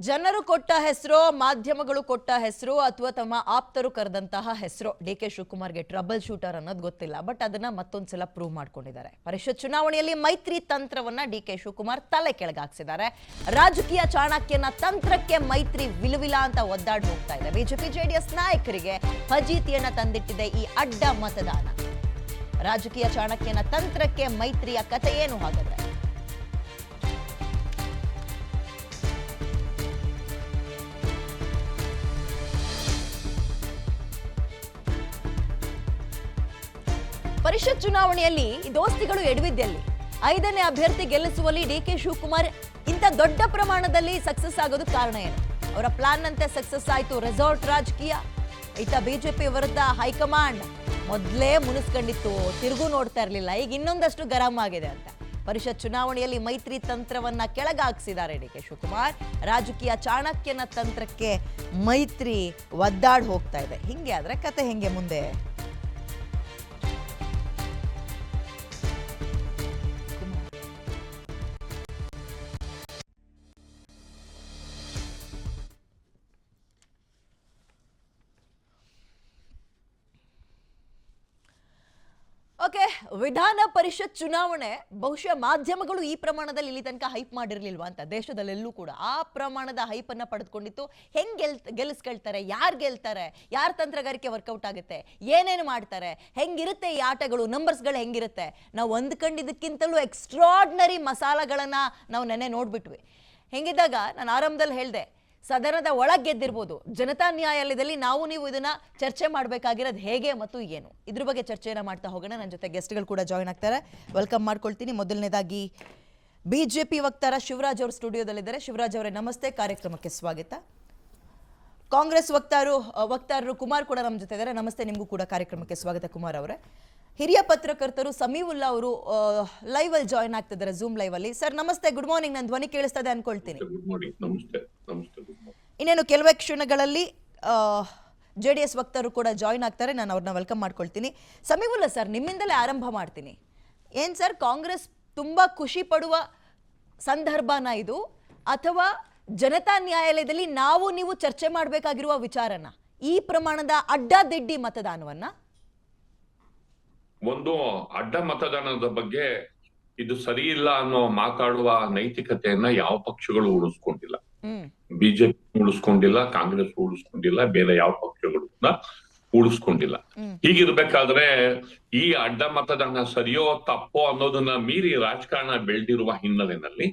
ಜನರು ಕೊಟ್ಟ ಹೆಸರು, ಮಾಧ್ಯಮಗಳು ಕೊಟ್ಟ ಹೆಸರು ಅಥವಾ ತಮ್ಮ ಆಪ್ತರು ಕರೆದಂತಹ ಹೆಸರು ಡಿಕೆ ಶಿವಕುಮಾರ್ಗೆ ಟ್ರಬಲ್ ಶೂಟರ್ ಅನ್ನೋದು ಗೊತ್ತಿಲ್ಲ. ಬಟ್ ಅದನ್ನ ಮತ್ತೊಂದ್ಸಲ ಪ್ರೂವ್ ಮಾಡ್ಕೊಂಡಿದ್ದಾರೆ. ಪರಿಷತ್ ಚುನಾವಣೆಯಲ್ಲಿ ಮೈತ್ರಿ ತಂತ್ರವನ್ನ ಡಿಕೆ ಶಿವಕುಮಾರ್ ತಲೆ ಕೆಳಗಾಕ್ಸಿದ್ದಾರೆ. ರಾಜಕೀಯ ಚಾಣಕ್ಯನ ತಂತ್ರಕ್ಕೆ ಮೈತ್ರಿ ವಿಲವಿಲ ಅಂತ ಒದ್ದಾಡಿ ಹೋಗ್ತಾ ಇದೆ. ಬಿಜೆಪಿ ಜೆಡಿಎಸ್ ನಾಯಕರಿಗೆ ಫಜೀತಿಯನ್ನ ತಂದಿಟ್ಟಿದೆ ಈ ಅಡ್ಡ ಮತದಾನ. ರಾಜಕೀಯ ಚಾಣಕ್ಯನ ತಂತ್ರಕ್ಕೆ ಮೈತ್ರಿಯ ಕಥೆ ಏನು ಹಾಗಾದ್ರೆ? ಪರಿಷತ್ ಚುನಾವಣೆಯಲ್ಲಿ ದೋಸ್ತಿಗಳು ಎಡವಿದ್ದಲ್ಲಿ 5ನೇ ಅಭ್ಯರ್ಥಿ ಗೆಲ್ಲಿಸುವಲ್ಲಿ ಡಿಕೆ ಶಿವಕುಮಾರ್ ಇಂಥ ದೊಡ್ಡ ಪ್ರಮಾಣದಲ್ಲಿ ಸಕ್ಸಸ್ ಆಗೋದು ಕಾರಣ ಏನು? ಅವರ ಪ್ಲಾನ್ ನಂತೆ ಸಕ್ಸಸ್ ಆಯ್ತು ರೆಸಾರ್ಟ್ ರಾಜಕೀಯ. ಈತ ಬಿಜೆಪಿ ವಿರುದ್ಧ ಹೈಕಮಾಂಡ್ ಮೊದಲೇ ಮುನಿಸ್ಕೊಂಡಿತ್ತು, ತಿರುಗು ನೋಡ್ತಾ ಇರಲಿಲ್ಲ. ಈಗ ಇನ್ನೊಂದಷ್ಟು ಗರಂ ಆಗಿದೆ ಅಂತ. ಪರಿಷತ್ ಚುನಾವಣೆಯಲ್ಲಿ ಮೈತ್ರಿ ತಂತ್ರವನ್ನ ಕೆಳಗಾಕ್ಸಿದ್ದಾರೆ ಡಿಕೆ ಶಿವಕುಮಾರ್. ರಾಜಕೀಯ ಚಾಣಕ್ಯನ ತಂತ್ರಕ್ಕೆ ಮೈತ್ರಿ ಒದ್ದಾಡ್ ಹೋಗ್ತಾ ಇದೆ. ಹಿಂಗೆ ಆದ್ರೆ ಕತೆ ಹೆಂಗೆ ಮುಂದೆ? ಓಕೆ, ವಿಧಾನ ಪರಿಷತ್ ಚುನಾವಣೆ ಬಹುಶಃ ಮಾಧ್ಯಮಗಳು ಈ ಪ್ರಮಾಣದಲ್ಲಿ ಇಲ್ಲಿ ತನಕ ಹೈಪ್ ಮಾಡಿರ್ಲಿಲ್ವಾ ಅಂತ. ದೇಶದಲ್ಲೆಲ್ಲೂ ಕೂಡ ಆ ಪ್ರಮಾಣದ ಹೈಪ್ ಅನ್ನ ಪಡೆದುಕೊಂಡಿತ್ತು. ಹೆಂಗ್ ಗೆಲ್ಲಿಸ್ಕೊಳ್ತಾರೆ, ಯಾರು ಗೆಲ್ತಾರೆ, ಯಾರ ತಂತ್ರಗಾರಿಕೆ ವರ್ಕೌಟ್ ಆಗುತ್ತೆ, ಏನೇನು ಮಾಡ್ತಾರೆ, ಹೆಂಗಿರುತ್ತೆ ಈ ಆಟಗಳು, ನಂಬರ್ಸ್ಗಳು ಹೆಂಗಿರುತ್ತೆ. ನಾವು ಅಂದ್ಕೊಂಡಿದ್ದಕ್ಕಿಂತಲೂ ಎಕ್ಸ್ಟ್ರಾರ್ಡಿನರಿ ಮಸಾಲಗಳನ್ನ ನಾವು ನೆನ್ನೆ ನೋಡ್ಬಿಟ್ವಿ. ಹೆಂಗಿದ್ದಾಗ ನಾನು ಆರಂಭದಲ್ಲಿ ಹೇಳಿದೆ, ಸದನದ ಒಳಗೆ ಗೆದ್ದಿರ್ಬೋದು, ಜನತಾ ನ್ಯಾಯಾಲಯದಲ್ಲಿ ನಾವು ನೀವು ಇದನ್ನ ಚರ್ಚೆ ಮಾಡಬೇಕಾಗಿರೋದು ಹೇಗೆ ಮತ್ತು ಏನು, ಇದ್ರ ಬಗ್ಗೆ ಚರ್ಚೆಯನ್ನ ಮಾಡ್ತಾ ಹೋಗೋಣ. ನನ್ನ ಜೊತೆ ಗೆಸ್ಟ್ಗಳು ಕೂಡ ಜಾಯ್ನ್ ಆಗ್ತಾರೆ. ವೆಲ್ಕಮ್ ಮಾಡ್ಕೊಳ್ತೀನಿ. ಮೊದಲನೇದಾಗಿ ಬಿಜೆಪಿ ವಕ್ತಾರ ಶಿವರಾಜ್ ಅವರು ಸ್ಟುಡಿಯೋದಲ್ಲಿದ್ದಾರೆ. ಶಿವರಾಜ್ ಅವರೇ ನಮಸ್ತೆ, ಕಾರ್ಯಕ್ರಮಕ್ಕೆ ಸ್ವಾಗತ. ಕಾಂಗ್ರೆಸ್ ವಕ್ತಾರರು ಕುಮಾರ್ ಕೂಡ ನಮ್ಮ ಜೊತೆ ಇದ್ದಾರೆ. ನಮಸ್ತೆ, ನಿಮಗೂ ಕೂಡ ಕಾರ್ಯಕ್ರಮಕ್ಕೆ ಸ್ವಾಗತ ಕುಮಾರ್ ಅವರೇ. ಹಿರಿಯ ಪತ್ರಕರ್ತರು ಸಮೀವುಲ್ಲಾ ಅವರು ಲೈವ್ ಅಲ್ಲಿ ಜಾಯ್ನ್ ಆಗ್ತಿದ್ದಾರೆ, ಝೂಮ್ ಲೈವ್ ಅಲ್ಲಿ. ಸರ್ ನಮಸ್ತೆ, ಗುಡ್ ಮಾರ್ನಿಂಗ್. ನನ್ನ ಧ್ವನಿ ಕೇಳಿಸ್ತಾ ಇದೆ ಅನ್ಕೊಳ್ತೀನಿ. ಇನ್ನೇನು ಕೆಲವೇ ಕ್ಷಣಗಳಲ್ಲಿ JDS ವಕ್ತಾರರು ಕೂಡ ಜಾಯ್ನ್ ಆಗ್ತಾರೆ. ನಾನು ಅವ್ರನ್ನ ವೆಲ್ಕಮ್ ಮಾಡ್ಕೊಳ್ತೀನಿ. ಸಮೀವುಲ್ಲಾ ಸರ್, ನಿಮ್ಮಿಂದಲೇ ಆರಂಭ ಮಾಡ್ತೀನಿ. ಏನ್ ಸರ್, ಕಾಂಗ್ರೆಸ್ ತುಂಬಾ ಖುಷಿ ಪಡುವ ಸಂದರ್ಭನ ಇದು, ಅಥವಾ ಜನತಾ ನ್ಯಾಯಾಲಯದಲ್ಲಿ ನಾವು ನೀವು ಚರ್ಚೆ ಮಾಡಬೇಕಾಗಿರುವ ವಿಚಾರನ, ಈ ಪ್ರಮಾಣದ ಅಡ್ಡದಿಡ್ಡಿ ಮತದಾನವನ್ನ? ಒಂದು ಅಡ್ಡ ಮತದಾನದ ಬಗ್ಗೆ ಇದು ಸರಿ ಇಲ್ಲ ಅನ್ನೋ ಮಾತಾಡುವ ನೈತಿಕತೆಯನ್ನ ಯಾವ ಪಕ್ಷಗಳು ಉಳಿಸ್ಕೊಂಡಿಲ್ಲ. ಬಿಜೆಪಿ ಉಳಿಸ್ಕೊಂಡಿಲ್ಲ, ಕಾಂಗ್ರೆಸ್ ಉಳಿಸ್ಕೊಂಡಿಲ್ಲ, ಬೇರೆ ಯಾವ ಪಕ್ಷಗಳು ಕೂಡ ಉಳಿಸ್ಕೊಂಡಿಲ್ಲ. ಹೀಗಿರ್ಬೇಕಾದ್ರೆ ಈ ಅಡ್ಡ ಮತದಾನ ಸರಿಯೋ ತಪ್ಪೋ ಅನ್ನೋದನ್ನ ಮೀರಿ ರಾಜಕಾರಣ ಬೆಳೆದಿರುವ ಹಿನ್ನೆಲೆಯಲ್ಲಿ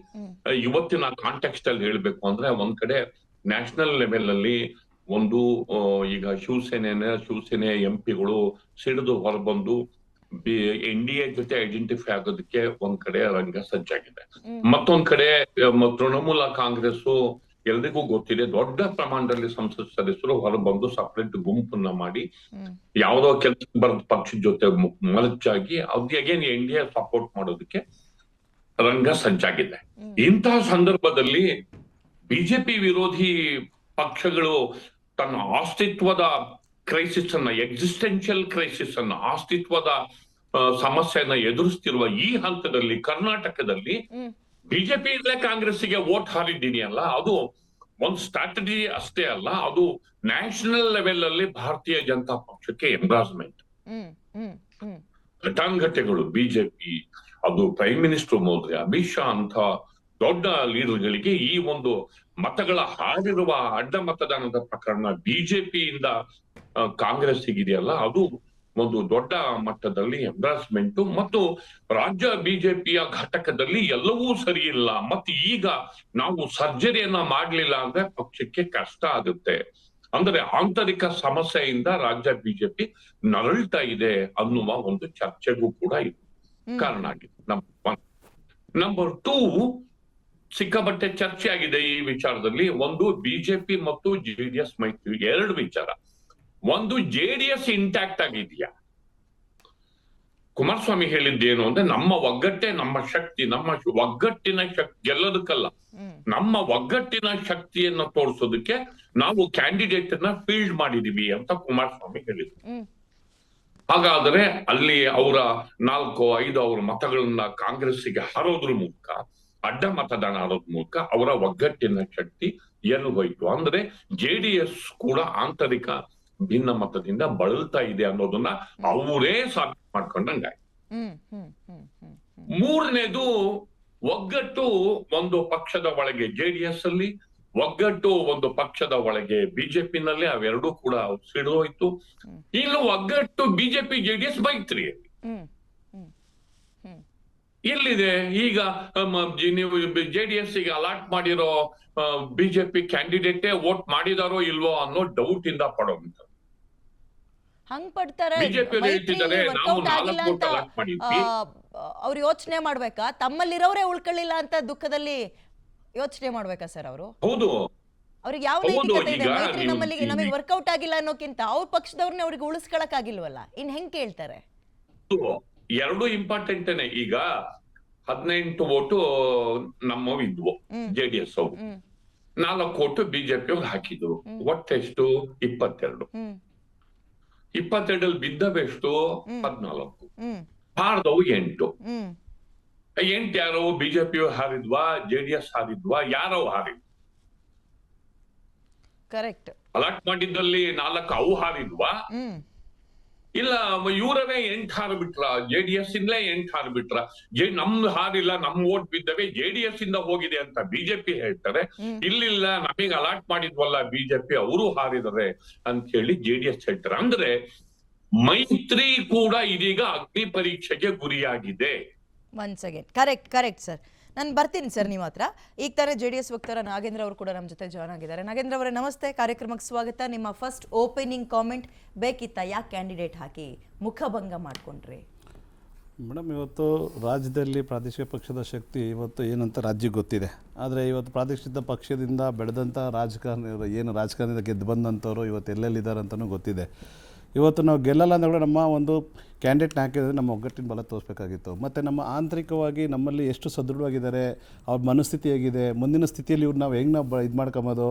ಇವತ್ತಿನ ಕಾಂಟೆಕ್ಸ್ಟ್ ಅಲ್ಲಿ ಹೇಳ್ಬೇಕು ಅಂದ್ರೆ, ಒಂದ್ ಕಡೆ ನ್ಯಾಷನಲ್ ಲೆವೆಲ್ ಅಲ್ಲಿ ಒಂದು ಈಗ ಶಿವಸೇನೆ ಎಂಪಿಗಳು ಸಿಡಿದು ಹೊರಬಂದು NDA ಜೊತೆ ಐಡೆಂಟಿಫೈ ಆಗೋದಕ್ಕೆ ಒಂದ್ ಕಡೆ ರಂಗ ಸಜ್ಜಾಗಿದೆ. ಮತ್ತೊಂದ್ ಕಡೆ ತೃಣಮೂಲ ಕಾಂಗ್ರೆಸ್ ಎಲ್ರಿಗೂ ಗೊತ್ತಿದೆ, ದೊಡ್ಡ ಪ್ರಮಾಣದಲ್ಲಿ ಸಂಸತ್ ಸದಸ್ಯರು ಹೊರಬಂದು ಸಪರೇಟ್ ಗುಂಪನ್ನ ಮಾಡಿ ಯಾವುದೋ ಕೆಲಸ ಬರದ ಪಕ್ಷದ ಜೊತೆ ಮಲಚಾಗಿ ಅಗೇನ್ NDA ಸಪೋರ್ಟ್ ಮಾಡೋದಕ್ಕೆ ರಂಗ ಸಜ್ಜಾಗಿದೆ. ಇಂತಹ ಸಂದರ್ಭದಲ್ಲಿ ಬಿಜೆಪಿ ವಿರೋಧಿ ಪಕ್ಷಗಳು ತನ್ನ ಅಸ್ತಿತ್ವದ ಕ್ರೈಸಿಸ್ ಅನ್ನ, ಎಕ್ಸಿಸ್ಟೆನ್ಷಿಯಲ್ ಕ್ರೈಸಿಸ್ ಅನ್ನ, ಅಸ್ತಿತ್ವದ ಸಮಸ್ಯೆಯನ್ನ ಎದುರಿಸ್ತಿರುವ ಈ ಹಂತದಲ್ಲಿ ಕರ್ನಾಟಕದಲ್ಲಿ ಬಿಜೆಪಿ ಇಲ್ಲೇ ಕಾಂಗ್ರೆಸ್ಗೆ ವೋಟ್ ಹಾರಿದ್ದೀನಿ ಅಲ್ಲ, ಅದು ಒಂದು ಸ್ಟ್ರಾಟಜಿ ಅಷ್ಟೇ ಅಲ್ಲ, ಅದು ನ್ಯಾಷನಲ್ ಲೆವೆಲ್ ಅಲ್ಲಿ ಭಾರತೀಯ ಜನತಾ ಪಕ್ಷಕ್ಕೆ ಎಂಬ್ರಾಸ್ಮೆಂಟ್. ಘಟಾನುಘಟಿಗಳು ಬಿಜೆಪಿ, ಅದು ಪ್ರೈಮ್ ಮಿನಿಸ್ಟರ್ ಮೋದಿ, ಅಮಿತ್ ಶಾ ಅಂತ ದೊಡ್ಡ ಲೀಡರ್ಗಳಿಗೆ ಈ ಒಂದು ಮತಗಳ ಹಾರಿರುವ ಅಡ್ಡ ಮತದಾನದ ಪ್ರಕರಣ ಬಿಜೆಪಿಯಿಂದ ಕಾಂಗ್ರೆಸ್ ಇದೆಯಲ್ಲ, ಅದು ಒಂದು ದೊಡ್ಡ ಮಟ್ಟದಲ್ಲಿ ಎಂಬ್ರಾಸ್ಮೆಂಟ್. ಮತ್ತು ರಾಜ್ಯ ಬಿಜೆಪಿಯ ಘಟಕದಲ್ಲಿ ಎಲ್ಲವೂ ಸರಿ ಇಲ್ಲ, ಮತ್ತೆ ಈಗ ನಾವು ಸರ್ಜರಿಯನ್ನ ಮಾಡ್ಲಿಲ್ಲ ಅಂದ್ರೆ ಪಕ್ಷಕ್ಕೆ ಕಷ್ಟ ಆಗುತ್ತೆ, ಅಂದ್ರೆ ಆಂತರಿಕ ಸಮಸ್ಯೆಯಿಂದ ರಾಜ್ಯ ಬಿಜೆಪಿ ನರಳ್ತಾ ಇದೆ ಅನ್ನುವ ಒಂದು ಚರ್ಚೆಗೂ ಕೂಡ ಇದು ಕಾರಣ ಆಗಿದೆ. ನಂಬರ್ 2, ಸಿಕ್ಕಾಪಟ್ಟೆ ಚರ್ಚೆ ಆಗಿದೆ ಈ ವಿಚಾರದಲ್ಲಿ. ಒಂದು, ಬಿಜೆಪಿ ಮತ್ತು JDS ಮೈತ್ರಿ ಎರಡು ವಿಚಾರ. ಒಂದು, JDS ಇಂಟ್ಯಾಕ್ಟ್ ಆಗಿದೆಯಾ? ಕುಮಾರಸ್ವಾಮಿ ಹೇಳಿದ್ದೇನು ಅಂದ್ರೆ, ನಮ್ಮ ಒಗ್ಗಟ್ಟೆ ನಮ್ಮ ಶಕ್ತಿ, ನಮ್ಮ ಒಗ್ಗಟ್ಟಿನ ಶಕ್ತಿ ಗೆಲ್ಲೋದಕ್ಕಲ್ಲ, ನಮ್ಮ ಒಗ್ಗಟ್ಟಿನ ಶಕ್ತಿಯನ್ನ ತೋರಿಸೋದಕ್ಕೆ ನಾವು ಕ್ಯಾಂಡಿಡೇಟ್ ಅನ್ನ ಫೀಲ್ಡ್ ಮಾಡಿದೀವಿ ಅಂತ ಕುಮಾರಸ್ವಾಮಿ ಹೇಳಿದ್ರು. ಹಾಗಾದ್ರೆ ಅಲ್ಲಿ ಅವರ 4-5 ಅವರ ಮತಗಳನ್ನ ಕಾಂಗ್ರೆಸ್ಸಿಗೆ ಹಾರೋದ್ರ ಮೂಲಕ ಅಡ್ಡ ಮತದಾನ ಆಡೋದ್ ಮೂಲಕ ಅವರ ಒಗ್ಗಟ್ಟಿನ ಶಕ್ತಿ ಎಲ್ಲಿ ಹೋಯ್ತು ಅಂದ್ರೆ ಜೆಡಿಎಸ್ ಕೂಡ ಆಂತರಿಕ ಭಿನ್ನ ಮತದಿಂದ ಬಳಲ್ತಾ ಇದೆ ಅನ್ನೋದನ್ನ ಅವರೇ ಸಾಬೀತು ಮಾಡ್ಕೊಂಡಂಗಾಯ್ತು. ಮೂರನೇದು ಒಗ್ಗಟ್ಟು ಒಂದು ಪಕ್ಷದ ಒಳಗೆ ಜೆಡಿಎಸ್ ಅಲ್ಲಿ, ಒಗ್ಗಟ್ಟು ಒಂದು ಪಕ್ಷದ ಒಳಗೆ ಬಿಜೆಪಿನಲ್ಲಿ, ಅವೆರಡೂ ಕೂಡ ಸಿಡಿದೋಯ್ತು. ಇನ್ನು ಒಗ್ಗಟ್ಟು ಬಿಜೆಪಿ ಜೆಡಿಎಸ್ ಮೈತ್ರಿ ಎಲ್ಲಿದೆ ಈಗ? ನೀವು ಜೆಡಿಎಸ್ ಗೆ ಅಲಾಟ್ ಮಾಡಿರೋ ಬಿಜೆಪಿ ಕ್ಯಾಂಡಿಡೇಟೇ ವೋಟ್ ಮಾಡಿದಾರೋ ಇಲ್ವೋ ಅನ್ನೋ ಡೌಟ್ ಇಂದ ಪಡೋಂತ. ಹಂಗ್ ಪಡ್ತಾರೆ. ಬಿಜೆಪಿ ಹೇಳ್ತಿದ್ದಾರೆ ನಾವು 4 ವೋಟ್ ಅಲಾಟ್ ಮಾಡಿದ್ವಿ. ಅವ್ರು ಯೋಚನೆ ಮಾಡ್ಬೇಕಾ? ತಮ್ಮಲ್ಲಿರೋರೇ ಉಳ್ಕೊಳ್ಳಿಲ್ಲ ಅಂತ ದುಃಖದಲ್ಲಿ ಯೋಚನೆ ಮಾಡ್ಬೇಕಾ ಸರ್ ಅವರು? ಹೌದು, ಅವ್ರಿಗೆ ಯಾವ ನೈತಿಕತೆ ಇದೆ? ಮೈತ್ರಿ ನಮಗೆ ವರ್ಕೌಟ್ ಆಗಿಲ್ಲ ಅನ್ನೋಕ್ಕಿಂತ ಅವ್ರ ಪಕ್ಷದವ್ರನ್ನ ಅವ್ರಿಗೆ ಉಳಿಸ್ಕೊಳಕ್ ಆಗಿಲ್ವಲ್ಲ, ಇನ್ ಹೆಂಗ್ ಕೇಳ್ತಾರೆ? ಎರಡು ಇಂಪಾರ್ಟೆಂಟೇನೆ. ಈಗ 18 ವೋಟು ನಮ್ಮವ್ ಇದ್ವು ಜೆಡಿಎಸ್ ಅವರು, 4 ವೋಟು ಬಿಜೆಪಿ ಅವ್ರು ಹಾಕಿದ್ರು. ಒಟ್ಟೆಷ್ಟು? 22. 22 ಬಿದ್ದವೆಷ್ಟು? 14. ಹಾರ್ದವು 8. 8 ಯಾರೋ ಬಿಜೆಪಿ ಹಾರಿದ್ವಾ, ಜೆಡಿಎಸ್ ಹಾರಿದ್ವಾ, ಯಾರೋ ಹಾರಿದ್ವಾ? ಕರೆಕ್ಟ್. ಅಲಾಟ್ ಮಾಡಿದ್ದಲ್ಲಿ 4 ಅವು ಹಾರಿದ್ವಾ, ಇಲ್ಲ ಇವರವೇ 8 ಹಾರ್ಬಿಟ್ರ? ಜೆಡಿಎಸ್ ಇಂದಲೇ 8 ಹಾರ್ಬಿಟ್ರ? ನಮ್ದು ಹಾರಿಲ್ಲ, ನಮ್ ವೋಟ್ ಬಿದ್ದವೆ ಜೆಡಿಎಸ್ ಇಂದ ಹೋಗಿದೆ ಅಂತ ಬಿಜೆಪಿ ಹೇಳ್ತಾರೆ. ಇಲ್ಲಿಲ್ಲ, ನಮಗ್ ಅಲಾಟ್ ಮಾಡಿದ್ವಲ್ಲ ಬಿಜೆಪಿ, ಅವರು ಹಾರಿದರೆ ಅಂತ ಹೇಳಿ ಜೆಡಿಎಸ್ ಹೇಳ್ತಾರೆ. ಅಂದ್ರೆ ಮೈತ್ರಿ ಕೂಡ ಇದೀಗ ಅಗ್ನಿ ಪರೀಕ್ಷೆಗೆ ಗುರಿಯಾಗಿದೆ. Once again correct sir. ನಾನು ಬರ್ತೀನಿ ಸರ್ ನಿಮ್ಮ ಹತ್ರ. ಈಗ ತಾನೇ JDS ವಕ್ತಾರ ನಾಗೇಂದ್ರ ಅವರು ಕೂಡ ನಮ್ಮ ಜೊತೆ ಜಾಯ್ನ್ ಆಗಿದ್ದಾರೆ. ನಾಗೇಂದ್ರ ಅವರೇ ನಮಸ್ತೆ, ಕಾರ್ಯಕ್ರಮಕ್ಕೆ ಸ್ವಾಗತ. ನಿಮ್ಮ ಫಸ್ಟ್ ಓಪನಿಂಗ್ ಕಾಮೆಂಟ್ ಬೇಕಿತ್ತ? ಯಾಕೆ ಕ್ಯಾಂಡಿಡೇಟ್ ಹಾಕಿ ಮುಖಭಂಗ ಮಾಡ್ಕೊಂಡ್ರಿ? ಮೇಡಮ್, ಇವತ್ತು ರಾಜ್ಯದಲ್ಲಿ ಪ್ರಾದೇಶಿಕ ಪಕ್ಷದ ಶಕ್ತಿ ಇವತ್ತು ಏನಂತ ರಾಜ್ಯಕ್ಕೆ ಗೊತ್ತಿದೆ. ಆದರೆ ಇವತ್ತು ಪ್ರಾದೇಶಿಕ ಪಕ್ಷದಿಂದ ಬೆಳೆದಂಥ ರಾಜಕಾರಣದಿಂದ ಗೆದ್ದು ಬಂದಂಥವ್ರು ಇವತ್ತು ಎಲ್ಲೆಲ್ಲಿದ್ದಾರೆ ಅಂತಲೂ ಗೊತ್ತಿದೆ. ಇವತ್ತು ನಾವು ಗೆಲ್ಲಲ್ಲ ಅಂದಾಗ ನಮ್ಮ ಒಂದು ಕ್ಯಾಂಡಿಡೇಟ್ನ ಹಾಕಿದರೆ ನಮ್ಮ ಒಗ್ಗಟ್ಟಿನ ಬಲ ತೋರಿಸ್ಬೇಕಾಗಿತ್ತು. ಮತ್ತು ನಮ್ಮ ಆಂತರಿಕವಾಗಿ ನಮ್ಮಲ್ಲಿ ಎಷ್ಟು ಸದೃಢವಾಗಿದ್ದಾರೆ, ಅವ್ರ ಮನಸ್ಥಿತಿ ಹೇಗಿದೆ, ಮುಂದಿನ ಸ್ಥಿತಿಯಲ್ಲಿ ಇವ್ರು ನಾವು ಹೆಂಗೆ ಇದು ಮಾಡ್ಕೊಬೋದು,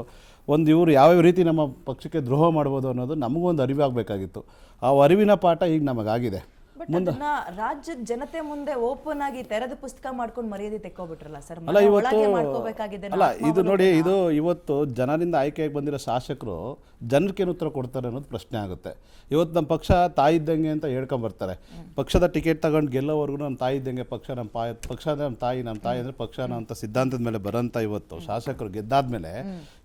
ಇವರು ಯಾವ್ಯಾವ ರೀತಿ ನಮ್ಮ ಪಕ್ಷಕ್ಕೆ ದ್ರೋಹ ಮಾಡ್ಬೋದು ಅನ್ನೋದು ನಮಗೂ ಒಂದು ಅರಿವಾಗಬೇಕಾಗಿತ್ತು. ಆ ಅರಿವಿನ ಪಾಠ ಈಗ ನಮಗಾಗಿದೆ. ರಾಜ್ಯದ ಜನತೆ ಮುಂದೆ ಓಪನ್ ಆಗಿ ತೆರೆದ ಪುಸ್ತಕ ಮಾಡ್ಕೊಂಡು ಮರ್ಯಾದೆ ತೆಕ್ಕೋಬಿಟ್ರಲ್ಲ ಸರ್. ಅಲ್ಲ ಇದು ನೋಡಿ, ಇದು ಇವತ್ತು ಜನರಿಂದ ಆಯ್ಕೆಯಾಗಿ ಬಂದಿರೋ ಶಾಸಕರು ಜನಕ್ಕೇನು ಉತ್ತರ ಕೊಡ್ತಾರೆ ಅನ್ನೋದು ಪ್ರಶ್ನೆ ಆಗುತ್ತೆ. ಇವತ್ತು ನಮ್ಮ ಪಕ್ಷ ತಾಯಿ ಇದ್ದಂಗೆ ಅಂತ ಹೇಳ್ಕೊಂಬರ್ತಾರೆ. ಪಕ್ಷದ ಟಿಕೆಟ್ ತಗೊಂಡು ಗೆಲ್ಲೋವರೆಗೂ ನಮ್ಮ ತಾಯಿ ಇದ್ದಂಗೆ ಪಕ್ಷ ಪಕ್ಷ ಅಂದರೆ ನಮ್ಮ ತಾಯಿ ಅಂದರೆ ಪಕ್ಷನ ಅಂತ ಸಿದ್ಧಾಂತದ ಮೇಲೆ ಬರೋಂಥ ಇವತ್ತು ಶಾಸಕರು ಗೆದ್ದಾದ್ಮೇಲೆ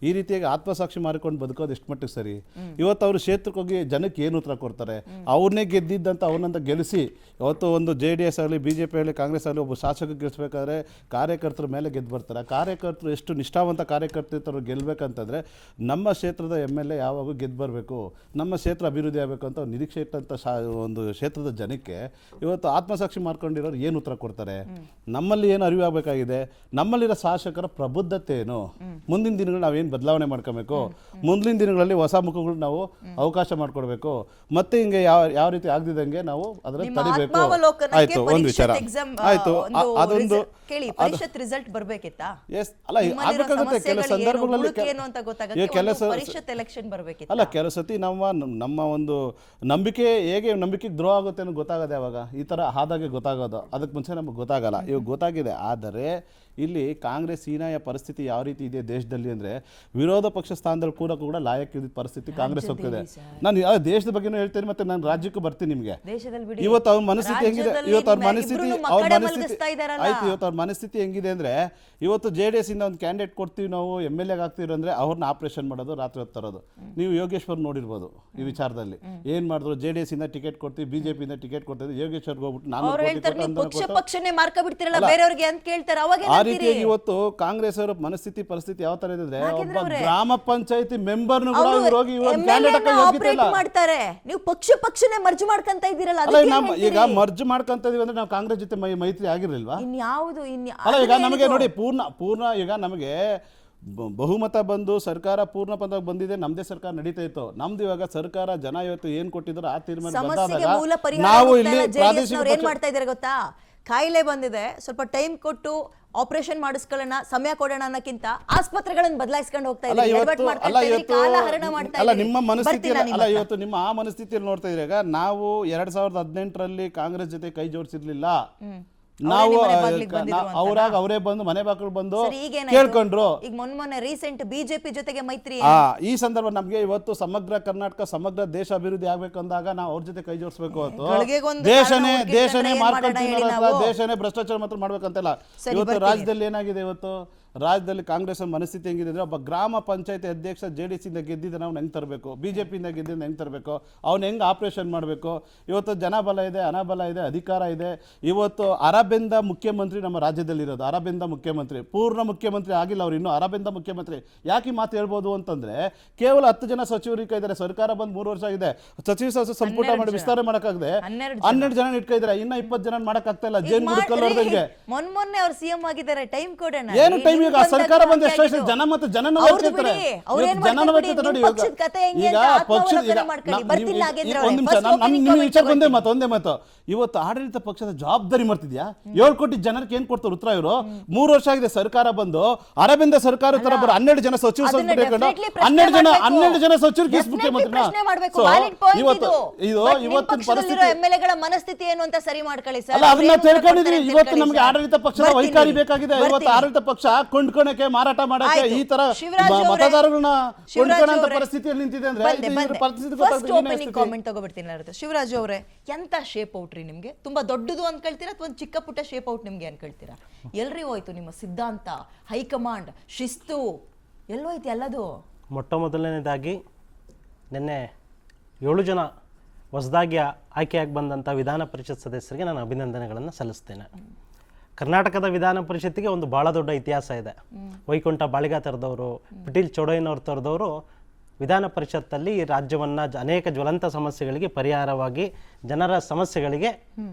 ಈ ರೀತಿಯಾಗಿ ಆತ್ಮಸಾಕ್ಷಿ ಮಾರಿಕೊಂಡು ಬದುಕೋದು ಎಷ್ಟು ಮಟ್ಟಿಗೆ ಸರಿ? ಇವತ್ತು ಅವರು ಕ್ಷೇತ್ರಕ್ಕೆ ಹೋಗಿ ಜನಕ್ಕೆ ಏನು ಉತ್ತರ ಕೊಡ್ತಾರೆ? ಅವ್ರನ್ನೇ ಗೆದ್ದಿದ್ದಂತ ಅವ್ರನ್ನಂತ ಗೆಲ್ಲಿಸಿ ಇವತ್ತು ಒಂದು JDS ಆಗಲಿ BJP ಆಗಲಿ ಕಾಂಗ್ರೆಸ್ ಆಗಲಿ ಒಬ್ಬ ಶಾಸಕ ಗೆಲ್ಲಿಸ್ಬೇಕಾದ್ರೆ ಕಾರ್ಯಕರ್ತರ ಮೇಲೆ ಗೆದ್ದು ಬರ್ತಾರೆ. ಕಾರ್ಯಕರ್ತರು ಎಷ್ಟು ನಿಷ್ಠಾವಂತ ಕಾರ್ಯಕರ್ತರು ಗೆಲ್ಲಬೇಕಂತಂದರೆ ನಮ್ಮ ಕ್ಷೇತ್ರದ MLA ಯಾವಾಗೂ ಗೆದ್ದು ಬರಬೇಕು, ನಮ್ಮ ಕ್ಷೇತ್ರ ಅಭಿವೃದ್ಧಿ ಆಗಬೇಕು ಅಂತ ನಿರೀಕ್ಷೆ ಇಟ್ಟಂಥ ಒಂದು ಕ್ಷೇತ್ರದ ಜನಕ್ಕೆ ಇವತ್ತು ಆತ್ಮಸಾಕ್ಷಿ ಮಾಡ್ಕೊಂಡಿರೋರು ಏನು ಉತ್ತರ ಕೊಡ್ತಾರೆ? ನಮ್ಮಲ್ಲಿ ಏನು ಅರಿವಾಗಬೇಕಾಗಿದೆ? ನಮ್ಮಲ್ಲಿರೋ ಶಾಸಕರ ಪ್ರಬುದ್ಧತೆ ಏನು? ಮುಂದಿನ ದಿನಗಳು ನಾವೇನು ಬದಲಾವಣೆ ಮಾಡ್ಕೋಬೇಕು? ಮುಂದಿನ ದಿನಗಳಲ್ಲಿ ಹೊಸ ಮುಖಗಳು ನಾವು ಅವಕಾಶ ಮಾಡಿಕೊಡ್ಬೇಕು. ಮತ್ತೆ ಹಿಂಗೆ ಯಾವ ರೀತಿ ಆಗದಿದ್ದಂಗೆ ನಾವು ಅದರ ತಡಿಬೇಕು. ಆಯ್ತು, ಒಂದು ವಿಚಾರ ಆಯ್ತು, ಅದೊಂದು ಪರಿಷತ್ ರಿಸಲ್ಟ್ ಬರ್ಬೇಕಿತ್ತಾ? ಎಸ್, ಅಲ್ಲ ಆಗಬೇಕಾಗುತ್ತೆ ಕೆಲವು ಸಂದರ್ಭಗಳಲ್ಲಿ. ಅಲ್ಲ, ಕೆಲವು ಸತಿ ನಮ್ಮ ಒಂದು ನಂಬಿಕೆಗೆ ದ್ರೋಹ ಆಗುತ್ತೆ ಅನ್ನೋ ಗೊತ್ತಾಗದೆ ಯಾವಾಗ? ಈ ಥರ ಆದಾಗೆ ಗೊತ್ತಾಗೋದು. ಅದಕ್ಕೆ ಮುಂಚೆ ನಮಗೆ ಗೊತ್ತಾಗಲ್ಲ. ಇವಾಗ ಗೊತ್ತಾಗಿದೆ. ಆದರೆ ಇಲ್ಲಿ ಕಾಂಗ್ರೆಸ್ ಹೀನಾಯ ಪರಿಸ್ಥಿತಿ ಯಾವ ರೀತಿ ಇದೆ ದೇಶದಲ್ಲಿ ಅಂದರೆ, ವಿರೋಧ ಪಕ್ಷ ಸ್ಥಾನದಲ್ಲಿ ಕೂಡ ಲಾಯಕ್ಕಿದ್ದ ಪರಿಸ್ಥಿತಿ ಕಾಂಗ್ರೆಸ್ ಹೋಗ್ತಿದೆ. ನಾನು ದೇಶದ ಬಗ್ಗೆನೂ ಹೇಳ್ತೇನೆ, ಮತ್ತೆ ನಾನು ರಾಜ್ಯಕ್ಕೂ ಬರ್ತೀನಿ ನಿಮಗೆ. ಇವತ್ತು ಅವ್ರ ಮನಸ್ಥಿತಿ ಹೆಂಗಿದೆ? ಇವತ್ತು ಅವ್ರ ಮನಸ್ಥಿತಿ ಆಯ್ತು, ಇವತ್ತು ಅವ್ರ ಮನಸ್ಥಿತಿ ಹೆಂಗಿದೆ ಅಂದರೆ, ಇವತ್ತು JDS ಇಂದ ಒಂದು ಕ್ಯಾಂಡಿಡೇಟ್ ಕೊಡ್ತೀವಿ ನಾವು, MLA ಆಗ್ತೀವಿ ಅಂದರೆ ಅವ್ರನ್ನ ಆಪರೇಷನ್ ಮಾಡೋದು, ರಾತ್ರಿ ಹೊತ್ತು ತರೋದು. ನೀವು ಯೋಗೇಶ್ವರ್ ನೋಡಿರ್ಬೋದು ಈ ವಿಚಾರದಲ್ಲಿ ಏನು ಮಾಡಿದ್ರು. JDS ಇಂದ ಟಿಕೆಟ್ ಕೊಡ್ತೀವಿ, BJP ಇಂದ ಟಿಕೆಟ್ ಕೊಡ್ತೀವಿ, ಯೋಗೇಶ್ವರ್ಗೆ ಹೋಗ್ಬಿಟ್ಟು ನಾನು ಆ ರೀತಿಯಾಗಿ ಇವತ್ತು ಕಾಂಗ್ರೆಸ್ ಅವರ ಮನಸ್ಥಿತಿ ಪರಿಸ್ಥಿತಿ ಯಾವ ತರ ಇದೆ? ಒಬ್ಬ ಗ್ರಾಮ ಪಂಚಾಯತಿ ಮೆಂಬರ್ನು ಕೂಡ ಹೋಗಿ ಯೋಗ್ಯತೆ ಇಲ್ಲ. ನೀವು ಪಕ್ಷನೇ ಮರ್ಜ್ ಮಾಡ್ಕೊಂತ ಇದ್ದೀರಲ್ಲ. ಈಗ ಮರ್ಜ್ ಮಾಡ್ಕೊಂತ ಇದೀವಿ ಅಂದ್ರೆ ನಾವು ಕಾಂಗ್ರೆಸ್ ಜೊತೆ ಮೈತ್ರಿ ಆಗಿರ್ಲಿಲ್ವಾ? ಅಲ್ಲ, ಈಗ ನಮಗೆ ನೋಡಿ ಪೂರ್ಣ ಈಗ ನಮಗೆ ಬಹುಮತ ಬಂದು ಸರ್ಕಾರ ಪೂರ್ಣ ಪದವಾಗಿ ಬಂದಿದೆ, ನಮ್ದೇ ಸರ್ಕಾರ ನಡೀತಾ ಇತ್ತು. ನಮ್ದು ಇವಾಗ ಸರ್ಕಾರ ಜನ ಇವತ್ತು ಏನ್ ಕೊಟ್ಟಿದ್ರು ಆ ತೀರ್ಮಾನ ಬಂದಾಗ ನಾವು ಇಲ್ಲಿ ಏನ್ ಮಾಡ್ತಾ ಇದ್ದಾರೆ ಗೊತ್ತಾ? ಕಾಯಿಲೆ ಬಂದಿದೆ, ಸ್ವಲ್ಪ ಟೈಮ್ ಕೊಟ್ಟು ಆಪರೇಷನ್ ಮಾಡಿಸ್ಕೊಳ್ಳೋಣ, ಸಮಯ ಕೊಡೋಣ ಅನ್ನೋಕ್ಕಿಂತ ಆಸ್ಪತ್ರೆಗಳನ್ನು ಬದಲಾಯಿಸ್ಕೊಂಡು ಹೋಗ್ತಾ ಇದ್ದಾರೆ. ನಿಮ್ಮ ಮನಸ್ಥಿತಿ ಅಲ್ಲ, ಇವತ್ತು ನಿಮ್ಮ ಆ ಮನಸ್ಥಿತಿಯಲ್ಲಿ ನೋಡ್ತಾ ಇದ್ರಾಗ ನಾವು 2018ರಲ್ಲಿ ಕಾಂಗ್ರೆಸ್ ಜೊತೆ ಕೈ ಜೋಡಿಸಿರ್ಲಿಲ್ಲ. ನಾವು ಮನೆ ಬಾಗ್ಲಿಗ್ ಬಂದಿದ್ರು ಅಂತನಾ? ಅವ್ರಾಗ ಅವರೇ ಬಂದು ಮನೆ ಬಾಗಿಲು ಬಂದು ಸರಿ, ಈಗೇನಾಯ್ತು? ಕೇಳ್ಕೊಂಡ್ರು. ಈಗ ಮೊನ್ನೆ ರೀಸೆಂಟ್ ಬಿಜೆಪಿ ಜೊತೆಗೆ ಮೈತ್ರಿ ಈ ಸಂದರ್ಭ ನಮ್ಗೆ ಇವತ್ತು ಸಮಗ್ರ ಕರ್ನಾಟಕ ಸಮಗ್ರ ದೇಶ ಅಭಿವೃದ್ಧಿ ಆಗ್ಬೇಕು ಅಂದಾಗ ನಾವು ಅವ್ರ ಜೊತೆ ಕೈ ಜೋಡಿಸ್ಬೇಕು ಹೊತ್ತು ಗಳಿಗೆಗೊಂದು ದೇಶನೇ ಕಾರಣ ದೇಶನೇ ಹುಡ್ಕಿದ್ರೆ ಮಾರ್ಕೊಂಡು ಏನ್ ಮಾಡೋಣ ತಿನ್ನೋರ ಹೇಳಿ ನಾವು? ದೇಶನೇ ಭ್ರಷ್ಟಾಚಾರ ಮಾತ್ರ ಮಾಡ್ಬೇಕಂತಲ್ಲ. ಸರಿ, ಇವತ್ತು ಬರ್ತೀನಿ. ರಾಜ್ಯದಲ್ಲಿ ಏನಾಗಿದೆ, ಇವತ್ತು ರಾಜ್ಯದಲ್ಲಿ ಕಾಂಗ್ರೆಸ್ ಮನಸ್ಥಿತಿ ಹೆಂಗಿದೆ ಅಂದ್ರೆ, ಒಬ್ಬ ಗ್ರಾಮ ಪಂಚಾಯತಿ ಅಧ್ಯಕ್ಷ JDS ಇಂದ ಗೆದ್ದಿದ್ದಾನೆ, ಅವ್ನು ಹೆಂಗ್ ತರಬೇಕು, ಬಿಜೆಪಿಯಿಂದ ಗೆದ್ದಿದ್ದ ಹೆಂಗ್ ತರಬೇಕು, ಅವ್ನು ಹೆಂಗ್ ಆಪರೇಷನ್ ಮಾಡಬೇಕು. ಇವತ್ತು ಜನಬಲ ಇದೆ, ಹಣಬಲ ಇದೆ, ಅಧಿಕಾರ ಇದೆ. ಇವತ್ತು ಅರಬಿಂದ ಮುಖ್ಯಮಂತ್ರಿ ನಮ್ಮ ರಾಜ್ಯದಲ್ಲಿ ಇರೋದು, ಅರಬಿಂದ ಮುಖ್ಯಮಂತ್ರಿ, ಪೂರ್ಣ ಮುಖ್ಯಮಂತ್ರಿ ಆಗಿಲ್ಲ ಅವ್ರು ಇನ್ನೂ, ಅರಬಿಂದ ಮುಖ್ಯಮಂತ್ರಿ. ಯಾಕೆ ಈ ಮಾತು ಹೇಳ್ಬೋದು ಅಂತಂದ್ರೆ, ಕೇವಲ 10 ಜನ ಸಚಿವರು ಇದ್ದಾರೆ, ಸರ್ಕಾರ ಬಂದು 3 ವರ್ಷ ಆಗಿದೆ, ಸಚಿವ ಸಂಪುಟ ಮಾಡಿ ವಿಸ್ತಾರ ಮಾಡಕ್ಕಾಗದೆ 12 ಜನ ಇಟ್ಕೊಂಡಿದ್ದಾರೆ, ಇನ್ನ 20 ಜನ ಮಾಡಕ್ಕಾಗ್ತಾ ಇಲ್ಲ. ಜೇನ್ ಮುಡ್ಕಲ್ಲೋರ್ದಂಗೆ ಮೊನ್ನೆ ಅವ್ರು ಸಿಎಂ ಆಗಿದ್ದಾರೆ, ಟೈಮ್ ಕೊಡೋಣ. ಏನು ಟೈಮ್? ಈಗ ಸರ್ಕಾರ ಬಂದ ಎಷ್ಟು ಜನ ಮತ್ತೆ ಜನನ ಹೋಗ್ತಿರ್ತಾರೆ, ಜನನ ಹೋಗ್ತಿರ್ತಾರೆ ನೋಡಿ. ಈಗ ಪಕ್ಷದ ಒಂದು ನಿಮಿಷ, ನಿಮ್ಮ ವಿಚಾರ ಒಂದೇ ಮಾತು. ಇವತ್ತು ಆಡಳಿತ ಪಕ್ಷದ ಜವಾಬ್ದಾರಿ ಮಾಡ್ತಿದ್ಯಾ? 7 ಕೋಟಿ ಜನರಿಗೆ ಏನ್ ಕೊಡ್ತಾರೆ ಉತ್ತರ? ಇವರು 3 ವರ್ಷ ಆಗಿದೆ ಸರ್ಕಾರ ಬಂದು, ಅರಬಿಂದ ಸರ್ಕಾರ ತರ ಬರೋ 12 ಜನ ಸಚಿವ ಸಂಪುಟ ಇಟ್ಕೊಂಡು 12 ಜನ ಸಚಿವರು ಮುಖ್ಯಮಂತ್ರಿನ. ಇವತ್ತು ಇವತ್ತಿನ ಪರಿಸ್ಥಿತಿ ಎಂಎಲ್ಎಗಳ ಮನಸ್ಥಿತಿ ಏನು ಅಂತ ಸರಿ ಮಾಡ್ಕೊಳ್ಳಿ ಸರ್. ಅಲ್ಲ, ಅದನ್ನ ತಿಳ್ಕೊಂಡಿದೀವಿ. ಇವತ್ತು ನಮ್ಗೆ ಆಡಳಿತ ಪಕ್ಷದ ವೈಖರಿ ಬೇಕಾಗಿದೆ. ಇವತ್ತು ಆಡಳಿತ ಪಕ್ಷ ಕೊಂಡ್ಕೊಳಕ್ಕೆ, ಮಾರಾಟ ಮಾಡಕ್ಕೆ, ಈ ತರ ಮತದಾರಗಳನ್ನ ಕೊಂಡ್ಕೊಳ್ಳೋ ಪರಿಸ್ಥಿತಿಯಲ್ಲಿ ನಿಂತಿದೆ ಅಂದ್ರೆ ಕಾಮೆಂಟ್ ತಗೋಬಿಡ್ತೀನಿ. ಶಿವರಾಜ್ ಅವರೇ, ಎಂತ ಶೇಪ್ ಔಟ್ ರೀ ನಿಮ್ಗೆ? ತುಂಬಾ ದೊಡ್ಡದು ಅನ್ಕೊಳ್ತೀರಾ ಅಥವಾ ಚಿಕ್ಕ ಪುಟ್ಟ ಶೇಪ್ ಔಟ್ ನಿಮ್ಗೆ ಅನ್ಕೊಳ್ತೀರಾ? ಎಲ್ರಿ ಹೋಯ್ತು ನಿಮ್ಮ ಸಿದ್ಧಾಂತ, ಹೈಕಮಾಂಡ್, ಶಿಸ್ತು ಎಲ್ಲೋಯ್ತು ಎಲ್ಲದು? ಮೊಟ್ಟ ಮೊದಲನೇದಾಗಿ ನಿನ್ನೆ 7 ಜನ ಹೊಸದಾಗಿ ಆಯ್ಕೆಯಾಗಿ ಬಂದಂಥ ವಿಧಾನ ಪರಿಷತ್ ಸದಸ್ಯರಿಗೆ ನಾನು ಅಭಿನಂದನೆಗಳನ್ನು ಸಲ್ಲಿಸ್ತೇನೆ. ಕರ್ನಾಟಕದ ವಿಧಾನ ಪರಿಷತ್ತಿಗೆ ಒಂದು ಭಾಳ ದೊಡ್ಡ ಇತಿಹಾಸ ಇದೆ. ವೈಕುಂಠ ಬಾಳಿಗಾತರದವರು, ಪಿಟೀಲ್ ಚೌಡಯ್ಯನವ್ರ ತರದವರು ವಿಧಾನ ಪರಿಷತ್ತಲ್ಲಿ ಈ ರಾಜ್ಯವನ್ನು ಅನೇಕ ಜ್ವಲಂತ ಸಮಸ್ಯೆಗಳಿಗೆ ಪರಿಹಾರವಾಗಿ, ಜನರ ಸಮಸ್ಯೆಗಳಿಗೆ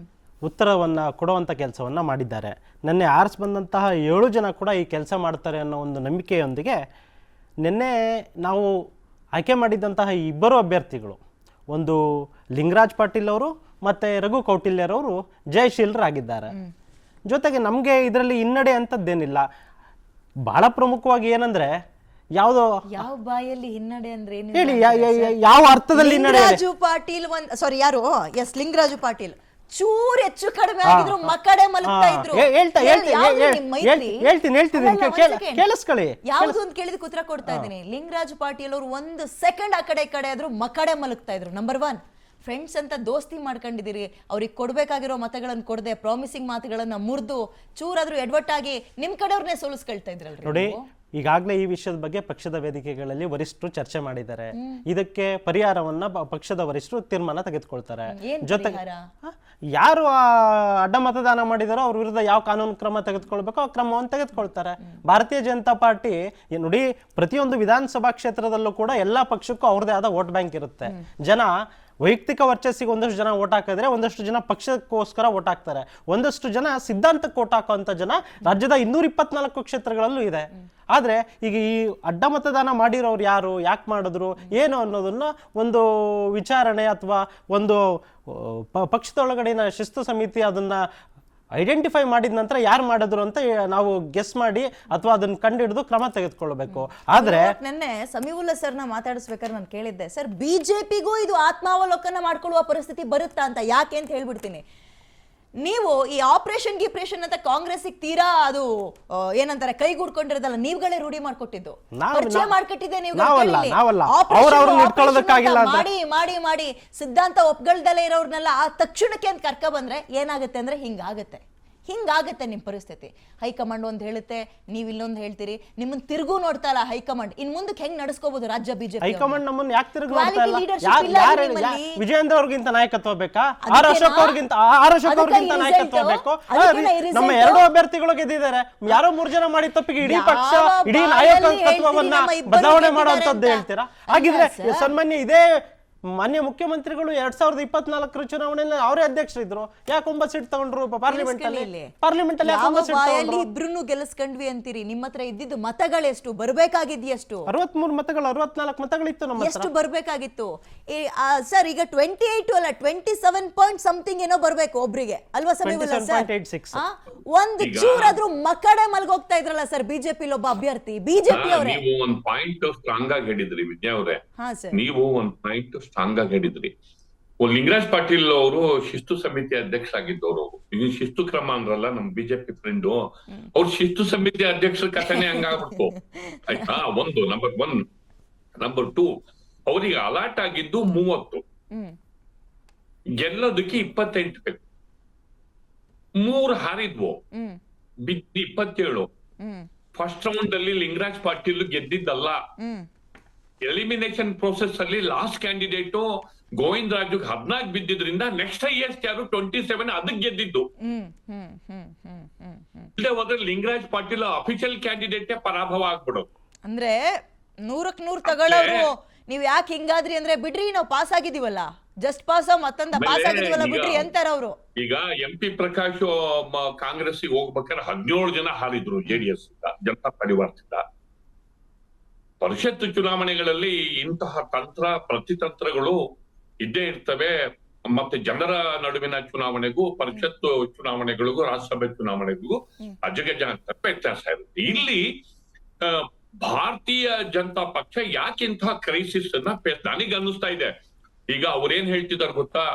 ಉತ್ತರವನ್ನು ಕೊಡುವಂಥ ಕೆಲಸವನ್ನು ಮಾಡಿದ್ದಾರೆ. ನಿನ್ನೆ ಆರಿಸಿ ಬಂದಂತಹ 7 ಜನ ಕೂಡ ಈ ಕೆಲಸ ಮಾಡ್ತಾರೆ ಅನ್ನೋ ಒಂದು ನಂಬಿಕೆಯೊಂದಿಗೆ ನಿನ್ನೆ ನಾವು ಆಯ್ಕೆ ಮಾಡಿದ್ದಂತಹ ಇಬ್ಬರು ಅಭ್ಯರ್ಥಿಗಳು, ಒಂದು ಲಿಂಗರಾಜ್ ಪಾಟೀಲ್ ಅವರು ಮತ್ತು ರಘು ಕೌಟಿಲ್ಯರವರು ಜಯಶೀಲರಾಗಿದ್ದಾರೆ. ಜೊತೆಗೆ ನಮಗೆ ಇದರಲ್ಲಿ ಹಿನ್ನಡೆ ಅಂತದ್ದೇನಿಲ್ಲ. ಬಹಳ ಪ್ರಮುಖವಾಗಿ ಏನಂದ್ರೆ, ಯಾವ ಬಾಯಲ್ಲಿ ಹಿನ್ನಡೆ ಅಂದ್ರೆ ಹೇಳಿ, ಯಾವ ಅರ್ಥದಲ್ಲಿ ಹಿನ್ನಡೆ? ಲಿಂಗರಾಜು ಪಾಟೀಲ್ ಯಾರು? ಎಸ್, ಲಿಂಗರಾಜು ಪಾಟೀಲ್ ಚೂರ್ ಹೆಚ್ಚು ಕಡಿಮೆ ಆಗಿದ್ರು ಮಕ್ಕಡೆ ಮಲಗ್ತಾ ಇದ್ರು. ಕೇಳಿಸ್ಕೊಳ್ಳಿ. ಯಾವ್ದು ಅಂತ ಕೇಳಿದ ಉತ್ತರ ಕೊಡ್ತಾ ಇದ್ದೀನಿ. ಲಿಂಗರಾಜು ಪಾಟೀಲ್ ಅವರು 1 ಸೆಕೆಂಡ್ ಆ ಕಡೆ ಆದ್ರೂ ಮಕ್ಕಡೆ ಮಲಗ್ತಾ ಇದ್ರು. ನಂಬರ್ 1 ಫ್ರೆಂಡ್ಸ್ ಅಂತ ದೋಸ್ತಿ ಮಾಡ್ಕೊಂಡಿದ್ದೀರಿ, ಅವ್ರಿಗೆ ಕೊಡ್ಬೇಕಾಗಿರೋ ಮತಗಳನ್ನು ಕೊಡದೆ, ಪ್ರಾಮಿಸಿಂಗ್ ಮಾತುಗಳನ್ನ ಮುರಿದು, ಚೂರಾದ್ರೂ ಎಡ್ವಟ್ಟಾಗಿ ನಿಮ್ ಕಡೆಯವ್ರನ್ನೇ ಸೋಲಿಸ್ಕೊಳ್ತಾ ಇದ್ರಲ್ರಿ. ನೋಡಿ, ಈಗಾಗಲೇ ಈ ವಿಷಯದ ಬಗ್ಗೆ ಪಕ್ಷದ ವೇದಿಕೆಗಳಲ್ಲಿ ವರಿಷ್ಠರು ಚರ್ಚೆ ಮಾಡಿದ್ದಾರೆ. ಇದಕ್ಕೆ ಪರಿಹಾರವನ್ನ ಪಕ್ಷದ ವರಿಷ್ಠರು ತೀರ್ಮಾನ ತೆಗೆದುಕೊಳ್ತಾರೆ. ಜೊತೆಗೆ ಯಾರು ಅಡ್ಡ ಮತದಾನ ಮಾಡಿದಾರೋ ಅವ್ರ ವಿರುದ್ಧ ಯಾವ ಕಾನೂನು ಕ್ರಮ ತೆಗೆದುಕೊಳ್ಬೇಕೋ ಆ ಕ್ರಮವನ್ನು ತೆಗೆದುಕೊಳ್ತಾರೆ. ಭಾರತೀಯ ಜನತಾ ಪಾರ್ಟಿ ನೋಡಿ, ಪ್ರತಿಯೊಂದು ವಿಧಾನಸಭಾ ಕ್ಷೇತ್ರದಲ್ಲೂ ಕೂಡ ಎಲ್ಲಾ ಪಕ್ಷಕ್ಕೂ ಅವ್ರದೇ ಆದ ವೋಟ್ ಬ್ಯಾಂಕ್ ಇರುತ್ತೆ. ಜನ ವೈಯಕ್ತಿಕ ವರ್ಚಸ್ಸಿಗೆ ಒಂದಷ್ಟು ಜನ ಓಟ್ ಹಾಕಿದ್ರೆ, ಒಂದಷ್ಟು ಜನ ಪಕ್ಷಕ್ಕೋಸ್ಕರ ಓಟ್ ಹಾಕ್ತಾರೆ, ಒಂದಷ್ಟು ಜನ ಸಿದ್ಧಾಂತಕ್ಕೆ ಓಟ್ ಹಾಕುವಂತ ಜನ ರಾಜ್ಯದ 224 ಕ್ಷೇತ್ರಗಳಲ್ಲೂ ಇದೆ. ಆದ್ರೆ ಈಗ ಈ ಅಡ್ಡ ಮತದಾನ ಮಾಡಿರೋರು ಯಾರು, ಯಾಕೆ ಮಾಡಿದ್ರು, ಏನು ಅನ್ನೋದನ್ನ ಒಂದು ವಿಚಾರಣೆ ಅಥವಾ ಒಂದು ಪಕ್ಷದೊಳಗಡೆನ ಶಿಸ್ತು ಸಮಿತಿ ಅದನ್ನ ಐಡೆಂಟಿಫೈ ಮಾಡಿದ ನಂತರ ಯಾರು ಮಾಡಿದ್ರು ಅಂತ ನಾವು ಗೆಸ್ ಮಾಡಿ ಅಥವಾ ಅದನ್ನ ಕಂಡಿಡಿದು ಕ್ರಮ ತೆಗೆದುಕೊಳ್ಬೇಕು. ಆದ್ರೆ ನೆನ್ನೆ ಸಮೀವುಲ್ಲಾ ಸರ್ನ ಮಾತಾಡಿಸ್ಬೇಕಾದ್ರೆ ನಾನು ಕೇಳಿದ್ದೆ, ಸರ್ ಬಿಜೆಪಿಗೂ ಇದು ಆತ್ಮಾವಲೋಕನ ಮಾಡ್ಕೊಳ್ಳುವ ಪರಿಸ್ಥಿತಿ ಬರುತ್ತಾ ಅಂತ. ಯಾಕೆ ಅಂತ ಹೇಳ್ಬಿಡ್ತೀನಿ. ನೀವು ಈ ಆಪರೇಷನ್ ಅಂತ ಕಾಂಗ್ರೆಸ್ ತೀರಾ ಅದು ಏನಂತಾರೆ ಕೈಗೂಡ್ಕೊಂಡಿರೋದಲ್ಲ, ನೀವುಗಳೇ ರೂಢಿ ಮಾಡ್ಕೊಟ್ಟಿದ್ದು, ಪರಿಚಯ ಮಾಡ್ಕೊಟ್ಟಿದ್ದೆ ನೀವು. ಮಾಡಿ ಸಿದ್ಧಾಂತ ಒಪ್ಗಳ್ದಲ್ಲೇ ಇರೋರ್ನೆಲ್ಲ ಆ ತಕ್ಷಣಕ್ಕೆ ಅಂತ ಕರ್ಕ ಬಂದ್ರೆ ಏನಾಗುತ್ತೆ ಅಂದ್ರೆ ಹಿಂಗಾಗತ್ತೆ ನಿಮ್ ಪರಿಸ್ಥಿತಿ. ಹೈಕಮಾಂಡ್ ಒಂದ್ ಹೇಳುತ್ತೆ, ನೀವ್ ಇಲ್ಲೊಂದ್ ಹೇಳ್ತೀರಿ, ನಿಮ್ಮನ್ನ ತಿರುಗು ನೋಡ್ತಾ ಇಲ್ಲ ಹೈಕಮಾಂಡ್. ಇನ್ ಮುಂದಕ್ಕೆ ಹೆಂಗ್ ನಡೆಸ್ಕೋಬಹುದು ರಾಜ್ಯ ಬಿಜೆಪಿ? ಹೈಕಮಾಂಡ್ ನಮ್ಮನ್ನ ಯಾಕೆ ತಿರುಗು ನೋಡ್ತಾ ಇಲ್ಲ? ವಿಜಯೇಂದ್ರ ಅವ್ರಿಗಿಂತ ನಾಯಕತ್ವ ಬೇಕಾ? ಆರ್ ಅಶೋಕ್ ಅವ್ರಿಗಿಂತ ನಾಯಕತ್ವ ಬೇಕು? ನಮ್ಮ 2 ಅಭ್ಯರ್ಥಿಗಳು ಗೆದ್ದಿದ್ದಾರೆ. ಯಾರೋ 3 ಜನ ಮಾಡಿದ ತಪ್ಪಿಗೆ ಇಡೀ ಪಕ್ಷ, ಇಡೀ ನಾಯಕತ್ವವನ್ನ ಬದಲಾವಣೆ ಮಾಡುವಂತದ್ದು ಹೇಳ್ತೀರಾ? ಹಾಗಿದ್ರೆ ಸನ್ಮಾನ್ಯ ಇದೇ ಮಾನ್ಯ ಮುಖ್ಯಮಂತ್ರಿಗಳು 2024 ಚುನಾವಣೆಯಲ್ಲಿ ಅವರೇ ಅಧ್ಯಕ್ಷರಿದ್ರು, ಯಾಕೆ 9 ಸೀಟ್ ತಗೊಂಡ್ರು ಪಾರ್ಲಿಮೆಂಟ್ ಅಲ್ಲಿ? ಇಬ್ರು ಗೆಲ್ಲಿಸ್ಕೊಂಡ್ವಿ ಅಂತೀರಿ. ನಿಮ್ಮ ಹತ್ರ ಇದ್ದಿದ್ದು ಮತಗಳೆಷ್ಟು, ಬರ್ಬೇಕಾಗಿದ್ಯಷ್ಟು? 63 ಮತಗಳು, 64 ಮತಗಳಿತ್ತು ನಮ್ಮ ಹತ್ರ. ಎಷ್ಟು ಬರ್ಬೇಕಾಗಿತ್ತು ಸರ್? ಈಗ 28 ಅಲ್ಲ 27 ಪಾಯಿಂಟ್ ಸಮಥಿಂಗ್ ಏನೋ ಬರ್ಬೇಕು ಒಬ್ರಿಗೆ ಅಲ್ವಾ ಸಮೀವುಲ್ಲಾ ಸರ್? ಒಂದು ಚೂರಾದ್ರೂ ಮಕ್ಕಡೆ ಮಲ್ಗೋಗ್ತಾ ಇದ್ರಲ್ಲ ಸರ್ ಬಿಜೆಪಿ ಒಬ್ಬ ಅಭ್ಯರ್ಥಿ. ಬಿಜೆಪಿ ಅವರೇ ನೀವು ಒಂದು ಪಾಯಿಂಟ್ ಸ್ಟ್ರಾಂಗ್ ಆಗಿ ಹೇಳಿದ್ರಿ ವಿದ್ಯಾ ಅವರೇ, ನೀವು ಒಂದು ಪಾಯಿಂಟ್ ಸ್ಟ್ರಾಂಗ್ ಆಗಿ ಹೇಳಿದ್ರಿ. ಲಿಂಗರಾಜ್ ಪಾಟೀಲ್ ಅವರು ಶಿಸ್ತು ಸಮಿತಿ ಅಧ್ಯಕ್ಷರಾಗಿದ್ದವರು. ಇದು ಶಿಸ್ತು ಕ್ರಮ ಅಂದ್ರಲ್ಲ ನಮ್ ಬಿಜೆಪಿ ಫ್ರೆಂಡು, ಅವ್ರು ಶಿಸ್ತು ಸಮಿತಿ ಅಧ್ಯಕ್ಷರ ಕಥೆನೆ ಹಂಗಾಗ್ಬಿಟ್ಟು ಆಯ್ತಾ. ಒಂದು ನಂಬರ್ 1. ನಂಬರ್ 2, ಅವರಿಗೆ ಅಲಾಟ್ ಆಗಿದ್ದು 30, ಗೆಲ್ಲೋದಕ್ಕೆ 28 ಬೇಕು. 3 ಹಾರಿದ್ವು, ಬಿದ್ದು 27. ಫಸ್ಟ್ ರೌಂಡ್ ಅಲ್ಲಿ ಲಿಂಗರಾಜ್ ಪಾಟೀಲ್ ಗೆದ್ದಿದ್ದಲ್ಲ. ಎಲಿಮಿನೇಷನ್ ಪ್ರೋಸೆಸ್ ಅಲ್ಲಿ ಲಾಸ್ಟ್ ಕ್ಯಾಂಡಿಡೇಟ್ ಗೋವಿಂದ ರಾಜು 14 ಬಿದ್ದಿದ್ರಿಂದ ನೆಕ್ಸ್ಟ್ ಹೈಯೆಸ್ಟ್ ಯಾರು 27 ಅದಕ್ಕೆ ಗೆದ್ದಿದ್ದು. ಇಲ್ಲದೆ ಹೋದ್ರೆ ಲಿಂಗರಾಜ್ ಪಾಟೀಲ್ ಅಫಿಷಿಯಲ್ ಕ್ಯಾಂಡಿಡೇಟ್ ಪರಾಭವ ಆಗ್ಬಿಡೋದು. ಅಂದ್ರೆ 100ಕ್ಕೆ 100 ತಗೊಳ್ಳೋರು ನೀವ್ ಯಾಕೆ ಹಿಂಗಾದ್ರಿ ಅಂದ್ರೆ ಬಿಡ್ರಿ ನಾವು ಪಾಸ್ ಆಗಿದೀವಲ್ಲ, ಜಸ್ಟ್ ಪಾಸ್ ಮತ್ತೊಂದ ಪಾಸ್ ಆಗಿದೀವಲ್ಲ ಬಿಡ್ರಿ ಅಂತಾರ ಅವರು. ಈಗ MP ಪ್ರಕಾಶ್ ಕಾಂಗ್ರೆಸ್ ಹೋಗ್ಬೇಕಾದ್ರೆ 17 ಜನ ಹಾರಿದ್ರು JDS ಜನತಾ ಪರಿವಾರದಿಂದ. ಪರಿಷತ್ ಚುನಾವಣೆಗಳಲ್ಲಿ ಇಂತಹ ಪ್ರತಿತಂತ್ರಗಳು ಇದ್ದೇ ಇರ್ತವೆ. ಮತ್ತೆ ಜನರ ನಡುವಿನ ಚುನಾವಣೆಗೂ ಪರಿಷತ್ ಚುನಾವಣೆಗಳಿಗೂ ರಾಜ್ಯಸಭೆ ಚುನಾವಣೆಗೂ ಅಜಗಜ ಅಂತ ವ್ಯತ್ಯಾಸ ಇರುತ್ತೆ. ಇಲ್ಲಿ ಭಾರತೀಯ ಜನತಾ ಪಕ್ಷ ಯಾಕೆ ಇಂತಹ ಕ್ರೈಸಿಸ್ ಅನ್ನ ನನಗೆ ಅನ್ನಿಸ್ತಾ ಇದೆ. ಈಗ ಅವ್ರೇನ್ ಹೇಳ್ತಿದಾರೆ ಗೊತ್ತಾ,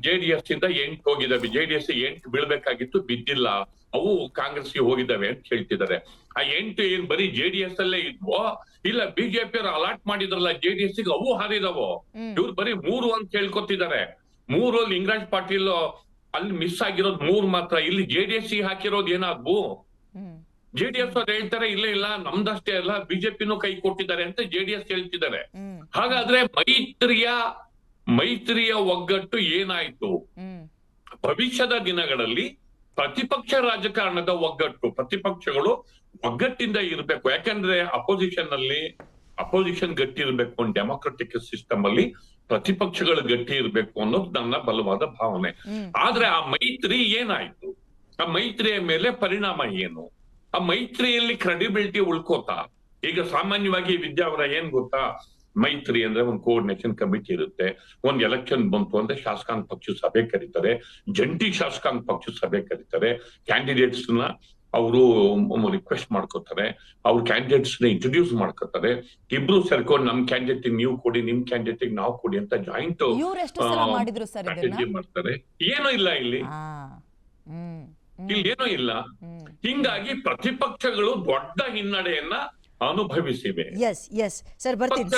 JDS ಇಂದ 8 ಹೋಗಿದಾವೆ, JDS 8 ಬೀಳ್ಬೇಕಾಗಿತ್ತು ಬಿದ್ದಿಲ್ಲ, ಅವು ಕಾಂಗ್ರೆಸ್ಗೆ ಹೋಗಿದ್ದಾವೆ ಅಂತ ಹೇಳ್ತಿದ್ದಾರೆ. ಆ 8 ಏನ್ ಬರೀ JDS ಅಲ್ಲೇ ಇದ್ವೋ, ಇಲ್ಲ ಬಿಜೆಪಿ ಅವರು ಅಲಾಟ್ ಮಾಡಿದ್ರಲ್ಲ JDS ಗೆ, ಅವು ಹಾರಿದವೋ. ಇವ್ರು ಬರೀ 3 ಅಂತ ಹೇಳ್ಕೊತಿದ್ದಾರೆ. 3 ಲಿಂಗರಾಜ್ ಪಾಟೀಲ್ ಅಲ್ಲಿ ಮಿಸ್ ಆಗಿರೋದು 3 ಮಾತ್ರ. ಇಲ್ಲಿ JDS ಹಾಕಿರೋದು ಏನಾದ್ವು? JDS ಅವ್ರು ಹೇಳ್ತಾರೆ ಇಲ್ಲ ಇಲ್ಲ ನಮ್ದಷ್ಟೇ ಅಲ್ಲ ಬಿಜೆಪಿನೂ ಕೈ ಕೊಟ್ಟಿದ್ದಾರೆ ಅಂತ JDS ಹೇಳ್ತಿದ್ದಾರೆ. ಹಾಗಾದ್ರೆ ಮೈತ್ರಿಯ ಒಗ್ಗಟ್ಟು ಏನಾಯ್ತು? ಭವಿಷ್ಯದ ದಿನಗಳಲ್ಲಿ ಪ್ರತಿಪಕ್ಷ ರಾಜಕಾರಣದ ಒಗ್ಗಟ್ಟು, ಪ್ರತಿಪಕ್ಷಗಳು ಒಗ್ಗಟ್ಟಿಂದ ಇರಬೇಕು. ಯಾಕಂದ್ರೆ ಅಪೋಸಿಷನ್ ಗಟ್ಟಿ ಇರಬೇಕು, ಡೆಮೊಕ್ರೆಟಿಕ್ ಸಿಸ್ಟಮ್ ಅಲ್ಲಿ ಪ್ರತಿಪಕ್ಷಗಳು ಗಟ್ಟಿ ಇರಬೇಕು ಅನ್ನೋದು ನನ್ನ ಬಲವಾದ ಭಾವನೆ. ಆದ್ರೆ ಆ ಮೈತ್ರಿ ಏನಾಯ್ತು? ಆ ಮೈತ್ರಿಯ ಮೇಲೆ ಪರಿಣಾಮ ಏನು? ಆ ಮೈತ್ರಿಯಲ್ಲಿ ಕ್ರೆಡಿಬಿಲಿಟಿ ಉಳ್ಕೋತಾ? ಈಗ ಸಾಮಾನ್ಯವಾಗಿ ವಿದ್ಯಾ ಅವರ ಏನ್ ಗೊತ್ತಾ, ಮೈತ್ರಿ ಅಂದ್ರೆ ಒಂದು ಕೋಆರ್ಡಿನೇಷನ್ ಕಮಿಟಿ ಇರುತ್ತೆ. ಒಂದ್ ಎಲೆಕ್ಷನ್ ಬಂತು ಅಂದ್ರೆ ಶಾಸಕಾಂಗ ಪಕ್ಷ ಸಭೆ ಕರೀತಾರೆ, ಜಂಟಿ ಶಾಸಕಾಂಗ ಪಕ್ಷ ಸಭೆ ಕರೀತಾರೆ. ಕ್ಯಾಂಡಿಡೇಟ್ಸ್ ನ ಅವರು ರಿಕ್ವೆಸ್ಟ್ ಮಾಡ್ಕೋತಾರೆ, ಅವ್ರ ಕ್ಯಾಂಡಿಡೇಟ್ಸ್ ನ ಇಂಟ್ರೊಡ್ಯೂಸ್ ಮಾಡ್ಕೋತಾರೆ. ಇಬ್ರು ಸೇರ್ಕೊಂಡು ನಮ್ ಕ್ಯಾಂಡಿಡೇಟ್ ನೀವು ಕೊಡಿ, ನಿಮ್ ಕ್ಯಾಂಡಿಡೇಟ್ ನಾವು ಕೊಡಿ ಅಂತ ಜಾಯಿಂಟ್ ಸ್ಟ್ರಾಟಜಿ ಮಾಡ್ತಾರೆ. ಏನೂ ಇಲ್ಲ ಇಲ್ಲಿ ಏನೂ ಇಲ್ಲ. ಹಿಂಗಾಗಿ ಪ್ರತಿಪಕ್ಷಗಳು ದೊಡ್ಡ ಹಿನ್ನಡೆಯನ್ನ ಅನುಭವಿಸಿವೆ.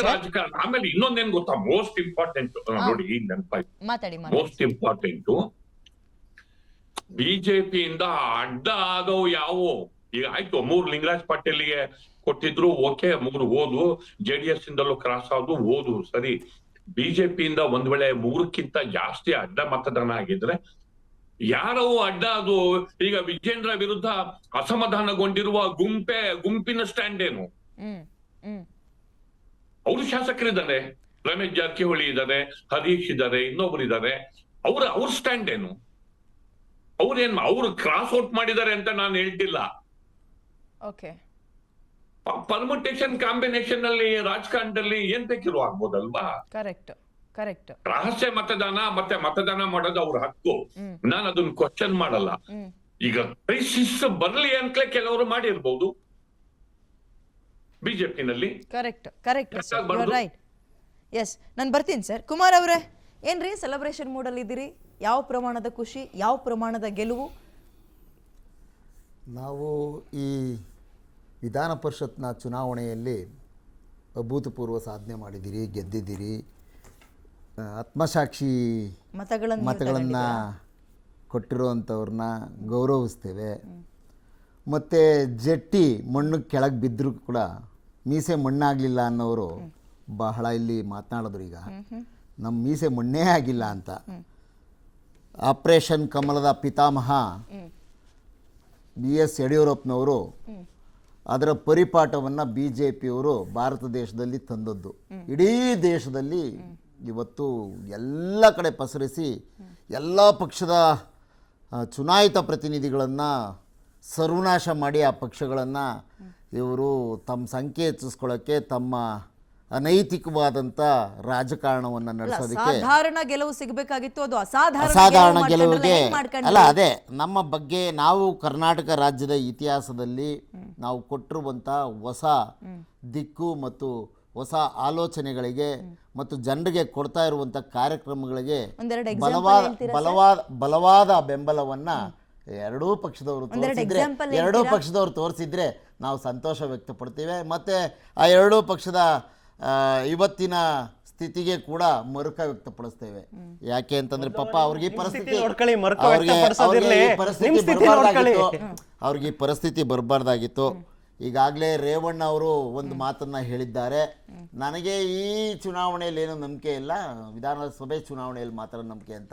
ರಾಜಕಾರಣ. ಆಮೇಲೆ ಇನ್ನೊಂದೇನ್ ಗೊತ್ತಾ, ಮೋಸ್ಟ್ ಇಂಪಾರ್ಟೆಂಟ್ ನೋಡಿ, ಈಗ ನೆನಪಾಯ್ತು, ಮೋಸ್ಟ್ ಇಂಪಾರ್ಟೆಂಟ್ ಬಿಜೆಪಿಯಿಂದ ಅಡ್ಡ ಆಗವು ಯಾವು? ಈಗ ಆಯ್ತು 3 ಲಿಂಗರಾಜ್ ಪಾಟೀಲ್ಗೆ ಕೊಟ್ಟಿದ್ರು, ಓಕೆ, 3 ಹೋದ್ವು. JDS ಇಂದಲೂ ಕ್ರಾಸ್ ಆದ್ವು, ಹೋದ್ವು, ಸರಿ. ಬಿಜೆಪಿಯಿಂದ ಒಂದ್ ವೇಳೆ 3ಕ್ಕಿಂತ ಜಾಸ್ತಿ ಅಡ್ಡ ಮತದಾನ ಆಗಿದ್ರೆ ಯಾರವು ಅಡ್ಡ? ಅದು ಈಗ ವಿಜೇಂದ್ರ ವಿರುದ್ಧ ಅಸಮಾಧಾನಗೊಂಡಿರುವ ಗುಂಪಿನ ಸ್ಟ್ಯಾಂಡ್ ಏನು? ಅವರು ಶಾಸಕರಿದ್ದಾರೆ, ರಮೇಶ್ ಜಾರಕಿಹೊಳಿ ಇದ್ದಾರೆ, ಹರೀಶ್ ಇದ್ದಾರೆ, ಇನ್ನೊಬ್ರು ಇದ್ದಾರೆ. ಅವ್ರ ಸ್ಟ್ಯಾಂಡ್ ಏನು? ಅವ್ರು ಕ್ರಾಸ್ ಔಟ್ ಮಾಡಿದ್ದಾರೆ ಅಂತ ನಾನು ಹೇಳ್ತಿಲ್ಲ. ಪರ್ಮುಟೇಷನ್ ಕಾಂಬಿನೇಷನ್ ಅಲ್ಲಿ ರಾಜಕಾರಣದಲ್ಲಿ ಏನ್ ಬೇಕಿರೋ ಆಗ್ಬೋದಲ್ವಾ? ಕರೆಕ್ಟ್. ರಹಸ್ಯ ಮತದಾನ ಮತ್ತೆ ಮತದಾನ ಮಾಡೋದು ಅವ್ರ ಹಕ್ಕು, ನಾನು ಅದನ್ನ ಕ್ವಶನ್ ಮಾಡಲ್ಲ. ಈಗ ಕ್ರೈಸಿಸ್ ಬರ್ಲಿ ಅಂತಲೇ ಕೆಲವರು ಮಾಡಿರ್ಬೋದು ಬಿಜೆಪಿನಲ್ಲಿ. ಕರೆಕ್ಟ್. ಎಸ್, ನಾನು ಬರ್ತೀನಿ ಸರ್. ಕುಮಾರ್ ಅವರೇ, ಏನ್ರಿ ಸೆಲೆಬ್ರೇಷನ್ ಮೂಡಲ್ಲಿ ಇದ್ದೀರಿ? ಯಾವ ಪ್ರಮಾಣದ ಖುಷಿ, ಯಾವ ಪ್ರಮಾಣದ ಗೆಲುವು? ನಾವು ಈ ವಿಧಾನ ಪರಿಷತ್ನ ಚುನಾವಣೆಯಲ್ಲಿ ಅಭೂತಪೂರ್ವ ಸಾಧನೆ ಮಾಡಿದ್ದೀರಿ, ಗೆದ್ದಿದ್ದೀರಿ. ಆತ್ಮಸಾಕ್ಷಿ ಮತಗಳನ್ನು ಕೊಟ್ಟಿರುವಂಥವ್ರನ್ನ ಗೌರವಿಸ್ತೇವೆ. ಮತ್ತು ಜಟ್ಟಿ ಮಣ್ಣು ಕೆಳಗೆ ಬಿದ್ದರೂ ಕೂಡ ಮೀಸೆ ಮಣ್ಣಾಗಲಿಲ್ಲ ಅನ್ನೋರು ಬಹಳ ಇಲ್ಲಿ ಮಾತನಾಡಿದ್ರು. ಈಗ ನಮ್ಮ ಮೀಸೆ ಮಣ್ಣೇ ಆಗಿಲ್ಲ ಅಂತ. ಆಪರೇಷನ್ ಕಮಲದ ಪಿತಾಮಹ BS ಯಡಿಯೂರಪ್ಪನವರು ಅದರ ಪರಿಪಾಠವನ್ನು BJPಯವರು ಭಾರತ ದೇಶದಲ್ಲಿ ತಂದದ್ದು. ಇಡೀ ದೇಶದಲ್ಲಿ ಇವತ್ತು ಎಲ್ಲ ಕಡೆ ಪಸರಿಸಿ ಎಲ್ಲ ಪಕ್ಷದ ಚುನಾಯಿತ ಪ್ರತಿನಿಧಿಗಳನ್ನು ಸರ್ವನಾಶ ಮಾಡಿ ಆ ಪಕ್ಷಗಳನ್ನು ಇವರು ತಮ್ಮ ಸಂಖ್ಯೆ ಹೆಚ್ಚಿಸ್ಕೊಳ್ಳೋಕ್ಕೆ, ತಮ್ಮ ಅನೈತಿಕವಾದಂಥ ರಾಜಕಾರಣವನ್ನು ನಡೆಸೋದಕ್ಕೆ, ಸಾಧಾರಣ ಗೆಲುವು ಸಿಗಬೇಕಾಗಿತ್ತು, ಅದು ಅಸಾಧಾರಣ ಗೆಲುವಿಗೆ ಅಲ್ಲ. ಅದೇ ನಮ್ಮ ಬಗ್ಗೆ ನಾವು ಕರ್ನಾಟಕ ರಾಜ್ಯದ ಇತಿಹಾಸದಲ್ಲಿ ನಾವು ಕೊಟ್ಟಿರುವಂಥ ಹೊಸ ದಿಕ್ಕು ಮತ್ತು ಹೊಸ ಆಲೋಚನೆಗಳಿಗೆ ಮತ್ತು ಜನರಿಗೆ ಕೊಡ್ತಾ ಇರುವಂಥ ಕಾರ್ಯಕ್ರಮಗಳಿಗೆ ಒಂದೆರಡು example ಬಲವಾದ ಬೆಂಬಲವನ್ನು ಎರಡೂ ಪಕ್ಷದವರು ತೋರಿಸಿದ್ರೆ, ಎರಡೂ ಪಕ್ಷದವರು ತೋರಿಸಿದ್ರೆ ನಾವು ಸಂತೋಷ ವ್ಯಕ್ತಪಡ್ತೀವಿ. ಮತ್ತು ಆ ಎರಡೂ ಪಕ್ಷದ ಇವತ್ತಿನ ಸ್ಥಿತಿಗೆ ಕೂಡ ಮರುಕ ವ್ಯಕ್ತಪಡಿಸ್ತೇವೆ. ಯಾಕೆ ಅಂತಂದ್ರೆ ಪಾಪ ಅವ್ರಿಗೆ ಈ ಪರಿಸ್ಥಿತಿ ಬರಬಾರ್ದಾಗಿತ್ತು. ಈಗಾಗಲೇ ರೇವಣ್ಣ ಅವರು ಒಂದು ಮಾತನ್ನ ಹೇಳಿದ್ದಾರೆ, ನನಗೆ ಈ ಚುನಾವಣೆಯಲ್ಲಿ ಏನೂ ನಂಬಿಕೆ ಇಲ್ಲ, ವಿಧಾನಸಭೆ ಚುನಾವಣೆಯಲ್ಲಿ ಮಾತ್ರ ನಂಬಿಕೆ ಅಂತ.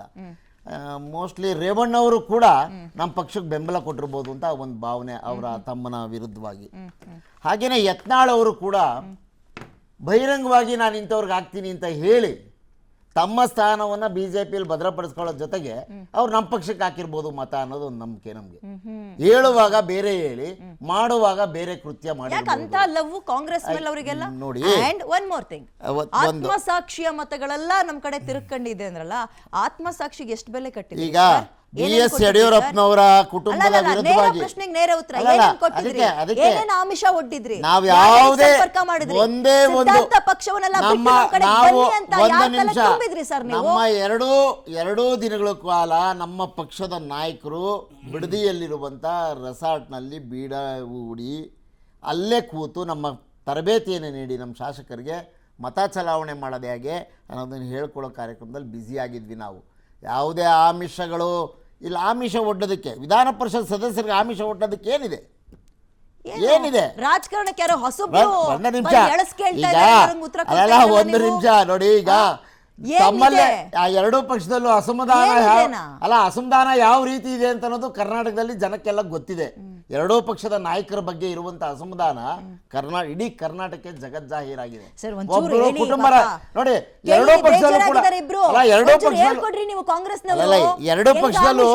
ಮೋಸ್ಟ್ಲಿ ರೇವಣ್ಣ ಅವರು ಕೂಡ ನಮ್ಮ ಪಕ್ಷಕ್ಕೆ ಬೆಂಬಲ ಕೊಟ್ಟಿರ್ಬೋದು ಅಂತ ಒಂದು ಭಾವನೆ ಅವರ ತಮ್ಮನ ವಿರುದ್ಧವಾಗಿ. ಹಾಗೇನೆ ಯತ್ನಾಳ್ ಅವರು ಕೂಡ ಬಹಿರಂಗವಾಗಿ ನಾನು ಇಂಥವ್ರಿಗೆ ಆಗ್ತೀನಿ ಅಂತ ಹೇಳಿ ತಮ್ಮ ಸ್ಥಾನವನ್ನು BJPಯಲ್ಲಿ ಭದ್ರಪಡಿಸ್ಕೊಳ್ಳೋ ಜೊತೆಗೆ ಅವ್ರು ನಮ್ಮ ಪಕ್ಷಕ್ಕೆ ಹಾಕಿರ್ಬೋದು ಮತ ಅನ್ನೋದು ಒಂದು ನಂಬಿಕೆ ನಮಗೆ. ಹೇಳುವಾಗ ಬೇರೆ ಹೇಳಿ, ಮಾಡುವಾಗ ಬೇರೆ ಕೃತ್ಯ ಮಾಡಿ ಅಂತ ಲವ್ ಕಾಂಗ್ರೆಸ್ ಮೇಲೆ ಅವರಿಗೆಲ್ಲ ನೋಡಿ. ಅಂಡ್ ಒನ್ ಮೋರ್ ಥಿಂಗ್, ಆತ್ಮಸಾಕ್ಷಿಯ ಮತಗಳೆಲ್ಲ ನಮ್ ಕಡೆ ತಿರುಗ್ಕೊಂಡಿದೆ ಅಂದ್ರಲ್ಲ, ಆತ್ಮಸಾಕ್ಷಿಗೆ ಎಷ್ಟು ಬೆಲೆ ಕಟ್ಟಿದೆ? ಈಗ BS ಯಡಿಯೂರಪ್ಪನವರ ಕುಟುಂಬದ ವಿರುದ್ಧವಾಗಿ ನೇರ ಉತ್ತರ ಏನೇನ್ ಕೊಟ್ಟಿದ್ರಿ, ಏನೇನ್ ಆಮಿಷ ಒಡ್ಡಿದ್ರಿ, ನಾವು ಯಾವುದೇ ಒಂದೇ ಒಂದು ಪಕ್ಷವನ್ನೆಲ್ಲ ನಮ್ಮ ಎರಡೂ ದಿನಗಳ ಕಾಲ ನಮ್ಮ ಪಕ್ಷದ ನಾಯಕರು ಬಿಡದಿಯಲ್ಲಿರುವಂಥ ರೆಸಾರ್ಟ್ನಲ್ಲಿ ಬೀಡ ಹೂಡಿ ಅಲ್ಲೇ ಕೂತು ನಮ್ಮ ತರಬೇತಿಯನ್ನು ನೀಡಿ ನಮ್ಮ ಶಾಸಕರಿಗೆ ಮತ ಚಲಾವಣೆ ಮಾಡೋದು ಹೇಗೆ ಅನ್ನೋದನ್ನು ಹೇಳ್ಕೊಳ್ಳೋ ಕಾರ್ಯಕ್ರಮದಲ್ಲಿ ಬ್ಯುಸಿಯಾಗಿದ್ವಿ ನಾವು. ಯಾವುದೇ ಆಮಿಷಗಳು ಇಲ್ಲ. ಆಮಿಷ ಒಡ್ಡೋದಕ್ಕೆ ವಿಧಾನ ಪರಿಷತ್ ಸದಸ್ಯರಿಗೆ ಆಮಿಷ ಒಡ್ಡೋದಕ್ಕೆ ಏನಿದೆ? ರಾಜಕಾರಣಕ್ಕೆ ಯಾರೋ ಹೊಸಬ್ರು ಒಂದು ನಿಮಿಷ ನೋಡಿ. ಈಗ ತಮ್ಮಲ್ಲೇ ಆ ಎರಡೂ ಪಕ್ಷದಲ್ಲೂ ಅಸಮಾಧಾನ ಯಾವ ರೀತಿ ಇದೆ ಅಂತ ಅನ್ನೋದು ಕರ್ನಾಟಕದಲ್ಲಿ ಜನಕ್ಕೆಲ್ಲ ಗೊತ್ತಿದೆ. ಎರಡೂ ಪಕ್ಷದ ನಾಯಕರ ಬಗ್ಗೆ ಇರುವಂತ ಅಸಮಾಧಾನ ಇಡೀ ಕರ್ನಾಟಕಕ್ಕೆ ಜಗಜ್ಜಾಹೀರಾಗಿದೆ. ಒಬ್ಬರು ಕುಟುಂಬ ನೋಡಿ, ಎರಡೂ ಪಕ್ಷದಲ್ಲೂ ಕೂಡ ಎರಡೂ ಪಕ್ಷದಲ್ಲೂ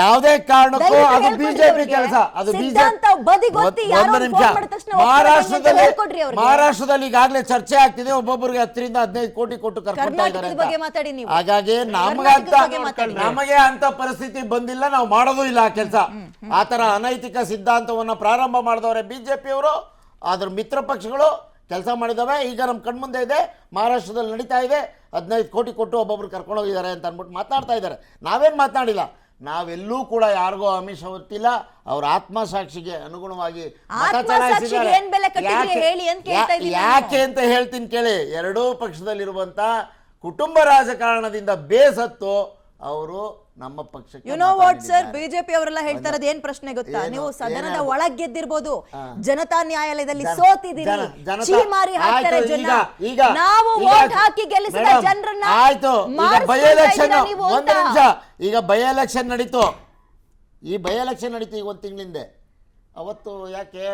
ಯಾವುದೇ ಕಾರಣಕ್ಕೂ ಅದು ಬಿಜೆಪಿ ಕೆಲಸ. ಅದು ಮಹಾರಾಷ್ಟ್ರದಲ್ಲಿ ಈಗಾಗಲೇ ಚರ್ಚೆ ಆಗ್ತಿದೆ. ಒಬ್ಬೊಬ್ಬರಿಗೆ 10 ರಿಂದ 15 ಕೋಟಿ ಕೊಟ್ಟು ಕರ್ಕೊಳ್ತಾ ಇದ್ದಾರೆ. ಹಾಗಾಗಿ ನಮಗೆ ಅಂತ ಪರಿಸ್ಥಿತಿ ಬಂದಿಲ್ಲ, ನಾವು ಮಾಡೋದು ಇಲ್ಲ ಆ ಕೆಲಸ. ಆತರ ಅನೈತಿಕ ಸಿದ್ಧಾಂತವನ್ನ ಪ್ರಾರಂಭ ಮಾಡಿದವರೇ ಬಿಜೆಪಿಯವರು, ಅದ್ರ ಮಿತ್ರ ಪಕ್ಷಗಳು ಕೆಲಸ ಮಾಡಿದವೆ. ಈಗ ನಮ್ಮ ಕಣ್ಮುಂದೆ ಇದೆ, ಮಹಾರಾಷ್ಟ್ರದಲ್ಲಿ ನಡೀತಾ ಇದೆ. 15 ಕೋಟಿ ಕೊಟ್ಟು ಒಬ್ಬೊಬ್ರು ಕರ್ಕೊಂಡು ಹೋಗಿದ್ದಾರೆ ಅಂತ ಅಂದ್ಬಿಟ್ಟು ಮಾತಾಡ್ತಾ ಇದ್ದಾರೆ. ನಾವೇನ್ ಮಾತನಾಡಿಲ್ಲ, ನಾವೆಲ್ಲೂ ಕೂಡ ಯಾರಿಗೂ ಆಮಿಷ ಹೊತ್ತಿಲ್ಲ. ಅವ್ರ ಆತ್ಮಸಾಕ್ಷಿಗೆ ಅನುಗುಣವಾಗಿ ಮತ ಚಲಾಯಿಸಿದ್ದಾರೆ. ಯಾಕೆ ಅಂತ ಹೇಳ್ತೀನಿ ಕೇಳಿ. ಎರಡೂ ಪಕ್ಷದಲ್ಲಿರುವಂತ ಕುಟುಂಬ ರಾಜಕಾರಣದಿಂದ ಬೇಸತ್ತು ಅವರು ನಮ್ಮ ಪಕ್ಷಕ್ಕೆ you know what sir, BJP ಅವರೆಲ್ಲ ಹೇಳ್ತಾ ಇರೋದು ಏನ್ ಪ್ರಶ್ನೆ ಗೊತ್ತಾ? ನೀವು ಸದನದ ಒಳಗ್ ಗೆದ್ದಿರ್ಬೋದು, ಜನತಾ ನ್ಯಾಯಾಲಯದಲ್ಲಿ ಸೋತಿದ್ದೀರಿ, ಚೀಮಾರಿ ಹಾಕ್ತಾರೆ ಜನ. ನಾವು ವೋಟ್ ಹಾಕಿ ಗೆಲ್ಲಿಸಿದ ಜನರನ್ನ ಆಯ್ತು. ಈಗ ಬೈ ಎಲೆಕ್ಷನ್ ಒಂದು ನಿಮಿಷ, ಈಗ ಬೈ ಎಲೆಕ್ಷನ್ ನಡೀತು. ಈ ಬೈ ಎಲೆಕ್ಷನ್ ನಡೀತು ಈಗ 1 ತಿಂಗಳಿಂದ. ಅವತ್ತು ಯಾಕೆ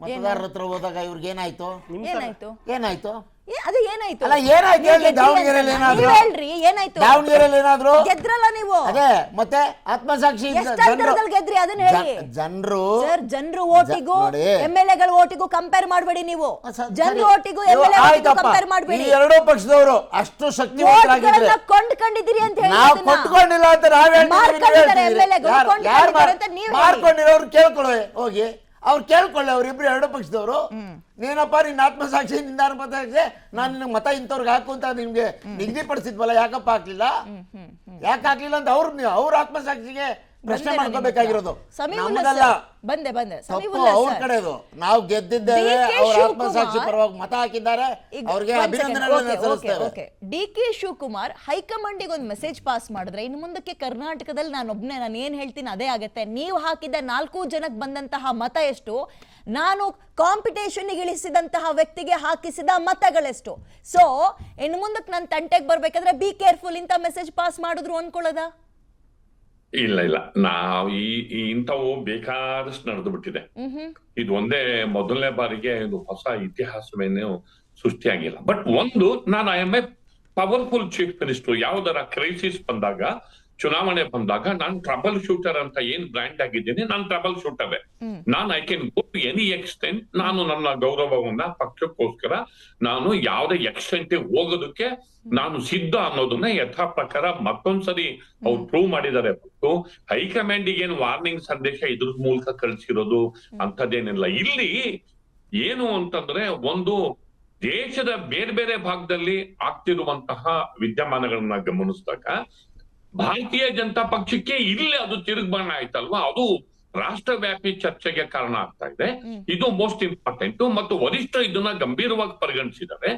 ಮತದಾರರ ಹತ್ರ ಹೋದಾಗ ಇವ್ರಿಗೆ ಏನಾಯ್ತು? ಅದು ಏನಾಯ್ತು? ಅಲ್ಲ ಏನಾಯ್ತು ಹೇಳಿ. ದಾವಣಗೆರೆಯಲ್ಲಿ ಏನಾದ್ರು ಗೆದ್ರಲ್ಲ ನೀವು. ಅದೇ ಮತ್ತೆ ಆತ್ಮಸಾಕ್ಷಿ ಗೆದ್ರಿ ಅದನ್ನ ಹೇಳಿ. ಜನರು ಓಟಿಗೂ MLA ಓಟಿಗೂ ಕಂಪೇರ್ ಮಾಡಬೇಡಿ ನೀವು. ಜನರು ಓಟಿಗೂ MLA ಓಟಿಗೂ ಕಂಪೇರ್ ಮಾಡಬೇಡಿ. ಎರಡೂ ಪಕ್ಷದವರು ಅಷ್ಟು ಶಕ್ತಿವಂತರಾಗಿದ್ದಾರೆ. ಕೊಂಡ್ಕೊಂಡಿದ್ದೀರಿ ಅಂತ ಹೇಳಿ ನಾವು ಕೊಂಡ್ಕೊಂಡಿಲ್ಲ ಅಂತ ನಾವ್ ಮಾರ್ಕೊಂಡಿರೋರು ಕೇಳ್ಕೊಳ್ಳುವೆ ಹೋಗಿ. ಅವ್ರು ಕೇಳ್ಕೊಳ್ಳಿ, ಅವ್ರಿಬ್ರು ಎರಡೂ ಪಕ್ಷದವರು. ನೀನಪ್ಪ ನಿನ್ನ ಆತ್ಮಸಾಕ್ಷಿ, ನಿನ್ನ ಆತ್ಮಸಾಕ್ಷಿ, ನಾನು ನಿನ್ನ ಮತ ಇಂಥವ್ರಿಗೆ ಹಾಕು ಅಂತ ನಿಮ್ಗೆ ನಿಗದಿಪಡಿಸಿದ್ವಲ್ಲ, ಯಾಕಪ್ಪ ಹಾಕ್ಲಿಲ್ಲ ಅಂತ ಅವ್ರ ಆತ್ಮಸಾಕ್ಷಿಗೆ ಪ್ರಶ್ನೆ ಮಾಡ್ಕೋಬೇಕಾಗಿರೋದು. ಅವ್ರ ಕಡೆದು ನಾವು ಗೆದ್ದಿದ್ದೇವೆ, ಅವ್ರ ಆತ್ಮಸಾಕ್ಷಿ ಪರವಾಗಿ ಮತ ಹಾಕಿದ್ದಾರೆ, ಅವ್ರಿಗೆ ಅಭಿನಂದನೆ ಸಲ್ಲಿಸ್ತೇವೆ. DK ಶಿವಕುಮಾರ್ ಹೈಕಮಾಂಡಿಗೆ ಒಂದು ಮೆಸೇಜ್ ಪಾಸ್ ಮಾಡಿದ್ರೆ, ಇನ್ನು ಮುಂದಕ್ಕೆ ಕರ್ನಾಟಕದಲ್ಲಿ ನಾನು ಏನ್ ಹೇಳ್ತೀನಿ ಅದೇ ಆಗತ್ತೆ. ನೀವು ಹಾಕಿದ 4 ಜನಕ್ಕೆ ಬಂದಂತಹ ಮತ ಎಷ್ಟು, ನಾನು ಕಾಂಪಿಟೇಷನ್ ಇಳಿಸಿದಂತಹ ವ್ಯಕ್ತಿಗೆ ಹಾಕಿಸಿದ ಮತಗಳೆಷ್ಟು. ಸೊ ಇನ್ನು ಮುಂದಕ್ಕೆ ನನ್ನ ತಂಟೆಗೆ ಬರ್ಬೇಕಾದ್ರೆ ಬಿ ಕೇರ್ಫುಲ್ ಇಂತ ಮೆಸೇಜ್ ಪಾಸ್ ಮಾಡಿದ್ರು ಅನ್ಕೊಳ್ಳೋದ? ಇಲ್ಲ, ನಾವು ಇಂಥವು ಬೇಕಾದಷ್ಟು ನಡೆದು ಬಿಟ್ಟಿದೆ. ಇದು ಒಂದೇ ಮೊದಲನೇ ಬಾರಿಗೆ ಇದು ಹೊಸ ಇತಿಹಾಸವೇನು ಸೃಷ್ಟಿಯಾಗಿಲ್ಲ. ಬಟ್ ಒಂದು, ನಾನು I M A powerful chief minister. ಯಾವುದರ ಕ್ರೈಸಿಸ್ ಬಂದಾಗ ಚುನಾವಣೆ ಬಂದಾಗ ನಾನು ಟ್ರಬಲ್ ಶೂಟರ್ ಅಂತ ಏನ್ ಬ್ರ್ಯಾಂಡ್ ಆಗಿದ್ದೀನಿ, ನಾನು ಟ್ರಬಲ್ ಶೂಟರ್. ನಾನು I can go to any extent. ನಾನು ನನ್ನ ಗೌರವವನ್ನ ಪಕ್ಷಕ್ಕೋಸ್ಕರ ನಾನು ಯಾವುದೇ ಎಕ್ಸ್ಟೆಂಟ್ ಹೋಗೋದಕ್ಕೆ ನಾನು ಸಿದ್ಧ ಅನ್ನೋದನ್ನ ಯಥಾ ಪ್ರಕಾರ ಮತ್ತೊಂದ್ಸರಿ ಅವ್ರು ಪ್ರೂವ್ ಮಾಡಿದ್ದಾರೆ. ಮತ್ತು ಹೈಕಮಾಂಡ್ ಏನು ವಾರ್ನಿಂಗ್ ಸಂದೇಶ ಇದ್ರ ಮೂಲಕ ಕಳಿಸಿರೋದು ಅಂತದೇನಿಲ್ಲ. ಇಲ್ಲಿ ಏನು ಅಂತಂದ್ರೆ, ಒಂದು ದೇಶದ ಬೇರೆ ಬೇರೆ ಭಾಗದಲ್ಲಿ ಆಗ್ತಿರುವಂತಹ ವಿದ್ಯಮಾನಗಳನ್ನ ಗಮನಿಸಿದಾಗ ಭಾರತೀಯ ಜನತಾ ಪಕ್ಷಕ್ಕೆ ಇಲ್ಲಿ ಅದು ತಿರುಗ್ಬಣ್ಣ ಆಯ್ತಲ್ವಾ, ಅದು ರಾಷ್ಟ್ರವ್ಯಾಪಿ ಚರ್ಚೆಗೆ ಕಾರಣ ಆಗ್ತಾ ಇದೆ. ಇದು ಮೋಸ್ಟ್ ಇಂಪಾರ್ಟೆಂಟ್. ಮತ್ತು ವರಿಷ್ಠರು ಇದನ್ನ ಗಂಭೀರವಾಗಿ ಪರಿಗಣಿಸಿದ್ದಾರೆ.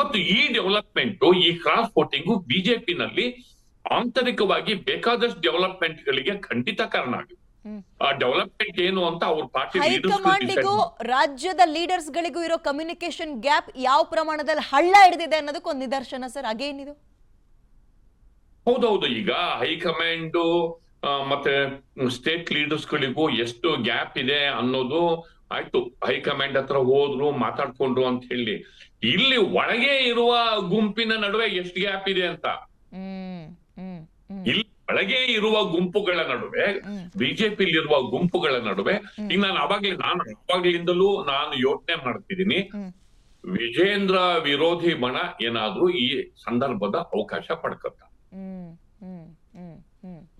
ಮತ್ತು ಈ ಡೆವಲಪ್ಮೆಂಟ್, ಈ ಕ್ರಾಸ್ ವೋಟಿಂಗು ಬಿಜೆಪಿನಲ್ಲಿ ಆಂತರಿಕವಾಗಿ ಬೇಕಾದಷ್ಟು ಡೆವಲಪ್ಮೆಂಟ್ ಗಳಿಗೆ ಖಂಡಿತ ಕಾರಣ ಆಗಿದೆ. ಆ ಡೆವಲಪ್ಮೆಂಟ್ ಏನು ಅಂತ ಅವ್ರ ಪಾರ್ಟಿ ಹೈಕಮಾಂಡಿಗೂ ರಾಜ್ಯದ ಲೀಡರ್ಸ್ ಗಳಿಗೂ ಇರೋ ಕಮ್ಯುನಿಕೇಶನ್ ಗ್ಯಾಪ್ ಯಾವ ಪ್ರಮಾಣದಲ್ಲಿ ಹಳ್ಳ ಹಿಡಿದಿದೆ ಅನ್ನೋದಕ್ಕೆ ಒಂದು ನಿದರ್ಶನ ಸರ್. ಅಗೇನಿದು ಹೌದೌದು. ಈಗ ಹೈಕಮಾಂಡ್ ಮತ್ತೆ ಸ್ಟೇಟ್ ಲೀಡರ್ಸ್ ಗಳಿಗೂ ಎಷ್ಟು ಗ್ಯಾಪ್ ಇದೆ ಅನ್ನೋದು ಆಯ್ತು. ಹೈಕಮಾಂಡ್ ಹತ್ರ ಹೋದ್ರು, ಮಾತಾಡ್ಕೊಂಡ್ರು ಅಂತ ಹೇಳಿ, ಇಲ್ಲಿ ಒಳಗೆ ಇರುವ ಗುಂಪಿನ ನಡುವೆ ಎಷ್ಟು ಗ್ಯಾಪ್ ಇದೆ ಅಂತ, ಇಲ್ಲಿ ಒಳಗೆ ಇರುವ ಗುಂಪುಗಳ ನಡುವೆ, ಬಿಜೆಪಿಲಿರುವ ಗುಂಪುಗಳ ನಡುವೆ, ಈಗ ನಾನು ಅವಾಗ್ಲಿಂದಲೂ ನಾನು ಯೋಚನೆ ಮಾಡ್ತಿದ್ದೀನಿ, ವಿಜೇಂದ್ರ ವಿರೋಧಿ ಬಣ ಏನಾದ್ರೂ ಈ ಸಂದರ್ಭದ ಅವಕಾಶ ಪಡ್ಕತ್ತ.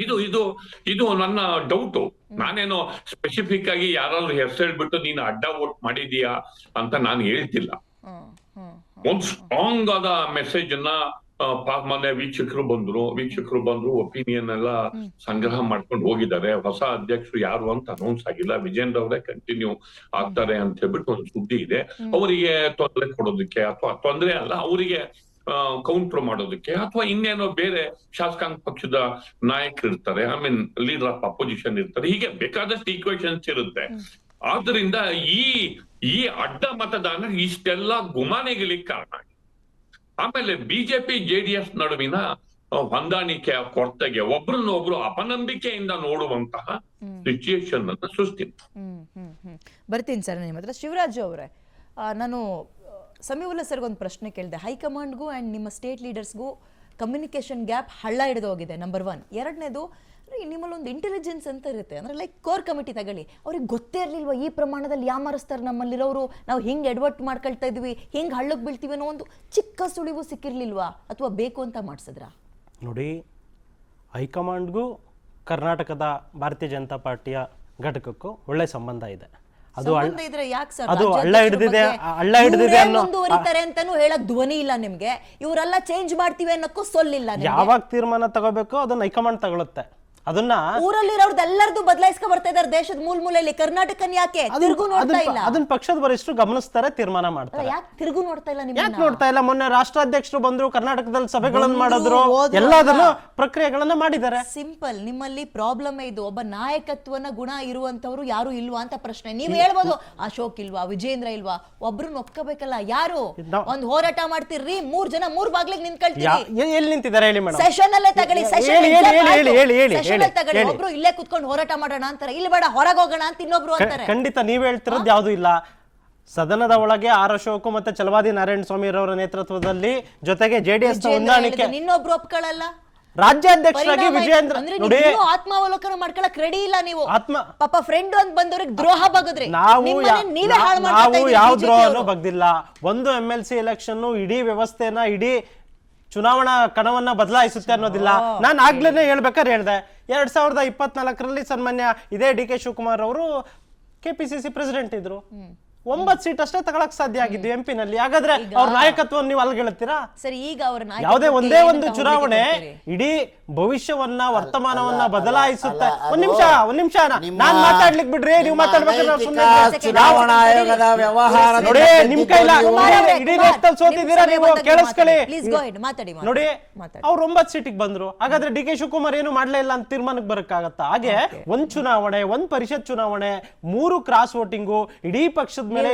ಇದು ನನ್ನ ಡೌಟು. ನಾನೇನೋ ಸ್ಪೆಸಿಫಿಕ್ ಆಗಿ ಯಾರಾದ್ರೂ ಹೆಸರು ಹೇಳ್ಬಿಟ್ಟು ನೀನು ಅಡ್ಡ ವೋಟ್ ಮಾಡಿದೀಯಾ ಅಂತ ನಾನು ಹೇಳ್ತಿಲ್ಲ. ಒಂದು ಸ್ಟ್ರಾಂಗ್ ಆದ ಮೆಸೇಜ್ ಅನ್ನ ಮೊನ್ನೆ ವೀಕ್ಷಕರು ಬಂದ್ರು, ಒಪಿನಿಯನ್ ಎಲ್ಲ ಸಂಗ್ರಹ ಮಾಡ್ಕೊಂಡು ಹೋಗಿದ್ದಾರೆ. ಹೊಸ ಅಧ್ಯಕ್ಷರು ಯಾರು ಅಂತ ಅನೌನ್ಸ್ ಆಗಿಲ್ಲ. ವಿಜೇಂದ್ರ ಅವರೇ ಕಂಟಿನ್ಯೂ ಆಗ್ತಾರೆ ಅಂತ ಹೇಳ್ಬಿಟ್ಟು ಒಂದು ಸುದ್ದಿ ಇದೆ. ಅವರಿಗೆ ತೊಂದರೆ ಕೊಡೋದಕ್ಕೆ, ಅಥವಾ ತೊಂದರೆ ಅಲ್ಲ, ಅವರಿಗೆ ಕೌಂಟರ್ ಮಾಡೋದಕ್ಕೆ, ಅಥವಾ ಇನ್ನೇನೋ ಬೇರೆ ಶಾಸಕಾಂಗ ಪಕ್ಷದ ನಾಯಕರು ಇರ್ತಾರೆ, I mean leader of opposition ಇರ್ತಾರೆ. ಹೀಗೆ ಬೇಕಾದಷ್ಟು ಈಕ್ವೇಶನ್ಸ್ ಇರುತ್ತೆ. ಆದ್ರಿಂದ ಈ ಅಡ್ಡ ಮತದಾನ ಇಷ್ಟೆಲ್ಲ ಗುಮಾನೆಗಳಿಗೆ ಕಾರಣ ಆಗಿದೆ. ಆಮೇಲೆ ಬಿಜೆಪಿ ಜೆಡಿಎಸ್ ನಡುವಿನ ಹೊಂದಾಣಿಕೆಯ ಕೊರತೆಗೆ, ಒಬ್ರನ್ನೊಬ್ರು ಅಪನಂಬಿಕೆಯಿಂದ ನೋಡುವಂತಹ ಸಿಚುಯೇಷನ್ ಅನ್ನ ಸೃಷ್ಟಿ. ಬರ್ತೀನಿ ಸರ್ ನಿಮ್ಮ ಹತ್ರ. ಶಿವರಾಜು ಅವರೇ, ನಾನು ಸಮೀವುಲ್ಲಾ ಸರ್ಗೆ ಒಂದು ಪ್ರಶ್ನೆ ಕೇಳಿದೆ. ಹೈಕಮಾಂಡ್ಗೂ ಆ್ಯಂಡ್ ನಿಮ್ಮ ಸ್ಟೇಟ್ ಲೀಡರ್ಸ್ಗೂ ಕಮ್ಯುನಿಕೇಶನ್ ಗ್ಯಾಪ್ ಹಳ್ಳ ಹಿಡಿದೋಗಿದೆ, ನಂಬರ್ 1. ಎರಡನೇದು, ನಿಮ್ಮಲ್ಲೊಂದು ಇಂಟೆಲಿಜೆನ್ಸ್ ಅಂತ ಇರುತ್ತೆ. ಅಂದರೆ ಲೈಕ್ ಕೋರ್ ಕಮಿಟಿ ತಗೊಳ್ಳಿ, ಅವ್ರಿಗೆ ಗೊತ್ತೇ ಇರಲಿಲ್ವ ಈ ಪ್ರಮಾಣದಲ್ಲಿ ಯಾಮಾರಿಸ್ತಾರೆ ನಮ್ಮಲ್ಲಿರೋರು, ನಾವು ಹಿಂಗೆ ಎಡವಟ್ಟು ಮಾಡ್ಕೊಳ್ತಾ ಇದ್ವಿ, ಹಿಂಗೆ ಹಳ್ಳಕ್ಕೆ ಬೀಳ್ತೀವಿ ಅನ್ನೋ ಒಂದು ಚಿಕ್ಕ ಸುಳಿವು ಸಿಕ್ಕಿರ್ಲಿಲ್ವಾ, ಅಥವಾ ಬೇಕು ಅಂತ ಮಾಡಿಸಿದ್ರಾ? ನೋಡಿ, ಹೈಕಮಾಂಡ್ಗೂ ಕರ್ನಾಟಕದ ಭಾರತೀಯ ಜನತಾ ಪಾರ್ಟಿಯ ಘಟಕಕ್ಕೂ ಒಳ್ಳೆ ಸಂಬಂಧ ಇದೆ. ಅದು ಹಳ್ಳ ಹಿಡಿದಿದೆ ಅನ್ನೋ ಮುಂದುವರಿತಾರೆ ಅಂತಾನೂ ಹೇಳಕ್ ಧ್ವನಿ ಇಲ್ಲ ನಿಮ್ಗೆ. ಇವರೆಲ್ಲ ಚೇಂಜ್ ಮಾಡ್ತೀವಿ ಅನ್ನೋಕ್ಕೂ ಸೊಲ್ಲಿಲ್ಲ. ಯಾವಾಗ ತೀರ್ಮಾನ ತಗೋಬೇಕು ಅದನ್ನ ಹೈಕಮಾಂಡ್ ತಗೊಳುತ್ತೆ. ಅದನ್ನ ಊರಲ್ಲಿರೋರ್ದು ಎಲ್ಲರದು ಬದಲಾಯಿಸ್ಕೊ ಬರ್ತಾ ಇದಾರೆ ದೇಶದ ಮೂಲೆಯಲ್ಲಿ. ಕರ್ನಾಟಕನ ಯಾಕೆ ತಿರುಗು ನೋಡ್ತಾ ಇಲ್ಲ? ಅದನ್ನ ಪಕ್ಷದ ವರಿಷ್ಠರು ಗಮನಿಸ್ತಾರೆ, ತೀರ್ಮಾನ ಮಾಡ್ತಾರೆ. ಯಾಕೆ ತಿರುಗು ನೋಡ್ತಾ ಇಲ್ಲ? ಯಾಕೆ ನೋಡ್ತಾ ಇಲ್ಲ? ಮೊನ್ನೆ ರಾಷ್ಟ್ರಾಧ್ಯಕ್ಷರು ಬಂದ್ರು, ಕರ್ನಾಟಕದಲ್ಲಿ ಸಭೆಗಳನ್ನು ಮಾಡಿದ್ರು, ಎಲ್ಲದನ್ನು ಪ್ರಕ್ರಿಯೆಗಳನ್ನ ಮಾಡಿದ್ದಾರೆ. ಸಿಂಪಲ್. ನಿಮ್ಮಲ್ಲಿ ಪ್ರಾಬ್ಲಮ್ ಇದು, ಒಬ್ಬ ನಾಯಕತ್ವನ ಗುಣ ಇರುವಂತವ್ರು ಯಾರು ಇಲ್ವಾ ಅಂತ ಪ್ರಶ್ನೆ. ನೀವ್ ಹೇಳ್ಬೋದು ಅಶೋಕ್ ಇಲ್ವಾ, ವಿಜೇಂದ್ರ ಇಲ್ವಾ, ಒಬ್ರು ಒಪ್ಕೋಬೇಕಲ್ಲ. ಯಾರು ಒಂದ್ ಹೋರಾಟ ಮಾಡ್ತಿರ್ರಿ, 3 ಜನ 3 ಬಾಗ್ಲಿಗೆ ನಿಂತ್ಕೊಳ್ತೀರಿ. ಎಲ್ಲಿ ನಿಂತಿದ್ದಾರೆ ಹೇಳಿ ಮೇಡಮ್? ಸೆಷನ್ ಅಲ್ಲೇ ತಗೊಳ್ಳಿ, ಹೇಳಿ. ಒಬ್ರು ಇಲ್ಲೇ ಕುತ್ಕೊಂಡು ಹೋರಾಟ ಮಾಡೋಣ ಅಂತಾರೆ, ಇಲ್ಲಿ ಬೇಡ ಹೊರಗೆ ಹೋಗೋಣ ಅಂತ ಇನ್ನೊಬ್ರು ಅಂತಾರೆ. ಖಂಡಿತ ನೀವ್ ಹೇಳ್ತಿರೋದು ಯಾವ್ದು ಇಲ್ಲ. ಸದನದ ಒಳಗೆ ಆರ್ ಅಶೋಕ್ ಮತ್ತೆ ಚಲವಾದಿ ನಾರಾಯಣ ಸ್ವಾಮಿ ಅವರ ನೇತೃತ್ವದಲ್ಲಿ, ಜೊತೆಗೆ ಜೆಡಿಎಸ್ ಹೊಂದಾಣಿಕೆ, ಇನ್ನೊಬ್ರು ಒಪ್ಕೊಳ್ಳಲ್ಲ. ರಾಜ್ಯಾಧ್ಯಕ್ಷರಾಗಿ ವಿಜೇಂದ್ರ ನೋಡಿ, ಆತ್ಮಾವಲೋಕನ ಮಾಡ್ಕೊಳಕ್ ರೆಡಿ ಇಲ್ಲ ನೀವು. ಪಾಪ ಫ್ರೆಂಡ್ ಅಂತ ಬಂದವ್ರಿಗೆ ದ್ರೋಹ ಬಗದ್ರಿ. ನಾವು ಯಾವ ದ್ರೋಹನೂ ಬಗ್ದಿಲ್ಲ. ಒಂದು MLC ಎಲೆಕ್ಷನ್ ಇಡೀ ವ್ಯವಸ್ಥೆನ, ಇಡೀ ಚುನಾವಣಾ ಕಣವನ್ನ ಬದಲಾಯಿಸುತ್ತೆ ಅನ್ನೋದಿಲ್ಲ. ನಾನು ಆಗ್ಲೇನೆ ಹೇಳ್ಬೇಕಾದ್ರೆ ಹೇಳ್ದೆ, 2024ರಲ್ಲಿ ಸನ್ಮಾನ್ಯ ಇದೇ DK ಶಿವಕುಮಾರ್ ಅವರು KPCC ಪ್ರೆಸಿಡೆಂಟ್ ಇದ್ರು. 9 ಸೀಟ್ ಅಷ್ಟೇ ತಗೊಳಕ್ ಸಾಧ್ಯ ಆಗಿದ್ದು MP ನಲ್ಲಿ. ಹಾಗಾದ್ರೆ ಅವ್ರ ನಾಯಕತ್ವವನ್ನು ನೀವು ಅಲ್ಗೆಳ್ತೀರಾ? ಸರಿ, ಈಗ ಯಾವುದೇ ಒಂದೇ ಒಂದು ಚುನಾವಣೆ ಇಡೀ ಭವಿಷ್ಯವನ್ನ, ವರ್ತಮಾನವನ್ನ ಬದಲಾಯಿಸುತ್ತೆ. ಒಂದ್ ನಿಮಿಷ ನಾನ್ ಮಾತಾಡ್ಲಿಕ್ ಬಿಡ್ರಿ, ನೀವು ಮಾತಾಡ್ಬೇಕಾದ್ರೆ ಚುನಾವಣಾ ಆಯೋಗದ ವ್ಯವಹಾರ ನೋಡಿ, ನಿಮ್ ಕೈಲ ಇಡೀ ದೇಶದಲ್ಲಿ ಸೋತಿದ್ದೀರಾ ನೀವು, ಕೇಳಿಸ್ಕೊಳ್ಳಿ. ನೋಡಿ, ಅವ್ರು 9 ಸೀಟಿಗೆ ಬಂದ್ರು. ಹಾಗಾದ್ರೆ DK ಶಿವಕುಮಾರ್ ಏನು ಮಾಡ್ಲೇ ಇಲ್ಲ ಅಂತ ತೀರ್ಮಾನಕ್ಕೆ ಬರಕ್ಕಾಗತ್ತಾ? ಹಾಗೆ ಒಂದ್ ಚುನಾವಣೆ, ಒಂದ್ ಪರಿಷತ್ ಚುನಾವಣೆ, 3 ಕ್ರಾಸ್ ವೋಟಿಂಗು, ಇಡೀ ಪಕ್ಷದ ಮೇಲೆ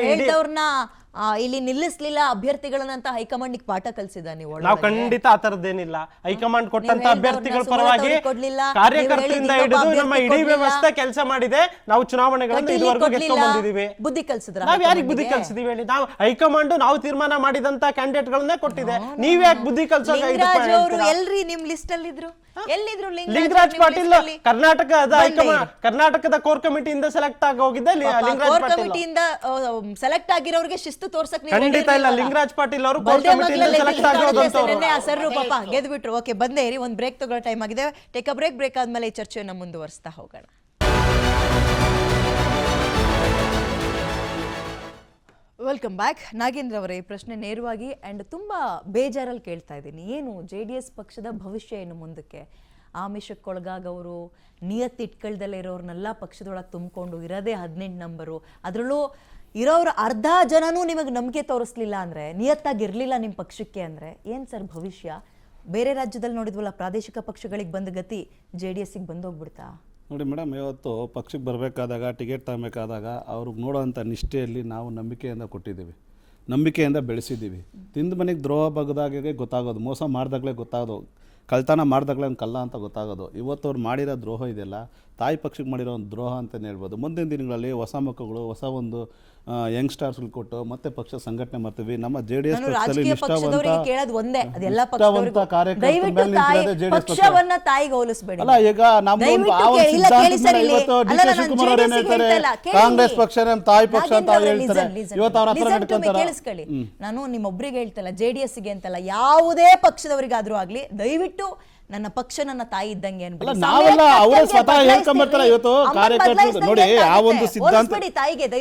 ಇಲ್ಲಿ ನಿಲ್ಲಿಸ್ಲಿಲ್ಲ ಅಭ್ಯರ್ಥಿಗಳನ್ನಂತ ಹೈಕಮಾಂಡ್ ಪಾಠ ಕಲ್ಸಿದ ನೀವು ನಾವು ಖಂಡಿತ ಆ ತರದ್ದೇನಿಲ್ಲ. ಹೈಕಮಾಂಡ್ ಕೊಟ್ಟಂತ ನೀವು ಅಭ್ಯರ್ಥಿಗಳ ಹೇಳ್ದವ್ರನ್ನ ಪರವಾಗಿ ಸುಮಲತಾ ಅವ್ರಿಗೆ ಕೊಡ್ಲಿಲ್ಲ, ಕಾರ್ಯಕರ್ತರಿಂದ ನೀವು ಹಿಡಿದು ಹೇಳಿದ ನಮ್ಮ ಇನ್ನೊಬ್ಬ ಇಡೀ ಅಭ್ಯರ್ಥಿ ವ್ಯವಸ್ಥೆ ಕೆಲಸ ಮಾಡಿದೆ. ನಾವು ಚುನಾವಣೆಗಳನ್ನು ಇದುವರೆಗೂ ಗೆದ್ಕೊಂಡು ಬಂದಿದ್ದೀವಿ. ಬುದ್ಧಿ ಕಲ್ಸಿದ್ರ ನಾವ್ ಯಾರಿಗೆ ಬುದ್ಧಿ ಕಲ್ಸಿದೀವಿ ಹೇಳಿ? ನಾವು ಹೈಕಮಾಂಡ್ ನಾವು ತೀರ್ಮಾನ ಮಾಡಿದಂತ ಕ್ಯಾಂಡಿಡೇಟ್ ಗಳನ್ನೇ ಕೊಟ್ಟಿದೆ. ನೀವ್ ಯಾಕೆ ಬುದ್ಧಿ ಕಲ್ಸೋ ಲಿಂಗರಾಜ್ ಅವರು ಎಲ್ರಿ ನಿಮ್ ಲಿಸ್ಟ್ ಅಲ್ಲಿ ಇದ್ರು? ಎಲ್ಲಿದ್ರು ಲಿಂಗರಾಜ್ ಪಾಟೀಲ್ ಕರ್ನಾಟಕದ ಕೋರ್ ಕಮಿಟಿಯಿಂದ ಸೆಲೆಕ್ಟ್ ಆಗಿ ಹೋಗಿದ್ದೆ ಲಿಂಗರಾಜ್ ಪಾಟೀಲ್. ಕಮಿಟಿಯಿಂದ ಸೆಲೆಕ್ಟ್ ಆಗಿರೋರಿಗೆ ಶಿಸ್ತು ತೋರ್ಸಕ್ ನೀವು ಖಂಡಿತ ಇಲ್ಲ. ಲಿಂಗರಾಜ್ ಪಾಟೀಲ್ ಅವರು ಕೋರ್ ಕಮಿಟಿಯಿಂದ ಸೆಲೆಕ್ಟ್ ಆಗಿರೋದಂತವ್ರು. ಸರ್ ಪಾಪ ಗೆದ್ಬಿಟ್ರು. ಓಕೆ, ಬಂದೇ ಇರಿ, ಒಂದ್ ಬ್ರೇಕ್ ತಗೊಳ್ಳೋ ಟೈಮ್ ಆಗಿದೆ. ಟೇಕ್ ಅ ಬ್ರೇಕ್ ಆದ್ಮೇಲೆ ಈ ಚರ್ಚೆಯನ್ನ ಮುಂದುವರಿಸ್ತಾ ಹೋಗೋಣ. Welcome back. ನಾಗೇಂದ್ರ ಅವರೇ, ಈ ಪ್ರಶ್ನೆ ನೇರವಾಗಿ ಅಂಡ್ ತುಂಬಾ ಬೇಜಾರಲ್ಲಿ ಕೇಳ್ತಾ ಇದ್ದೀನಿ. ಏನು JDS ಪಕ್ಷದ ಭವಿಷ್ಯ ಏನು ಮುಂದಕ್ಕೆ? ಆಮಿಷಕ್ಕೊಳಗಾಗವರು, ನಿಯತ್ತಿಟ್ಕೊಳ್ದಲ್ಲೇ ಇರೋರ್ನೆಲ್ಲ ಪಕ್ಷದೊಳಗೆ ತುಂಬಿಕೊಂಡು ಇರೋದೇ 18 ನಂಬರು, ಅದರಲ್ಲೂ ಇರೋರು ಅರ್ಧ ಜನನೂ ನಿಮಗೆ ನಂಬಿಕೆ ತೋರಿಸ್ಲಿಲ್ಲ ಅಂದರೆ, ನಿಯತ್ತಾಗಿರಲಿಲ್ಲ ನಿಮ್ಮ ಪಕ್ಷಕ್ಕೆ ಅಂದರೆ ಏನು ಸರ್ ಭವಿಷ್ಯ? ಬೇರೆ ರಾಜ್ಯದಲ್ಲಿ ನೋಡಿದ್ವಲ್ಲ, ಪ್ರಾದೇಶಿಕ ಪಕ್ಷಗಳಿಗೆ ಬಂದ ಗತಿ JDSಗೆ ಬಂದೋಗ್ಬಿಡ್ತಾ? ನೋಡಿ ಮೇಡಮ್, ಇವತ್ತು ಪಕ್ಷಕ್ಕೆ ಬರಬೇಕಾದಾಗ, ಟಿಕೆಟ್ ತಗೋಬೇಕಾದಾಗ ಅವ್ರಿಗೆ ನೋಡೋವಂಥ ನಿಷ್ಠೆಯಲ್ಲಿ ನಾವು ನಂಬಿಕೆಯಿಂದ ಕೊಟ್ಟಿದ್ದೀವಿ, ನಂಬಿಕೆಯಿಂದ ಬೆಳೆಸಿದ್ದೀವಿ. ತಿಂದು ಮನೆಗೆ ದ್ರೋಹ ಬಗ್ದಾಗೆ ಗೊತ್ತಾಗೋದು, ಮೋಸ ಮಾಡಿದಾಗಲೇ ಗೊತ್ತಾಗೋದು, ಕಳ್ತನ ಮಾಡಿದಾಗಲೇ ಒಂದು ಕಲ್ಲ ಅಂತ ಗೊತ್ತಾಗೋದು. ಇವತ್ತು ಅವ್ರು ಮಾಡಿರೋ ದ್ರೋಹ ಇದೆಯಲ್ಲ, ತಾಯಿ ಪಕ್ಷಕ್ಕೆ ಮಾಡಿರೋ ಒಂದು ದ್ರೋಹ ಅಂತಲೇ ಹೇಳ್ಬೋದು. ಮುಂದಿನ ದಿನಗಳಲ್ಲಿ ಹೊಸ ಮಕ್ಕಳು, ಹೊಸ ಒಂದು ಯಂಗ್ಸ್ಟರ್ಸ್ಗಳು ಕೊಟ್ಟು ಮತ್ತೆ ಪಕ್ಷ ಸಂಘಟನೆ ಮಾಡ್ತೀವಿ. ನಮ್ಮ JDS ಪಕ್ಷದಲ್ಲಿ ಪಕ್ಷವನ್ನ ತಾಯಿಗೆ ಹೋಲಿಸಬೇಡಿ. ಅಲ್ಲ, ಈಗ ನಮ್ಮ ಇವತ್ತು DK ಶಿವಕುಮಾರ್ ಅವ್ರು ಏನ್ ಹೇಳ್ತಾರೆ, ಕಾಂಗ್ರೆಸ್ ಪಕ್ಷ ನಮ್ಮ ತಾಯಿ ಪಕ್ಷ ಅಂತ ಹೇಳ್ತಾರೆ. ಇವತ್ತು ಅವ್ರ ಹತ್ರ ನಡ್ಕೊಂತಾರೆ. ಕೇಳಿಸ್ಕೊಳ್ಳಿ, ನಾನು ನಿಮ್ಮೊಬ್ರಿಗೆ ಹೇಳ್ತಲ್ಲ, JDSಗೆ ಅಂತಲ್ಲ, ಯಾವುದೇ ಪಕ್ಷದವರಿಗಾದ್ರೂ ಆಗ್ಲಿ, ದಯವಿಟ್ಟು ನನ್ನ ಪಕ್ಷ ನನ್ನ ತಾಯಿ ಇದ್ದಂಗೆ ಅನ್ಬಿಡಿ. ನಾವೆಲ್ಲ ಅವರೇ ಸ್ವತಃ ಹೇಳ್ಕೊಂಡ್ಬರ್ತಾರೆ. ಇವತ್ತು ಕಾರ್ಯಕರ್ತರು ನೋಡಿ, ಆ ಒಂದು ಸಿದ್ಧಾಂತ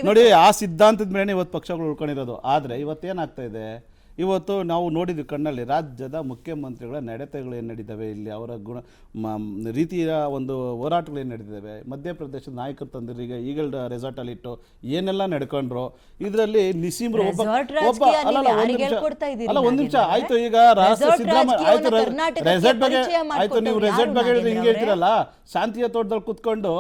ನೋಡಿ, ಆ ಸಿದ್ಧಾಂತದ ಮೇಲೆ ಇವತ್ತು ಪಕ್ಷಗಳು ಉಳ್ಕೊಂಡಿರೋದು. ಆದ್ರೆ ಇವತ್ತೇನಾಗ್ತಾ ಇದೆ, ಇವತ್ತು ನಾವು ನೋಡಿದ್ವಿ ಕಣ್ಣಲ್ಲಿ, ರಾಜ್ಯದ ಮುಖ್ಯಮಂತ್ರಿಗಳ ನಡತೆಗಳು ಏನು ನಡೀತವೆ, ಇಲ್ಲಿ ಅವರ ರೀತಿಯ ಒಂದು ಹೋರಾಟಗಳು ಏನು ನಡೀತವೆ, ಮಧ್ಯಪ್ರದೇಶದ ನಾಯಕರು ತಂದಿರಿಗೆ ಈಗಲ್ ರೆಸಾರ್ಟಲ್ಲಿ ಇಟ್ಟು ಏನೆಲ್ಲ ನಡ್ಕೊಂಡ್ರು. ಇದರಲ್ಲಿ ನಿಸೀಮ್ರು ಒಬ್ಬ ಒಂದು ನಿಮಿಷ ಆಯ್ತು. ಈಗ ಸಿದ್ದರಾಮಯ್ಯ ಆಯ್ತು, ರೆಸಾರ್ಟ್ ಬಗ್ಗೆ ಆಯ್ತು, ನೀವು ರೆಸಾರ್ಟ್ ಬಗ್ಗೆ ಹೇಳಿದ್ರೆ ಹಿಂಗೆ ಹೇಳ್ತಿರಲ್ಲ, ಶಾಂತಿಯ ತೋಟದಲ್ಲಿ ಕುತ್ಕೊಂಡು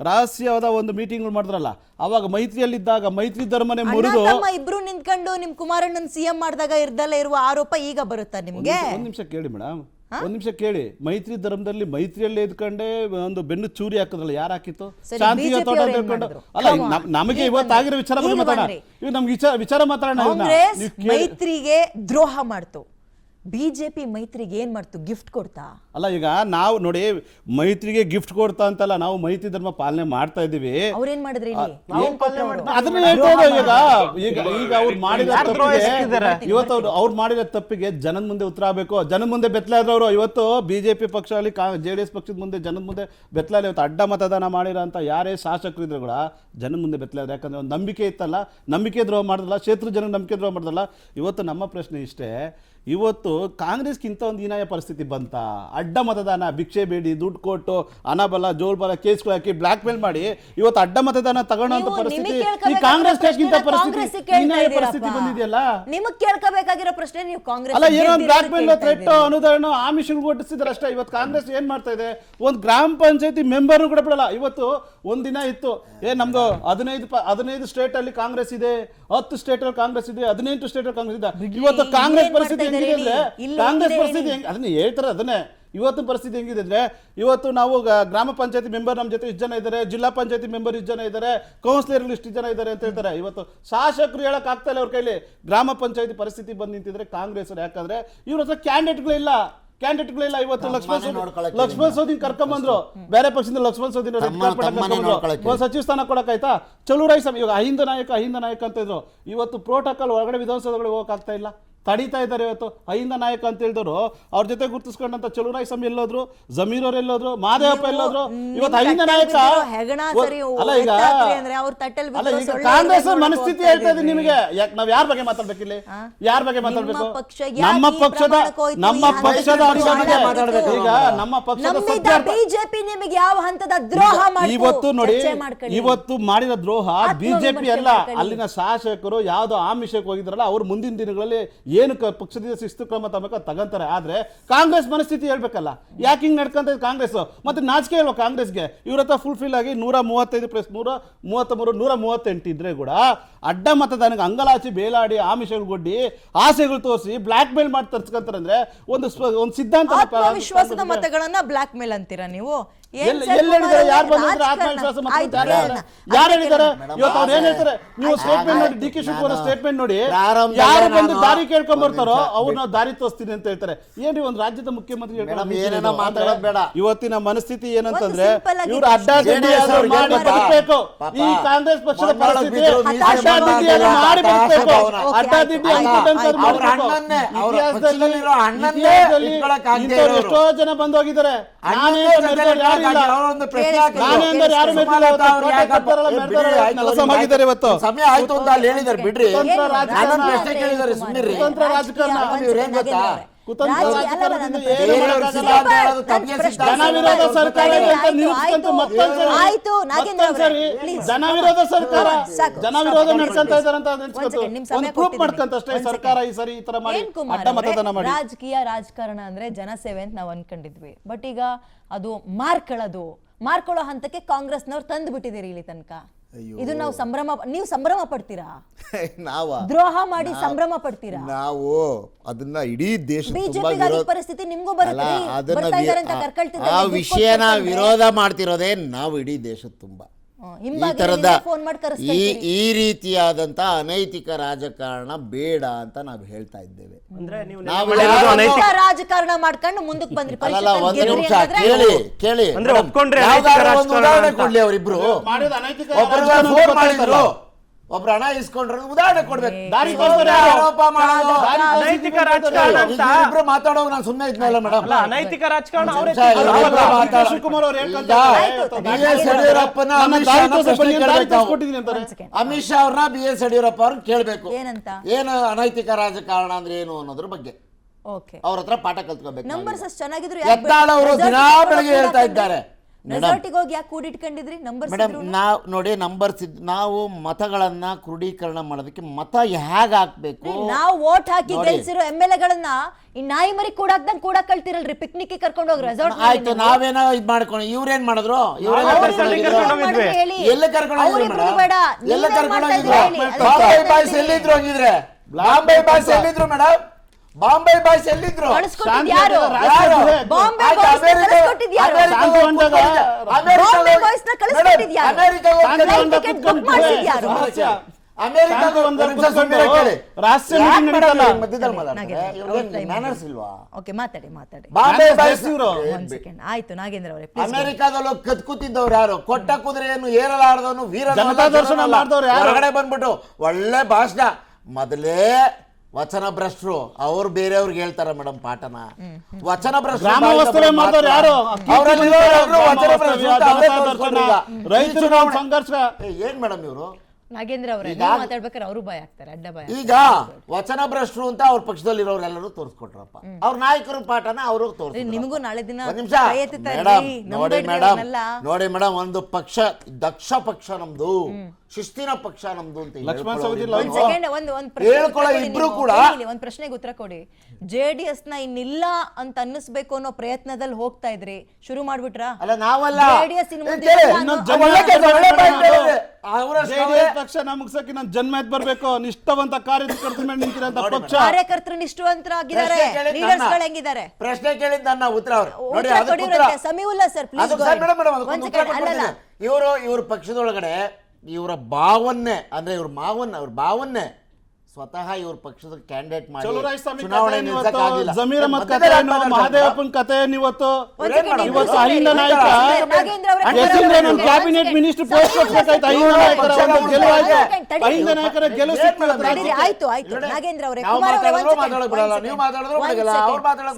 ರಹಸ್ಯವಾದ ಒಂದು ಮೀಟಿಂಗ್ ಮಾಡಿದ್ರಲ್ಲ, ಅವಾಗ ಮೈತ್ರಿಯಲ್ಲಿದ್ದಾಗ ಮೈತ್ರಿ ಧರ್ಮನೆ ಮುರಿದು ಇಬ್ರು ನಿಂತ್ಕೊಂಡು ನಿಮ್ ಕುಮಾರಣ್ಣನ್ CM ಮಾಡಿದಾಗ ಇರ್ದಲ್ಲೇ ಇರುವ ಆರೋಪ ಈಗ ಬರುತ್ತಾ ನಿಮ್ಗೆ? ಒಂದ್ ನಿಮಿಷ ಕೇಳಿ ಮೇಡಮ್, ಒಂದ್ ನಿಮಿಷ ಕೇಳಿ. ಮೈತ್ರಿ ಧರ್ಮದಲ್ಲಿ ಮೈತ್ರಿಯಲ್ಲೇ ಇದ್ಕೊಂಡೆ ಒಂದು ಬೆನ್ನು ಚೂರಿ ಹಾಕಿದ್ರಲ್ಲ, ಯಾರು ಹಾಕಿತ್ತು? ಶಾಂತಿಯ ತೋಟ ಅಂತ ಹೇಳ್ಕೊಂಡು. ಅಲ್ಲ, ನಮಗೆ ಇವತ್ತಾಗಿರೋ ವಿಚಾರ ಬಗ್ಗೆ ಮಾತಾಡೋಣ, ಇವ್ ನಮ್ಗೆ ವಿಚಾರ ಮಾತಾಡೋಣ. ಮೈತ್ರಿಗೆ ದ್ರೋಹ ಮಾಡ್ತು, BJP ಮೈತ್ರಿಗೆ ಏನ್ ಮಾಡ್ತು? ಗಿಫ್ಟ್ ಕೊಡ್ತಾ? ಅಲ್ಲ, ಈಗ ನಾವು ನೋಡಿ, ಮೈತ್ರಿಗೆ ಗಿಫ್ಟ್ ಕೊಡ್ತಾ ಅಂತಲ್ಲ, ನಾವು ಮೈತ್ರಿ ಧರ್ಮ ಪಾಲನೆ ಮಾಡ್ತಾ ಇದೀವಿ. ಅವ್ರೇನ್ ಮಾಡಿದ್ರಿ? ಅದನ್ನ ಹೇಳ್ತಾ ಈಗ ಅವ್ರು ಮಾಡಿದ ತಪ್ಪಿಗೆ, ಇವತ್ತು ಅವ್ರು ಮಾಡಿದ ತಪ್ಪಿಗೆ ಜನದ ಮುಂದೆ ಉತ್ತರ ಆಗಬೇಕು. ಜನದ ಮುಂದೆ ಬೆತ್ತಲಾದವರು ಇವತ್ತು BJP ಪಕ್ಷ ಆಗಲಿ, JDS ಪಕ್ಷದ ಮುಂದೆ, ಜನದ ಮುಂದೆ ಬೆತ್ತಲಾದ. ಇವತ್ತು ಅಡ್ಡ ಮತದಾನ ಮಾಡಿರೋ ಅಂತ ಯಾರೇ ಶಾಸಕರು ಇದ್ರು ಕೂಡ ಜನದ ಮುಂದೆ ಬೆತ್ತಲಾದ್ರೆ. ಯಾಕಂದ್ರೆ ಒಂದು ನಂಬಿಕೆ ಇತ್ತಲ್ಲ, ನಂಬಿಕೆ ದ್ರೋಹ ಮಾಡಿದ್ರಲ್ಲ, ಕ್ಷೇತ್ರ ಜನ ನಂಬಿಕೆ ದ್ರೋಹ ಮಾಡಿದ್ರಲ್ಲ. ಇವತ್ತು ನಮ್ಮ ಪ್ರಶ್ನೆ ಇಷ್ಟೇ, ಇವತ್ತು ಕಾಂಗ್ರೆಸ್ಗಿಂತ ಒಂದು ಹೀನಾಯ ಪರಿಸ್ಥಿತಿ ಬಂತ? ಅಡ್ಡ ಮತದಾನ, ಭಿಕ್ಷೆ ಬೇಡಿ, ದುಡ್ಡು ಕೊಟ್ಟು, ಹಣಬಲ, ಜೋಲ್ಬಲ ಕೇಸ್ಗಳು ಹಾಕಿ ಬ್ಲಾಕ್ ಮೇಲ್ ಮಾಡಿ ಇವತ್ತು ಅಡ್ಡ ಮತದಾನ ತಗೊಳ್ಳೋಂಥ ಪರಿಸ್ಥಿತಿ ಈ ಕಾಂಗ್ರೆಸ್ಗಿಂತ ಹೀನಾಯ ಪರಿಸ್ಥಿತಿ ಬಂದಿದೆಯಲ್ಲ. ನಿಮಗೆ ಕೇಳ್ಕೋಬೇಕಾಗಿರೋ ಪ್ರಶ್ನೆ ನೀವು ಕಾಂಗ್ರೆಸ್ ಅಲ್ಲ, ಏನೋ ಬ್ಲಾಕ್ ಮೇಲ್, ಥ್ರೆಟ್, ಅನುದಾನ, ಆಮಿಷಗಳು ಕೊಟ್ಟಿಸಿದ್ರೆ ಅಷ್ಟೇ. ಇವತ್ತು ಕಾಂಗ್ರೆಸ್ ಏನ್ ಮಾಡ್ತಾ ಇದೆ, ಒಂದು ಗ್ರಾಮ ಪಂಚಾಯತಿ ಮೆಂಬರ್ನು ಕೂಡ ಬಿಡಲ್ಲ. ಇವತ್ತು ಒಂದಿನ ಇತ್ತು, ನಮ್ದು 15 ಸ್ಟೇಟ್ ಅಲ್ಲಿ ಕಾಂಗ್ರೆಸ್ ಇದೆ, 10 ಸ್ಟೇಟ್ ಅಲ್ಲಿ ಕಾಂಗ್ರೆಸ್ ಇದೆ, 18 ಸ್ಟೇಟ್ ಅಲ್ಲಿ ಕಾಂಗ್ರೆಸ್ ಇದೆ. ಇವತ್ತು ಕಾಂಗ್ರೆಸ್ ಪರಿಸ್ಥಿತಿ ಹೆಂಗಿದೆ ಅಂದ್ರೆ, ಕಾಂಗ್ರೆಸ್ ಪರಿಸ್ಥಿತಿ ಅದನ್ನ ಹೇಳ್ತಾರೆ, ಅದನ್ನೇ ಇವತ್ತು ಪರಿಸ್ಥಿತಿ ಹೆಂಗಿದೆ ಅಂದ್ರೆ, ಇವತ್ತು ನಾವು ಗ್ರಾಮ ಪಂಚಾಯತಿ ಮೆಂಬರ್ ನಮ್ಮ ಜೊತೆ ಇಷ್ಟು ಜನ ಇದ್ದಾರೆ, ಜಿಲ್ಲಾ ಪಂಚಾಯತಿ ಮೆಂಬರ್ ಇಷ್ಟು ಜನ ಇದ್ದಾರೆ, ಕೌನ್ಸಿಲರ್ ಇಷ್ಟು ಜನ ಇದ್ದಾರೆ ಅಂತ ಹೇಳ್ತಾರೆ. ಇವತ್ತು ಶಾಸಕರು ಹೇಳಕ್ ಆಗ್ತಾ ಇಲ್ಲ ಅವ್ರ ಕೈಲಿ. ಗ್ರಾಮ ಪಂಚಾಯತಿ ಪರಿಸ್ಥಿತಿ ಬಂದು ನಿಂತಿದ್ರೆ ಕಾಂಗ್ರೆಸ್, ಯಾಕಂದ್ರೆ ಇವ್ರ ಹತ್ರ ಕ್ಯಾಂಡಿಡೇಟ್ಗಳಿಲ್ಲ. ಇವತ್ತು ಲಕ್ಷ್ಮಣ್ ಸೋದಿನ್ ಕರ್ಕೊಂಡ್ಬಂದ್ರು, ಬೇರೆ ಪಕ್ಷದಿಂದ ಲಕ್ಷ್ಮಣ್ ಸೋದಿನ್ ಸಚಿವ ಸ್ಥಾನ ಕೊಡಕ್ಕಾಯ್ತಾ? ಚಲುವರಾಯ ಇವಾಗ ಅಹಿಂದ ನಾಯಕ ಅಂತ ಇದ್ರು. ಇವತ್ತು ಪ್ರೋಟೋಕಾಲ್ ಒಳಗಡೆ ವಿಧಾನಸೌಧಗಳಿಗೆ ಹೋಗಕ್ ಆಗ್ತಾ ಇಲ್ಲ, ತಡೀತಾ ಇದ್ದಾರೆ. ಇವತ್ತು ಅಹಿಂದ ನಾಯಕ ಅಂತ ಹೇಳಿದವರು ಅವ್ರ ಜೊತೆ ಗುರುತಿಸ್ಕೊಂಡಂತ ಚಲುವರಾಯ ಸ್ವಾಮಿ ಎಲ್ಲೋದ್ರು, ಜಮೀರ್ ಅವ್ರು ಎಲ್ಲೋದ್ರು, ಮಾದೇವಪ್ಪ ಎಲ್ಲೋದ್ರು. ಇವತ್ತು ಅಹಿಂದ ನಾಯಕ ಅಲ್ಲ. ಈಗ ಕಾಂಗ್ರೆಸ್ ಮನಸ್ಥಿತಿ ಹೇಳ್ತಾ ಇದೆ ನಿಮಗೆ. ನಾವ್ ಯಾರ ಬಗ್ಗೆ ಮಾತಾಡ್ಬೇಕಿಲ್ಲಿ? ಯಾರ ಬಗ್ಗೆ ಮಾತಾಡ್ಬೇಕು? ನಮ್ಮ ಪಕ್ಷದ ಈಗ ನಮ್ಮ ಪಕ್ಷದ ಬಿಜೆಪಿ ನಿಮಗೆ ಯಾವ ಹಂತದ ದ್ರೋಹ ಮಾಡಿತು? ಇವತ್ತು ನೋಡಿ, ಇವತ್ತು ಮಾಡಿದ ದ್ರೋಹ ಬಿಜೆಪಿ ಅಲ್ಲ, ಅಲ್ಲಿನ ಶಾಸಕರು ಯಾವ್ದೋ ಆಮಿಷಕ್ಕೆ ಹೋಗಿದ್ರಲ್ಲ, ಅವ್ರು ಮುಂದಿನ ದಿನಗಳಲ್ಲಿ ಏನು ಪಕ್ಷದಿಂದ ಶಿಸ್ತು ಕ್ರಮ ತಗಂತಾರೆ. ಆದ್ರೆ ಕಾಂಗ್ರೆಸ್ ಮನಸ್ಥಿತಿ ಹೇಳ್ಬೇಕಲ್ಲ, ಯಾಕೆ ಹಿಂಗ್ ನಡ್ಕೊಂತ ಕಾಂಗ್ರೆಸ್? ಮತ್ತೆ ನಾಚಿಕೆ ಇಲ್ವಾ ಕಾಂಗ್ರೆಸ್ಗೆ? ಇವ್ರ ಹತ್ರ ಫುಲ್ಫಿಲ್ ಆಗಿ 135 + 133 138 ಇದ್ರೆ ಕೂಡ ಅಡ್ಡ ಮತದಾನಕ್ಕೆ ಅಂಗಲಾಚಿ ಬೇಲಾಡಿ ಆಮಿಷಗೊಡ್ಡಿ ಆಸೆಗಳು ತೋರಿಸಿ ಬ್ಲಾಕ್ ಮೇಲ್ ಮಾಡಿ ತರ್ಸ್ಕೊಂತಾರೆ ಅಂದ್ರೆ ಒಂದು ಸಿದ್ಧಾಂತ ಆತ್ಮವಿಶ್ವಾಸದ ಮತಗಳನ್ನ ಬ್ಲಾಕ್ ಮೇಲ್ ಅಂತೀರಾ ನೀವು? ಯಾರು ಬಂದ್ರೆ ಆತ್ಮವಿಶ್ವಾಸ ಯಾರು ಹೇಳಿದ್ದಾರೆ ಇವತ್ತು ಅವ್ರು ಏನ್ ಹೇಳ್ತಾರೆ? ನೀವು ಸ್ಟೇಟ್ಮೆಂಟ್ ನೋಡಿ, ಡಿ ಕೆ ಶಿವಕುಮಾರ್ ಸ್ಟೇಟ್ಮೆಂಟ್ ನೋಡಿ, ಯಾರು ಬಂದು ದಾರಿ ಕೇಳ್ಕೊಂಡ್ ಬರ್ತಾರೋ ಅವ್ರು ನಾವು ದಾರಿ ತೋರಿಸ್ತೀನಿ ಅಂತ ಹೇಳ್ತಾರೆ. ಏನ್ರಿ ಒಂದು ರಾಜ್ಯದ ಮುಖ್ಯಮಂತ್ರಿ ಇವತ್ತಿನ ಮನಸ್ಥಿತಿ ಏನಂತಂದ್ರೆ ಇವ್ರು ಅಡ್ಡಾದಿಡ್ಡಿ ಮಾಡಿ ಬದುಕಬೇಕು. ಈ ಕಾಂಗ್ರೆಸ್ ಪಕ್ಷದ ಪರಿಸ್ಥಿತಿ ಅಡ್ಡಾದಿಡ್ಡಿಯನ್ನು ಮಾಡಿ ಬದುಕಬೇಕು. ಅಡ್ಡಾದಿಡ್ಡಿ ಇತಿಹಾಸದಲ್ಲಿ ಎಷ್ಟೋ ಜನ ಬಂದೋಗಿದ್ದಾರೆ. ಸಮಯ ಆಯ್ತು ಅಂತ ಅಲ್ಲಿ ಹೇಳಿದಾರೆ ಬಿಡ್ರಿ. ಪ್ರಶ್ನೆ ಕೇಳಿದಾರೆ ಸುಮ್ಮನೆ ಜನವಿರೋಧ ಸರ್ಕಾರ ಜನವಿರೋಧ ನಡ್ಕೊಂತ ಇದಾರೆ ಅಂತ ಪ್ರೂಫ್ ಮಾಡ್ಕಂತ ಅಷ್ಟೇ ಸರ್ಕಾರ ಈ ಸರಿ ಈ ತರ ಮಾಡಿ ಅಡ್ಡ ಮತದಾನ ಮಾಡಿ. ರಾಜಕೀಯ ರಾಜಕಾರಣ ಅಂದ್ರೆ ಜನಸೇವೆ ಅಂತ ನಾವ್ ಅನ್ಕೊಂಡಿದ್ವಿ. ಬಟ್ ಈಗ ಅದು ಮಾರ್ಕೊಳ್ಳೋ ಹಂತಕ್ಕೆ ಕಾಂಗ್ರೆಸ್ನವ್ರು ತಂದು ಬಿಟ್ಟಿದ್ದೀರಿ ಇಲ್ಲಿ ತನಕ. ಇದು ನೀವು ಸಂಭ್ರಮ ಪಡ್ತೀರಾ? ದ್ರೋಹ ಮಾಡಿ ಸಂಭ್ರಮ ಪಡ್ತೀರಾ? ನಾವು ಅದನ್ನ ಇಡೀ ದೇಶ ಪರಿಸ್ಥಿತಿ ನಿಮ್ಗೂ ಬರುತ್ತೆ. ಆ ವಿಷಯನ ವಿರೋಧ ಮಾಡ್ತಿರೋದೇ ನಾವು ಇಡೀ ದೇಶದ ತುಂಬಾ ಈ ತರದ ಈ ರೀತಿಯಾದಂತ ಅನೈತಿಕ ರಾಜಕಾರಣ ಬೇಡ ಅಂತ ನಾವು ಹೇಳ್ತಾ ಇದ್ದೇವೆ. ರಾಜಕಾರಣ ಮಾಡ್ಕೊಂಡು ಮುಂದಕ್ಕೆ ಬಂದ್ರಿ. ಒಂದು ನಿಮಿಷ ಕೇಳಿ ಉದಾಹರಣೆ ಕೊಡ್ಲಿ. ಅವರಿಬ್ರು ಫೋನ್ ಮಾಡಿದ್ರು, ಒಬ್ರು ಹಣ ಇಸ್ಕೊಂಡ್ರೆ ಉದಾಹರಣೆ ಕೊಡ್ಬೇಕು. ಮಾತಾಡೋವಾಗ ನಾನು ಸುಮ್ಮನೆ ಇದ್ನಲ್ಲ ಮೇಡಮ್. ಅನೈತಿಕ ರಾಜಕಾರಣ ಯಡಿಯೂರಪ್ಪನ ಅಮಿತ್ ಶಾ ಅವ್ರನ್ನ BS ಯಡಿಯೂರಪ್ಪ ಅವ್ರನ್ನ ಕೇಳ್ಬೇಕು ಏನು ಅನೈತಿಕ ರಾಜಕಾರಣ ಅಂದ್ರೆ ಏನು ಅನ್ನೋದ್ರ ಬಗ್ಗೆ ಅವ್ರ ಹತ್ರ ಪಾಠ ಕಲ್ತ್ಕೋಬೇಕು. ಯತ್ನಾಳ್ ಅವರು ದಿನಾ ಬೆಳಗ್ಗೆ ಹೇಳ್ತಾ ಇದ್ದಾರೆ. ಮೇಡಮ್ ನೋಡಿ ನಾವು ಮತಗಳನ್ನ ಕ್ರೋಢೀಕರಣ ಮಾಡೋದಕ್ಕೆ ಮತ ಹೇಗೆ ಹಾಕ್ಬೇಕು, ನಾವು ವೋಟ್ ಹಾಕಿ ಗೆಲ್ಸಿರೋ MLA ಈ ನಾಯಿ ಮರಿ ಕೂಡ ಕಳ್ತಿರಲ್ರಿ, ಪಿಕ್ನಿಕ್ ಕರ್ಕೊಂಡು ಹೋಗಿ ರೆಸಾರ್ಟ್. ಆಯ್ತು, ನಾವೇನೋ ಇದ್ ಮಾಡ್ಕೊಂಡು ಇವ್ರೇನ್ ಮಾಡಿದ್ರು? ಎಲ್ಲ ಕರ್ಕೊಂಡು ಬಾಂಬೆ ಬಾಯ್ಸ್ ಎಲ್ಲಿದ್ರು ಹೋಗಿದ್ರೆ? ಬಾಂಬೆ ಬಾಯ್ಸ್ ಎಲ್ಲಿದ್ರು ಮೇಡಮ್? ಬಾಂಬೆ ಬಾಯ್ಸ್ ಎಲ್ಲಿದ್ರು? ಅಮೆರಿಕಾದಲ್ಲೂ ಕತ್ಕೂತಿದ್ದವ್ರು ಯಾರು? ಕೊಟ್ಟ ಕುದುರೆಯನ್ನು ಏರಲಾರದವನು ವೀರ ಹೊರಗಡೆ ಬಂದ್ಬಿಟ್ಟು ಒಳ್ಳೆ ಭಾಷಣ. ಮೊದಲೇ ವಚನ ಭ್ರಷ್ಟರು ಅವ್ರು ಬೇರೆಯವ್ರಿಗೆ ಹೇಳ್ತಾರ ಮೇಡಮ್ ಪಾಠನ. ವಚನ ಭ್ರಷ್ಟರು ಏನ್ ಮೇಡಮ್ ಇವರು? ನಾಗೇಂದ್ರ ಅವರೇ ಮಾತಾಡ್ಬೇಕಾದ್ರೆ ಅವರು ಭಯ ಆಗ್ತಾರೆ, ಅಡ್ಡ ಭಯ. ಈಗ ವಚನ ಭ್ರಷ್ಟರು ಅಂತ ಅವ್ರ ಪಕ್ಷದಲ್ಲಿರೋರೆಲ್ಲರೂ ತೋರಿಸ್ಕೊಟ್ರಪ್ಪ. ಅವ್ರ ನಾಯಕರ ಪಾಠನ ಅವರು ತೋರಿಸ್ತಾರೆ. ನಿಮಗೂ ನಾಳೆ ದಿನ ನೋಡಿ ಮೇಡಮ್, ಒಂದು ಪಕ್ಷ ದಕ್ಷ ಪಕ್ಷ ನಮ್ದು, ಶಿಸ್ತಿನ ಪಕ್ಷ ನಮ್ದು ಅಂತ ಹೇಳ್ಕೊಳ್ಳೋ ಇಬ್ರು ಕೂಡ ಒಂದ್ ಪ್ರಶ್ನೆಗೆ ಉತ್ತರ ಕೊಡಿ. JDS ನ ಇನ್ನಿಲ್ಲ ಅಂತ ಅನ್ನಿಸ್ಬೇಕು ಅನ್ನೋ ಪ್ರಯತ್ನದಲ್ಲಿ ಹೋಗ್ತಾ ಇದ್ರಿ, ಶುರು ಮಾಡ್ಬಿಟ್ರಾ? ಅಲ್ಲ ನಾವಲ್ಲ, ಪಕ್ಷ ಮುಗಿಸಕ್ಕೆ ನಾನು ಜನ್ಮ ಎದ್ದು ಬರ್ಬೇಕು, ನಿಷ್ಠಾವಂತ ಕಾರ್ಯಕರ್ತರ ಮೇಲೆ ನಿಂತಿರೋಂತ ಪಕ್ಷ. ಕಾರ್ಯಕರ್ತರು ನಿಷ್ಠಾವಂತರಾಗಿದ್ದಾರೆ, ಲೀಡರ್ಸ್ ಗಳು ಹೆಂಗಿದ್ದಾರೆ? ಪ್ರಶ್ನೆ ಕೇಳಿದ್ ನನ್ನ ಉತ್ತರ ಸಮೀವುಲ್ಲಾ ಸರ್, ಇವ್ರ ಪಕ್ಷದೊಳಗಡೆ ಇವರ ಭಾವನ್ನೇ ಅಂದ್ರೆ ಇವ್ರ ಭಾವನ್ನೇ ಸ್ವತಃ ಇವ್ರ ಪಕ್ಷದ ಕ್ಯಾಂಡಿಡೇಟ್ ಮಾಡಿ ಚುನಾವಣೆ ಜಮೀರ್ ಅಹಮದ್ ಕತೆ, ಮಹದೇವಪ್ಪನ ಕತೆ, ಇವತ್ತು ಅಹಿಂದ ನಾಯಕ ಕ್ಯಾಬಿನೆಟ್ ಮಿನಿಸ್ಟರ್ ಪೋಸ್ಟ್ ಕೊಡ್ಬೇಕಾಯ್ತು. ಅಹಿಂದ ನಾಯಕರ ಗೆಲುವು ಆಯ್ತು. ನಾಗೇಂದ್ರ ಅವರೇ,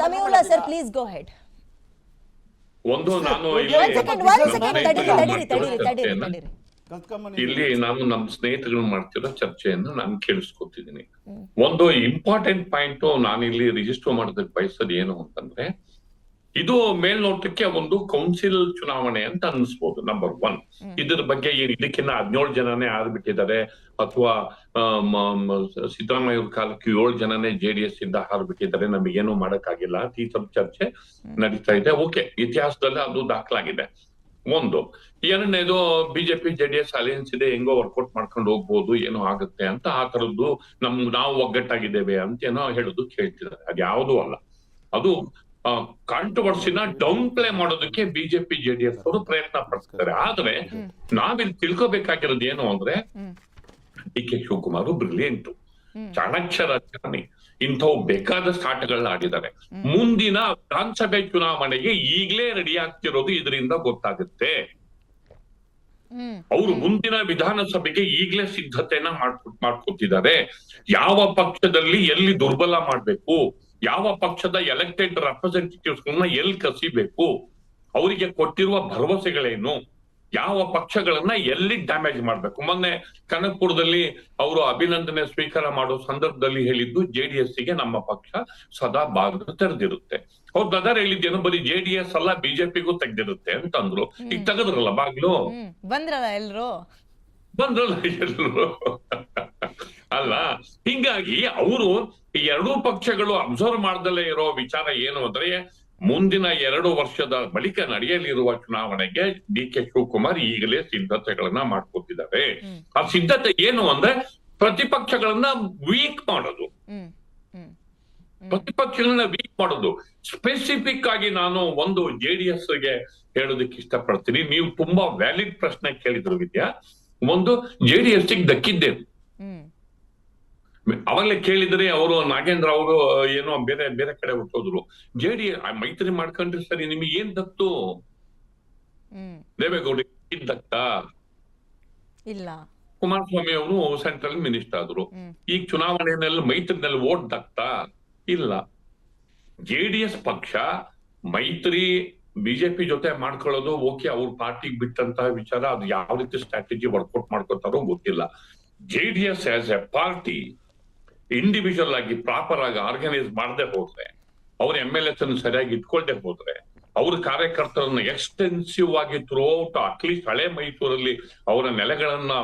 Samiulla sir please go head. ಒಂದು ನಾನು ಇಲ್ಲಿ ನಾನು ನಮ್ಮ ಸ್ನೇಹಿತರು ಮಾಡ್ತಿರೋ ಚರ್ಚೆಯನ್ನು ನಾನು ಕೇಳಿಸ್ಕೊತಿದ್ದೀನಿ. ಒಂದು ಇಂಪಾರ್ಟೆಂಟ್ ಪಾಯಿಂಟ್ ನಾನು ಇಲ್ಲಿ ರಿಜಿಸ್ಟರ್ ಮಾಡೋದಕ್ಕೆ ಬಯಸೋದು ಏನು ಅಂತಂದ್ರೆ, ಇದು ಮೇಲ್ನೋಟಕ್ಕೆ ಒಂದು ಕೌನ್ಸಿಲ್ ಚುನಾವಣೆ ಅಂತ ಅನ್ಸ್ಬೋದು. ನಂಬರ್ 1, ಇದ್ರ ಬಗ್ಗೆ ಇದಕ್ಕಿನ್ನ 17 ಜನನೇ ಹಾರ್ಬಿಟ್ಟಿದ್ದಾರೆ, ಅಥವಾ ಸಿದ್ದರಾಮಯ್ಯ ಕಾಲಕ್ಕೆ 7 ಜನನೇ JDS ಇಂದ ಹಾರ್ಬಿಟ್ಟಿದ್ದಾರೆ, ನಮಗೇನು ಮಾಡಕ್ಕಾಗಿಲ್ಲ. ಈ ಸ್ವಲ್ಪ ಚರ್ಚೆ ನಡೀತಾ ಇದೆ. ಓಕೆ, ಇತಿಹಾಸದಲ್ಲಿ ಅದು ದಾಖಲಾಗಿದೆ. ಒಂದು. ಎರಡನೇದು ಬಿಜೆಪಿ ಜೆಡಿಎಸ್ ಅಲಯನ್ಸ್ ಇದೆ, ಹೆಂಗೋ ವರ್ಕೌಟ್ ಮಾಡ್ಕೊಂಡು ಹೋಗ್ಬೋದು, ಏನೋ ಆಗುತ್ತೆ ಅಂತ ಆ ತರದ್ದು ನಾವು ಒಗ್ಗಟ್ಟಾಗಿದ್ದೇವೆ ಅಂತ ಏನೋ ಹೇಳೋದು ಕೇಳ್ತಿದ್ದಾರೆ. ಅದ್ಯಾವುದೂ ಅಲ್ಲ. ಅದು ಕಾಂಟ್ರವರ್ಸಿನ ಡೌನ್ ಪ್ಲೇ ಮಾಡೋದಕ್ಕೆ ಬಿಜೆಪಿ ಜೆಡಿಎಸ್ ಅವರು ಪ್ರಯತ್ನ ಪಡ್ತಿದ್ದಾರೆ. ಆದ್ರೆ ನಾವಿಲ್ಲಿ ತಿಳ್ಕೊಬೇಕಾಗಿರೋದು ಏನು ಅಂದ್ರೆ, D K Shivakumar brilliant, Chanakya ರಾಜಕಾರಣಿ, ಇಂಥವು ಬೇಕಾದಷ್ಟು ಆಟಗಳನ್ನ ಆಡಿದ್ದಾರೆ. ಮುಂದಿನ ವಿಧಾನಸಭೆ ಚುನಾವಣೆಗೆ ಈಗಲೇ ರೆಡಿ ಆಗ್ತಿರೋದು ಇದರಿಂದ ಗೊತ್ತಾಗುತ್ತೆ. ಅವರು ಮುಂದಿನ ವಿಧಾನಸಭೆಗೆ ಈಗಲೇ ಸಿದ್ಧತೆಯನ್ನ ಮಾಡ್ಕೊತಿದ್ದಾರೆ. ಯಾವ ಪಕ್ಷದಲ್ಲಿ ಎಲ್ಲಿ ದುರ್ಬಲ ಮಾಡ್ಬೇಕು, ಯಾವ ಪಕ್ಷದ ಎಲೆಕ್ಟೆಡ್ ರೆಪ್ರೆಸೆಂಟೇಟಿವ್ಸ್ ಎಲ್ಲಿ ಕಸಿಬೇಕು, ಅವರಿಗೆ ಕೊಟ್ಟಿರುವ ಭರವಸೆಗಳೇನು, ಯಾವ ಪಕ್ಷಗಳನ್ನ ಎಲ್ಲಿ ಡ್ಯಾಮೇಜ್ ಮಾಡ್ಬೇಕು. ಮೊನ್ನೆ ಕನಕಪುರದಲ್ಲಿ ಅವರು ಅಭಿನಂದನೆ ಸ್ವೀಕಾರ ಮಾಡೋ ಸಂದರ್ಭದಲ್ಲಿ ಹೇಳಿದ್ದು, ಜೆಡಿಎಸ್ ಗೆ ನಮ್ಮ ಪಕ್ಷ ಸದಾ ಬಾಗಿಲು ತೆರೆದಿರುತ್ತೆ. ಅವ್ರ ಬ್ರದರ್ ಹೇಳಿದ್ದೇನು, ಬರೀ ಜೆಡಿಎಸ್ ಅಲ್ಲ ಬಿಜೆಪಿಗೂ ತೆಗ್ದಿರುತ್ತೆ ಅಂತಂದ್ರು. ಈಗ ತೆಗೆದ್ರಲ್ಲ ಬಾಗ್ಲು, ಬಂದ್ರಲ್ಲ ಎಲ್ರು ಅಲ್ಲ. ಹಿಂಗಾಗಿ ಅವರು ಈ ಎರಡೂ ಪಕ್ಷಗಳು ಅಬ್ಸರ್ವ್ ಮಾಡ್ದಲೇ ಇರೋ ವಿಚಾರ ಏನು ಅಂದ್ರೆ, ಮುಂದಿನ 2 ವರ್ಷದ ಬಳಿಕ ನಡೆಯಲಿರುವ ಚುನಾವಣೆಗೆ ಡಿ ಕೆ ಶಿವಕುಮಾರ್ ಈಗಲೇ ಸಿದ್ಧತೆಗಳನ್ನ ಮಾಡ್ಕೊತಿದ್ದಾರೆ. ಆ ಸಿದ್ಧತೆ ಏನು ಅಂದ್ರೆ, ಪ್ರತಿಪಕ್ಷಗಳನ್ನ ವೀಕ್ ಮಾಡೋದು. ಪ್ರತಿಪಕ್ಷಗಳನ್ನ ವೀಕ್ ಮಾಡೋದು. ಸ್ಪೆಸಿಫಿಕ್ ಆಗಿ ನಾನು ಒಂದು ಜೆಡಿಎಸ್ ಗೆ ಹೇಳೋದಕ್ಕೆ ಇಷ್ಟಪಡ್ತೀನಿ. ನೀವು ತುಂಬಾ ವ್ಯಾಲಿಡ್ ಪ್ರಶ್ನೆ ಕೇಳಿದ್ರು ವಿದ್ಯಾ. ಒಂದು, ಜೆಡಿಎಸ್ ಗೆ ದಕ್ಕಿದ್ದೇನು ಅವಾಗಲೇ ಕೇಳಿದ್ರೆ ಅವರು ನಾಗೇಂದ್ರ ಅವರು ಏನೋ ಬೇರೆ ಬೇರೆ ಕಡೆ ಹುಟ್ಟೋದ್ರು. ಜೆಡಿಎಸ್ ಮೈತ್ರಿ ಮಾಡ್ಕೊಂಡ್ರೆ ಸರಿ, ನಿಮಗೆ ಏನ್ ದಕ್ತು? ದೇವೇಗೌಡ ದಕ್ತಾ? ಇಲ್ಲ. ಕುಮಾರಸ್ವಾಮಿ ಅವರು ಸೆಂಟ್ರಲ್ ಮಿನಿಸ್ಟರ್ ಆದ್ರು. ಈಗ ಚುನಾವಣೆಯಲ್ಲಿ ಮೈತ್ರಿನಲ್ಲಿ ವೋಟ್ ದಕ್ತಾ? ಇಲ್ಲ. ಜೆಡಿಎಸ್ ಪಕ್ಷ ಮೈತ್ರಿ ಬಿಜೆಪಿ ಜೊತೆ ಮಾಡ್ಕೊಳ್ಳೋದು ಓಕೆ, ಅವ್ರ ಪಾರ್ಟಿಗೆ ಬಿಟ್ಟಂತಹ ವಿಚಾರ. ಅದು ಯಾವ ರೀತಿ ಸ್ಟ್ರಾಟಜಿ ವರ್ಕೌಟ್ ಮಾಡ್ಕೊತಾರೋ ಗೊತ್ತಿಲ್ಲ. JDS as A party individual ಆಗಿ ಪ್ರಾಪರ್ ಆಗಿ ಆರ್ಗನೈಸ್ ಮಾಡದೆ ಹೋದ್ರೆ, ಅವ್ರ MLAs ಅನ್ನು ಸರಿಯಾಗಿ ಇಟ್ಕೊಳ್ದೆ ಹೋದ್ರೆ, ಅವ್ರ ಕಾರ್ಯಕರ್ತರನ್ನ ಎಕ್ಸ್ಟೆನ್ಸಿವ್ ಆಗಿ ಥ್ರೂ ಔಟ್ ಅಟ್ಲೀಸ್ಟ್ ಹಳೆ ಮೈಸೂರಲ್ಲಿ ಅವರ ನೆಲೆಗಳನ್ನ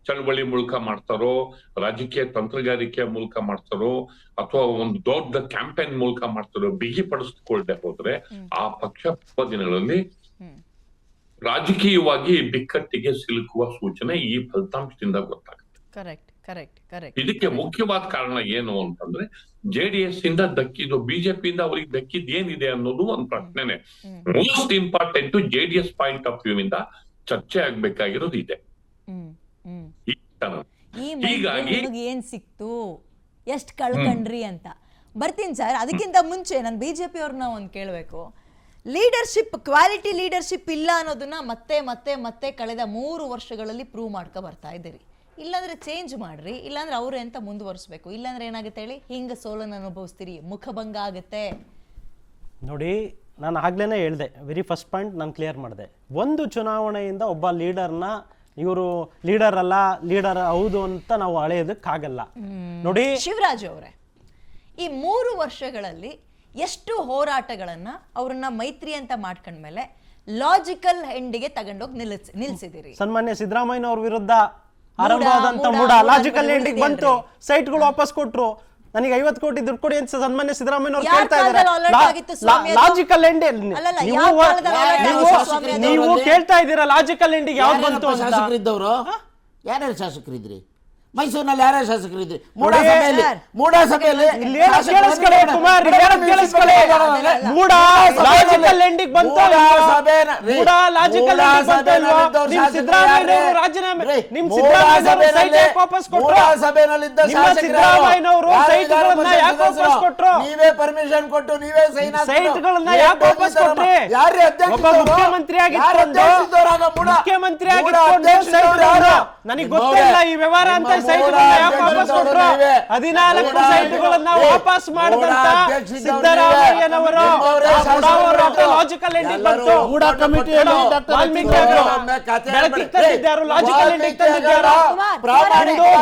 ಚಳವಳಿ ಮೂಲಕ ಮಾಡ್ತಾರೋ, ರಾಜಕೀಯ ತಂತ್ರಗಾರಿಕೆ ಮೂಲಕ ಮಾಡ್ತಾರೋ, ಅಥವಾ ಒಂದು ದೊಡ್ಡ ಕ್ಯಾಂಪೇನ್ ಮೂಲಕ ಮಾಡ್ತಾರೋ, ಬಿಗಿಪಡಿಸ್ಕೊಳ್ದೆ ಹೋದ್ರೆ ಆ ಪಕ್ಷ ದಿನಗಳಲ್ಲಿ ರಾಜಕೀಯವಾಗಿ ಬಿಕ್ಕಟ್ಟಿಗೆ ಸಿಲುಕುವ ಸೂಚನೆ ಈ ಫಲಿತಾಂಶದಿಂದ ಗೊತ್ತಾಗುತ್ತೆ. Correct correct correct. ಇದಕ್ಕೆ ಮುಖ್ಯವಾದ ಕಾರಣ ಏನು ಅಂತಂದ್ರೆ, ಜೆಡಿಎಸ್ ಇಂದ ದಕ್ಕಿದ್ದು, ಬಿಜೆಪಿಯಿಂದ ಅವ್ರಿಗೆ ದಕ್ಕಿದ್ ಏನಿದೆ ಅನ್ನೋದು ಒಂದು ಪ್ರಶ್ನೆನೆ. Most important JDS point of view ಇಂದ ಚರ್ಚೆ ಆಗ್ಬೇಕಾಗಿರೋದು ಇದೆ. ಹೀಗಾಗಿ ಏನ್ ಸಿಕ್ತು, ಎಷ್ಟ್ ಕಳ್ಕೊಂಡ್ರಿ ಅಂತ ಬರ್ತೀನಿ ಸರ್. ಅದಕ್ಕಿಂತ ಮುಂಚೆ ನಾನು ಬಿಜೆಪಿ ಅವ್ರನ್ನ ಒಂದ್ ಕೇಳ್ಬೇಕು. ಲೀಡರ್ಶಿಪ್, ಕ್ವಾಲಿಟಿ ಲೀಡರ್ಶಿಪ್ ಇಲ್ಲ ಅನ್ನೋದನ್ನ ಮತ್ತೆ ಮತ್ತೆ ಮತ್ತೆ ಕಳೆದ 3 ವರ್ಷಗಳಲ್ಲಿ ಪ್ರೂವ್ ಮಾಡ್ಕೊ ಬರ್ತಾ ಇದ್ದೀರಿ. ಇಲ್ಲಾಂದ್ರೆ ಚೇಂಜ್ ಮಾಡ್ರಿ, ಇಲ್ಲಾಂದ್ರೆ ಅವ್ರೆ ಅಂತ ಮುಂದುವರಿಸ್ಬೇಕು. ಇಲ್ಲಾಂದ್ರೆ ಏನಾಗುತ್ತೆ ಹೇಳಿ, ಹಿಂಗ ಸೋಲನ್ನು ಅನುಭವಿಸ್ತೀರಿ, ಮುಖಭಂಗ ಆಗುತ್ತೆ. ನೋಡಿ, ನಾನು ಆಗ್ಲೇ ಹೇಳ್ದೆ, ವೆರಿ ಫಸ್ಟ್ ಪಾಯಿಂಟ್ ನಾನು ಕ್ಲಿಯರ್ ಮಾಡಿದೆ. ಒಂದು ಚುನಾವಣೆಯಿಂದ ಒಬ್ಬ ಲೀಡರ್ನ ಇವರು ಲೀಡರ್ ಅಲ್ಲ, ಲೀಡರ್ ಹೌದು ಅಂತ ನಾವು ಅಳೆಯೋದಕ್ಕಾಗಲ್ಲ. ನೋಡಿ ಶಿವರಾಜ್ ಅವರೇ, ಈ 3 ವರ್ಷಗಳಲ್ಲಿ ಎಷ್ಟು ಹೋರಾಟಗಳನ್ನ ಅವ್ರನ್ನ ಮೈತ್ರಿ ಅಂತ ಮಾಡ್ಕೊಂಡ್ಮೇಲೆ ಲಾಜಿಕಲ್ ಎಂಡಿಗೆ ತಗೊಂಡೋಗಿ ನಿಲ್ಸಿದಿರಿ. ಸನ್ಮಾನ್ಯ ಸಿದ್ದರಾಮಯ್ಯ ಅವ್ರ ವಿರುದ್ಧ ಆರಂಭವಾದಂತ ಮೂಡ ಲಾಜಿಕಲ್ ಎಂಡಿಗೆ ಬಂತು, ಸೈಟ್ಗಳು ವಾಪಸ್ ಕೊಟ್ರು. ನನಗೆ 50 ಕೋಟಿ ದುಡ್ಡು ಕೊಡಿ ಅಂತ ಸನ್ಮಾನ್ಯ ಸಿದ್ದರಾಮಯ್ಯ ಅವ್ರು ಕೇಳ್ತಾ ಇದ್ದಾರೆ. ಲಾಜಿಕಲ್ ಎಂಡ್ ನೀವು ಕೇಳ್ತಾ ಇದ್ದೀರಾ, ಲಾಜಿಕಲ್ ಎಂಡಿಗೆ ಯಾವ್ದು ಬಂತು? ಶಾಸಕರಿದ್ದವರು ಯಾರ್ಯಾರು ಶಾಸಕರಿದ್ರಿ? ಮೈಸೂರಿನಲ್ಲಿ ಯಾರ್ಯಾರು ಶಾಸಕರಿದ್ರಿ? ಮೂಡ ಸಭೆಯಲ್ಲಿ ನೀವೇ ಪರ್ಮಿಷನ್ ಕೊಟ್ಟು ನೀವೇ ಸೈನ್ ಮುಖ್ಯಮಂತ್ರಿ ನನಗೆ ಗೊತ್ತಿಲ್ಲ ಈ ವ್ಯವಹಾರ ಅಂತ. 14 ಸೈಟ್ಗಳನ್ನ ವಾಪಸ್ ಮಾಡಿದಂತ ಸಿದ್ದರಾಮಯ್ಯನವರು ಲಾಜಿಕಲ್ ಎಂಡಿಂಗ್ ಬಂತು. ಲಾಜಿಕಲ್ ಎಂಡಿಂಗ್ ತಂದಿದ್ದಾರು.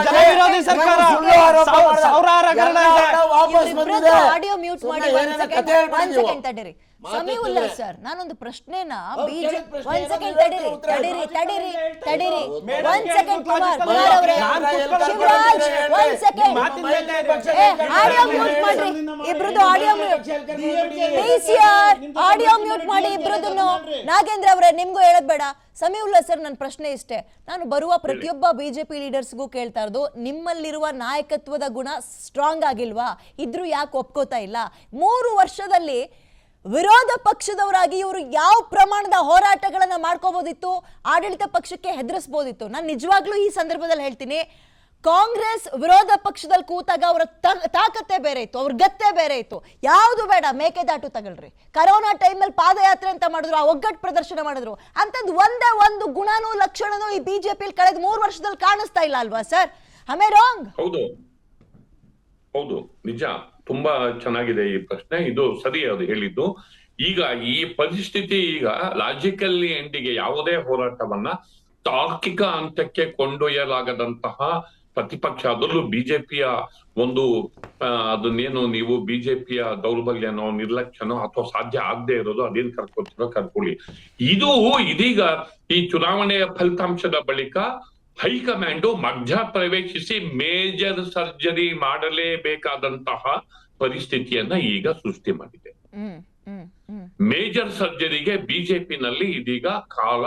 ಜನವಿರೋಧಿ ಸರ್ಕಾರ, ಸಾವಿರಾರು ಹಗರಣ ಇದೆ. ಆಡಿಯೋ ಮ್ಯೂಟ್ ಮಾಡಿ 1 ಸೆಕೆಂಡ್ ತಡೀರಿ. ಸಮೀವುಲ್ಲಾ ಸರ್, ನಾನೊಂದು ಪ್ರಶ್ನೆನ ಅವ್ರು ಬಿಜೆಪಿ ಕೇಳಿದ ಪ್ರಶ್ನೆ ಒಂದ್ ಏನೋ ಸೆಕೆಂಡ್ ನೀವು ತಡೀರಿ ಉತ್ತರ ತಡೀರಿ ಹೇಳಿ. ತಡೀರಿ ಮೇಡಮ್ ಒಂದ್ ಸೆಕೆಂಡ್ ಕುಮಾರ್ ನಾನು ಅವರೇ, ಶಿವರಾಜ್ ಒಂದ್ ಸೆಕೆಂಡ್ ಆಡಿಯೋ ಮ್ಯೂಟ್ ಮಾಡ್ರಿ ಇಬ್ರದ್ದು, ಆಡಿಯೋ ಆಡಿಯೋ ಮ್ಯೂಟ್ ಮಾಡಿ ಇಬ್ರದನ್ನು. ನಾಗೇಂದ್ರ ಅವರೇ, ನಿಮ್ಗೂ ಹೇಳದ್ ಬೇಡ. ಸಮೀವುಲ್ಲಾ ಸರ್, ನನ್ನ ಪ್ರಶ್ನೆ ಇಷ್ಟೇ, ನಾನು ಬರುವ ಪ್ರತಿಯೊಬ್ಬ ಬಿಜೆಪಿ ಲೀಡರ್ಸ್ಗೂ ಕೇಳ್ತಾ ಇರೋದು, ನಿಮ್ಮಲ್ಲಿರುವ ನಾಯಕತ್ವದ ಗುಣ ಸ್ಟ್ರಾಂಗ್ ಆಗಿಲ್ವಾ? ಇದ್ರೂ ಯಾಕೆ ಒಪ್ಕೋತಾ ಇಲ್ಲ? 3 ವರ್ಷದಲ್ಲಿ ವಿರೋಧ ಪಕ್ಷದವರಾಗಿ ಇವರು ಯಾವ ಪ್ರಮಾಣದ ಹೋರಾಟಗಳನ್ನ ಮಾಡ್ಕೋಬಹುದಿತ್ತು, ಆಡಳಿತ ಪಕ್ಷಕ್ಕೆ ಹೆದರಿಸಬಹುದಿತ್ತು? ನಾನು ನಿಜವಾಗ್ಲೂ ಈ ಸಂದರ್ಭದಲ್ಲಿ ಹೇಳ್ತೀನಿ, ಕಾಂಗ್ರೆಸ್ ವಿರೋಧ ಪಕ್ಷದಲ್ಲಿ ಕೂತಾಗ ಅವರ ತಾಕತ್ತೆ ಬೇರೆ ಇತ್ತು, ಅವ್ರ ಗತ್ತೆ ಬೇರೆ ಇತ್ತು. ಯಾವುದು ಬೇಡ, ಮೇಕೆದಾಟು ತಗೊಳ್ರಿ, ಕರೋನಾ ಟೈಮಲ್ಲಿ ಪಾದಯಾತ್ರೆ ಅಂತ ಮಾಡಿದ್ರು, ಆ ಒಗ್ಗಟ್ಟು ಪ್ರದರ್ಶನ ಮಾಡಿದ್ರು. ಅಂತದ್ದು ಒಂದೇ ಒಂದು ಗುಣನೂ ಲಕ್ಷಣನೂ ಈ ಬಿಜೆಪಿ ಕಳೆದ 3 ವರ್ಷದಲ್ಲಿ ಕಾಣಿಸ್ತಾ ಇಲ್ಲ ಅಲ್ವಾ ಸರ್? ಹಮೇ ರಾಂಗ್? ಹೌದು, ನಿಜ. ತುಂಬಾ ಚೆನ್ನಾಗಿದೆ ಈ ಪ್ರಶ್ನೆ, ಇದು ಸರಿ ಅದು ಹೇಳಿದ್ದು. ಈಗ ಈ ಪರಿಸ್ಥಿತಿ ಈಗ ಲಾಜಿಕಲ್ಲಿ ಎಂಡಿಗೆ ಯಾವುದೇ ಹೋರಾಟವನ್ನ ತಾರ್ಕಿಕ ಹಂತಕ್ಕೆ ಕೊಂಡೊಯ್ಯಲಾಗದಂತಹ ಪ್ರತಿಪಕ್ಷ, ಅದರಲ್ಲೂ ಬಿಜೆಪಿಯ ಒಂದು ಅದನ್ನೇನು ನೀವು ಬಿಜೆಪಿಯ ದೌರ್ಬಲ್ಯನೋ ನಿರ್ಲಕ್ಷ್ಯನೋ ಅಥವಾ ಸಾಧ್ಯ ಆಗದೆ ಇರೋದು, ಅದೇನ್ ಕರ್ಕೊಳ್ಳಿ. ಇದು ಇದೀಗ ಈ ಚುನಾವಣೆಯ ಫಲಿತಾಂಶದ ಬಳಿಕ ಹೈಕಮಾಂಡ್ ಮಧ್ಯ ಪ್ರವೇಶಿಸಿ ಮೇಜರ್ ಸರ್ಜರಿ ಮಾಡಲೇಬೇಕಾದಂತಹ ಪರಿಸ್ಥಿತಿಯನ್ನ ಈಗ ಸೃಷ್ಟಿ ಮಾಡಿದೆ. ಮೇಜರ್ ಸರ್ಜರಿಗೆ ಬಿಜೆಪಿನಲ್ಲಿ ಇದೀಗ ಕಾಲ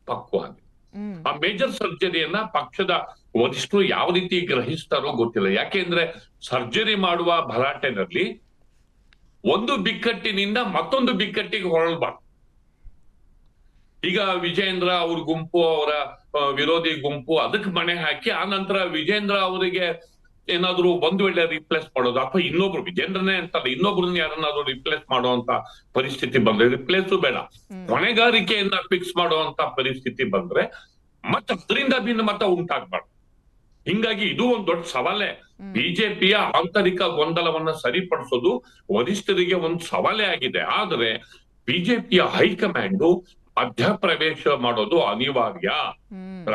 ಪಕ್ವಾಗಿದೆ. ಆ ಮೇಜರ್ ಸರ್ಜರಿಯನ್ನ ಪಕ್ಷದ ವರಿಷ್ಠರು ಯಾವ ರೀತಿ ಗ್ರಹಿಸ್ತಾರೋ ಗೊತ್ತಿಲ್ಲ. ಯಾಕೆಂದ್ರೆ ಸರ್ಜರಿ ಮಾಡುವ ಭರಾಟೆನಲ್ಲಿ ಒಂದು ಬಿಕ್ಕಟ್ಟಿನಿಂದ ಮತ್ತೊಂದು ಬಿಕ್ಕಟ್ಟಿಗೆ ಹೊರಳಬಾರ್ದು. ಈಗ ವಿಜೇಂದ್ರ ಅವ್ರ ಗುಂಪು, ಅವರ ವಿರೋಧಿ ಗುಂಪು ಅದಕ್ಕೆ ಮಣೆ ಹಾಕಿ ಆ ನಂತರ ವಿಜೇಂದ್ರ ಅವರಿಗೆ ಏನಾದ್ರು ಒಂದು ವೇಳೆ ರಿಪ್ಲೇಸ್ ಮಾಡೋದು, ಅಥವಾ ಇನ್ನೊಬ್ರು ವಿಜೇಂದ್ರನೇ ಅಂತಲ್ಲ ಇನ್ನೊಬ್ರನ್ನ ಯಾರನ್ನಾದ್ರೂ ರಿಪ್ಲೇಸ್ ಮಾಡುವಂತ ಪರಿಸ್ಥಿತಿ ಬಂದ್ರೆ, ರಿಪ್ಲೇಸು ಬೇಡ, ಹೊಣೆಗಾರಿಕೆಯನ್ನ ಫಿಕ್ಸ್ ಮಾಡುವಂತ ಪರಿಸ್ಥಿತಿ ಬಂದ್ರೆ ಮತ್ತೆ ಅದರಿಂದ ಭಿನ್ನಮತ ಉಂಟಾಗ್ಬಾರ್ದು. ಹಿಂಗಾಗಿ ಇದು ಒಂದು ದೊಡ್ಡ ಸವಾಲೇ. ಬಿಜೆಪಿಯ ಆಂತರಿಕ ಗೊಂದಲವನ್ನ ಸರಿಪಡಿಸೋದು ವರಿಷ್ಠರಿಗೆ ಒಂದು ಸವಾಲೇ ಆಗಿದೆ. ಆದ್ರೆ ಬಿಜೆಪಿಯ ಹೈಕಮಾಂಡ್ ಮಧ್ಯಪ್ರವೇಶ ಮಾಡೋದು ಅನಿವಾರ್ಯ.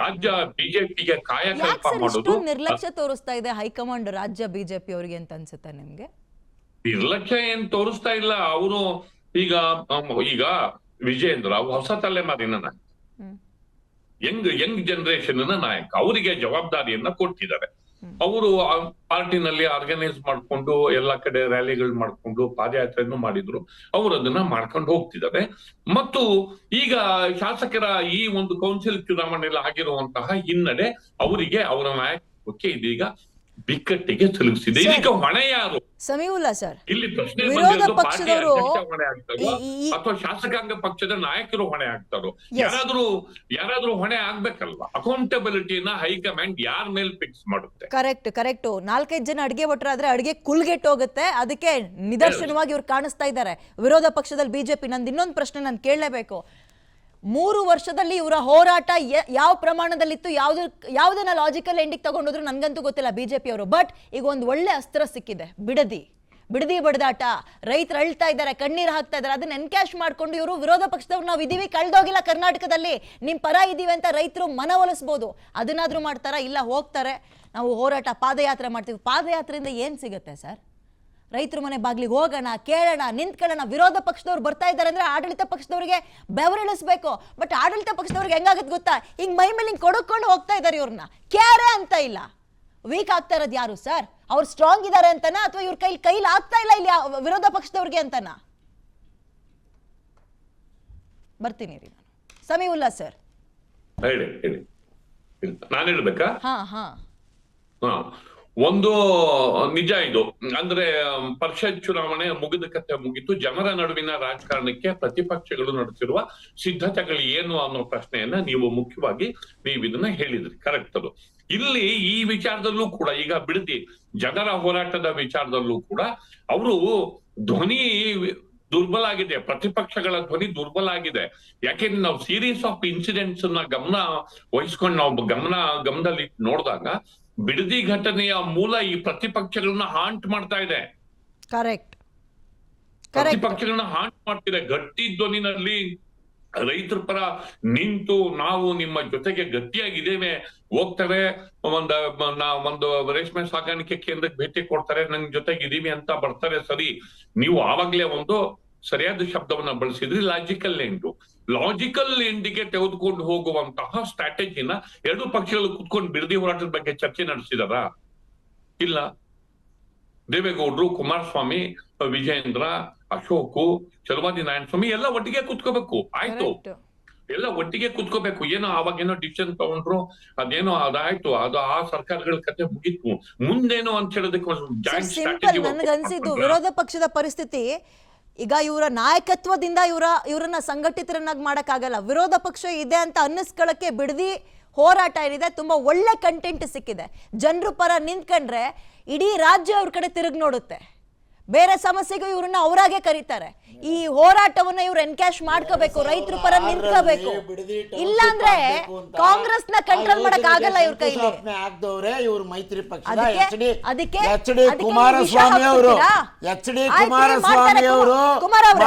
ರಾಜ್ಯ ಬಿಜೆಪಿಗೆ ಕಾಯಕಲ್ಪ ಮಾಡೋದು ನಿರ್ಲಕ್ಷ್ಯ ತೋರಿಸ್ತಾ ಇದೆ ಹೈಕಮಾಂಡ್ ರಾಜ್ಯ ಬಿಜೆಪಿ ಅವರಿಗೆ ಅಂತ ಅನ್ಸುತ್ತೆ ನಿಮ್ಗೆ? ನಿರ್ಲಕ್ಷ್ಯ ಏನ್ ತೋರಿಸ್ತಾ ಇಲ್ಲ ಅವರು. ಈಗ ವಿಜೇಂದ್ರ ಹೊಸ ತಲೆಮಾರಿನ ನಾಯಕ, ಯಂಗ್ ಜನರೇಷನ್ ನಾಯಕ, ಅವರಿಗೆ ಜವಾಬ್ದಾರಿಯನ್ನ ಕೊಟ್ಟಿದ್ದಾರೆ. ಅವರು ಪಾರ್ಟಿನಲ್ಲಿ ಆರ್ಗನೈಸ್ ಮಾಡ್ಕೊಂಡು ಎಲ್ಲ ಕಡೆ ರ್ಯಾಲಿಗಳು ಮಾಡ್ಕೊಂಡು ಪಾದಯಾತ್ರೆಯನ್ನು ಮಾಡಿದ್ರು. ಅವರು ಅದನ್ನ ಮಾಡ್ಕೊಂಡು ಹೋಗ್ತಿದ್ದಾರೆ. ಮತ್ತು ಈಗ ಶಾಸಕರ ಈ ಒಂದು ಕೌನ್ಸಿಲ್ ಚುನಾವಣೆಯಲ್ಲಿ ಆಗಿರುವಂತಹ ಹಿನ್ನಡೆ ಅವರಿಗೆ ಅವರ ನಾಯಕತ್ವಕ್ಕೆ ಇದೀಗ ಬಿಕ್ಕಟ್ಟಿಗೆ ಸಿಲುಕಿಸಿದೆ. ಇದಕ್ಕೆ ಹೊಣೆ ಯಾರು? ಸಮೀವುಲ್ಲಾ ಸರ್, ಇಲ್ಲಿ ಪ್ರಶ್ನೆ ವಿರೋಧ ಪಕ್ಷದವರು ಹೊಣೆ ಆಗ್ತಾರೋ ಅಥವಾ ಶಾಸಕಾಂಗ ಪಕ್ಷದ ನಾಯಕರು ಹೊಣೆ ಆಗ್ತಾರೋ? ಯಾರಾದ್ರೂ ಹೊಣೆ ಆಗ್ಬೇಕಲ್ವಾ? ಅಕೌಂಟಬಿಲಿಟಿನ ಹೈಕಮಾಂಡ್ ಯಾರ ಮೇಲೆ ಫಿಕ್ಸ್ ಮಾಡುತ್ತೆ? ಕರೆಕ್ಟ್. 4-5 ಜನ ಅಡಿಗೆ ಭಟ್ರಾದ್ರೆ ಅಡಿಗೆ ಕುಲ್ಗೆಟ್ ಹೋಗುತ್ತೆ. ಅದಕ್ಕೆ ನಿದರ್ಶನವಾಗಿ ಇವ್ರು ಕಾಣಿಸ್ತಾ ಇದ್ದಾರೆ ವಿರೋಧ ಪಕ್ಷದಲ್ಲಿ ಬಿಜೆಪಿ. ನಂದು ಇನ್ನೊಂದು ಪ್ರಶ್ನೆ ನಾನು ಕೇಳಲೇಬೇಕು. 3 ವರ್ಷದಲ್ಲಿ ಇವರ ಹೋರಾಟ ಯಾವ ಪ್ರಮಾಣದಲ್ಲಿತ್ತು, ಯಾವುದನ್ನ ಲಾಜಿಕಲ್ ಎಂಡಿಗೆ ತಗೊಂಡೋದ್ರು ನನ್ಗಂತೂ ಗೊತ್ತಿಲ್ಲ ಬಿಜೆಪಿ ಅವರು. ಬಟ್ ಈಗ ಒಂದು ಒಳ್ಳೆ ಅಸ್ತ್ರ ಸಿಕ್ಕಿದೆ, ಬಿಡದಿ ಬಡದಾಟ. ರೈತರು ಅಳ್ತಾ ಇದ್ದಾರೆ, ಕಣ್ಣೀರು ಹಾಕ್ತಾ ಇದ್ದಾರೆ. ಅದನ್ನ ಎನ್ಕ್ಯಾಶ್ ಮಾಡ್ಕೊಂಡು ಇವರು ವಿರೋಧ ಪಕ್ಷದವ್ರು ನಾವು ಇದೀವಿ, ಕಳ್ದೋಗಿಲ್ಲ ಕರ್ನಾಟಕದಲ್ಲಿ, ನಿಮ್ ಪರ ಇದೀವಿ ಅಂತ ರೈತರು ಮನವೊಲಿಸ್ಬೋದು. ಅದನ್ನಾದ್ರೂ ಮಾಡ್ತಾರ? ಇಲ್ಲ, ಹೋಗ್ತಾರೆ ನಾವು ಹೋರಾಟ ಪಾದಯಾತ್ರೆ ಮಾಡ್ತೀವಿ. ಪಾದಯಾತ್ರೆಯಿಂದ ಏನ್ ಸಿಗುತ್ತೆ ಸರ್? ರೈತರ ಮನೆ ಬಾಗ್ಲಿಗೆ ಹೋಗೋಣ, ಕೇಳೋಣ, ನಿಂತ್ಕೊಳ್ಳೋಣ. ವಿರೋಧ ಪಕ್ಷದವ್ರು ಬರ್ತಾ ಇದ್ದಾರೆ ಅಂದ್ರೆ ಆಡಳಿತ ಪಕ್ಷದವರಿಗೆ ಬೆವರಿಳಿಸ್ಬೇಕು. ಬಟ್ ಆಡಳಿತ ಪಕ್ಷದವ್ರಿಗೆ ಹೆಂಗಾಗತ್ತೆ ಗೊತ್ತಾ? ಹಿಂಗ್ ಮೈ ಮೇಲೆ ಹಿಂಗ್ ಕೊಡಕೊಂಡು ಹೋಗ್ತಾ ಇದ್ದಾರೆ. ಇವ್ರನ್ನ ಕ್ಯಾರೆ ಅಂತ ಇಲ್ಲ. ವೀಕ್ ಆಗ್ತಾ ಇರೋದು ಯಾರು ಸರ್? ಅವ್ರು ಸ್ಟ್ರಾಂಗ್ ಇದಾರೆ ಅಂತನಾ, ಅಥವಾ ಇವ್ರ ಕೈಲಿ ಆಗ್ತಾ ಇಲ್ಲ ಇಲ್ಲಿ ವಿರೋಧ ಪಕ್ಷದವ್ರಿಗೆ ಅಂತನಾ? ಬರ್ತೀನಿ ರೀ ನಾನು. ಸಮೀವುಲ್ಲಾ ಸರ್, ಹೇಳಿ. ನಾನು ಹೇಳ್ಬೇಕಾ? ಹಾ. ಒಂದು ನಿಜ ಇದು. ಅಂದ್ರೆ ಪರಿಷತ್ ಚುನಾವಣೆ ಮುಗಿದ ಕತೆ ಮುಗಿತು. ಜನರ ನಡುವಿನ ರಾಜಕಾರಣಕ್ಕೆ ಪ್ರತಿಪಕ್ಷಗಳು ನಡೆಸಿರುವ ಸಿದ್ಧತೆಗಳು ಏನು ಅನ್ನೋ ಪ್ರಶ್ನೆಯನ್ನ ನೀವು ಮುಖ್ಯವಾಗಿ ಇದನ್ನ ಹೇಳಿದ್ರಿ. ಕರೆಕ್ಟ್. ಅದು ಇಲ್ಲಿ ಈ ವಿಚಾರದಲ್ಲೂ ಕೂಡ ಈಗ ಬಿಡದಿ ಜನರ ಹೋರಾಟದ ವಿಚಾರದಲ್ಲೂ ಕೂಡ ಅವರು ಧ್ವನಿ ದುರ್ಬಲ ಆಗಿದೆ, ಪ್ರತಿಪಕ್ಷಗಳ ಧ್ವನಿ ದುರ್ಬಲ ಆಗಿದೆ. ಯಾಕೆಂದ್ರೆ ನಾವು ಸೀರೀಸ್ ಆಫ್ ಇನ್ಸಿಡೆಂಟ್ಸ್ ನ ಗಮನ ವಹಿಸ್ಕೊಂಡು ನಾವು ಗಮನದಲ್ಲಿ ನೋಡಿದಾಗ ಬಿಡದಿ ಘಟನೆಯ ಮೂಲ ಈ ಪ್ರತಿಪಕ್ಷಗಳನ್ನ ಹಾಂಟ್ ಮಾಡ್ತಾ ಇದೆ. ಕರೆಕ್ಟ್. ಪ್ರತಿಪಕ್ಷಗಳನ್ನ ಹಾಂಟ್ ಮಾಡ್ತಿದೆ. ಗಟ್ಟಿ ಧ್ವನಿನಲ್ಲಿ ರೈತರ ಪರ ನಿಂತು ನಾವು ನಿಮ್ಮ ಜೊತೆಗೆ ಗಟ್ಟಿಯಾಗಿದ್ದೇವೆ, ಹೋಗ್ತಾರೆ ಒಂದು ರೇಷ್ಮೆ ಸಾಗಾಣಿಕೆ ಕೇಂದ್ರಕ್ಕೆ ಭೇಟಿ ಕೊಡ್ತಾರೆ, ನನ್ ಜೊತೆಗೆ ಇದೀವಿ ಅಂತ ಬರ್ತಾರೆ. ಸರಿ, ನೀವು ಆವಾಗ್ಲೇ ಒಂದು ಸರಿಯಾದ ಶಬ್ದವನ್ನ ಬಳಸಿದ್ರಿ, ಲಾಜಿಕಲ್ ಎಂಡಿಗೆ ತೆಗೆದುಕೊಂಡು ಹೋಗುವಂತಹ ಸ್ಟ್ರಾಟಜಿನ ಎರಡು ಪಕ್ಷಗಳು ಕುತ್ಕೊಂಡು ಬಿಡದಿ ಹೋರಾಟದ ಬಗ್ಗೆ ಚರ್ಚೆ ನಡೆಸಿದಾರ? ಇಲ್ಲ. ದೇವೇಗೌಡರು, ಕುಮಾರಸ್ವಾಮಿ, ವಿಜಯೇಂದ್ರ, ಅಶೋಕ್, ಚಲವಾದಿ ನಾರಾಯಣ ಸ್ವಾಮಿ ಎಲ್ಲ ಒಟ್ಟಿಗೆ ಕುತ್ಕೋಬೇಕು. ಆಯ್ತು, ಎಲ್ಲ ಒಟ್ಟಿಗೆ ಕುತ್ಕೋಬೇಕು. ಏನೋ ಅವಾಗೇನೋ ಡಿಸಿಷನ್ ತಗೊಂಡ್ರು, ಅದೇನೋ ಅದಾಯ್ತು, ಅದು ಆ ಸರ್ಕಾರಗಳ ಕತೆ ಮುಗಿತು. ಮುಂದೇನೋ ಅಂತ ಹೇಳೋದಕ್ಕೆ ಜಾಯಿಂಟ್ ಸಿಂಪಲ್ ಸ್ಟ್ರಾಟಜಿ ನನಗನ್ಸಿದ್ದು ವಿರೋಧ ಪಕ್ಷದ ಪರಿಸ್ಥಿತಿ ಈಗ ಇವರ ನಾಯಕತ್ವದಿಂದ ಇವರನ್ನ ಸಂಘಟಿತರನ್ನಾಗಿ ಮಾಡಕ್ಕಾಗಲ್ಲ. ವಿರೋಧ ಪಕ್ಷ ಇದೆ ಅಂತ ಅನ್ನಿಸ್ಕೊಳ್ಳಕ್ಕೆ ಬಿಡದಿ ಹೋರಾಟ ಏನಿದೆ ತುಂಬಾ ಒಳ್ಳೆ ಕಂಟೆಂಟ್ ಸಿಕ್ಕಿದೆ. ಜನರು ಪರ ನಿಂತ್ಕೊಂಡ್ರೆ ಇಡೀ ರಾಜ್ಯ ಅವ್ರ ಕಡೆ ತಿರುಗಿ ನೋಡುತ್ತೆ. ಬೇರೆ ಸಮಸ್ಯೆಗೂ ಇವ್ರನ್ನ ಅವರಾಗೆ ಕರೀತಾರೆ. ಈ ಹೋರಾಟವನ್ನ ಇವ್ರು ಎನ್ಕ್ಯಾಶ್ ಮಾಡ್ಕೋಬೇಕು, ರೈತರ ಪರ ನಿಂತ್ಕೋಬೇಕು. ಇಲ್ಲಾಂದ್ರೆ ಕಾಂಗ್ರೆಸ್ ನ ಕಂಟ್ರೋಲ್ ಮಾಡಕ್ ಆಗಲ್ಲ ಇವ್ರ ಕೈಲಿ. ಇವ್ರು ಮೈತ್ರಿ ಪಕ್ಷದ ಅದಕ್ಕೆ ಕುಮಾರಸ್ವಾಮಿ ಅವರು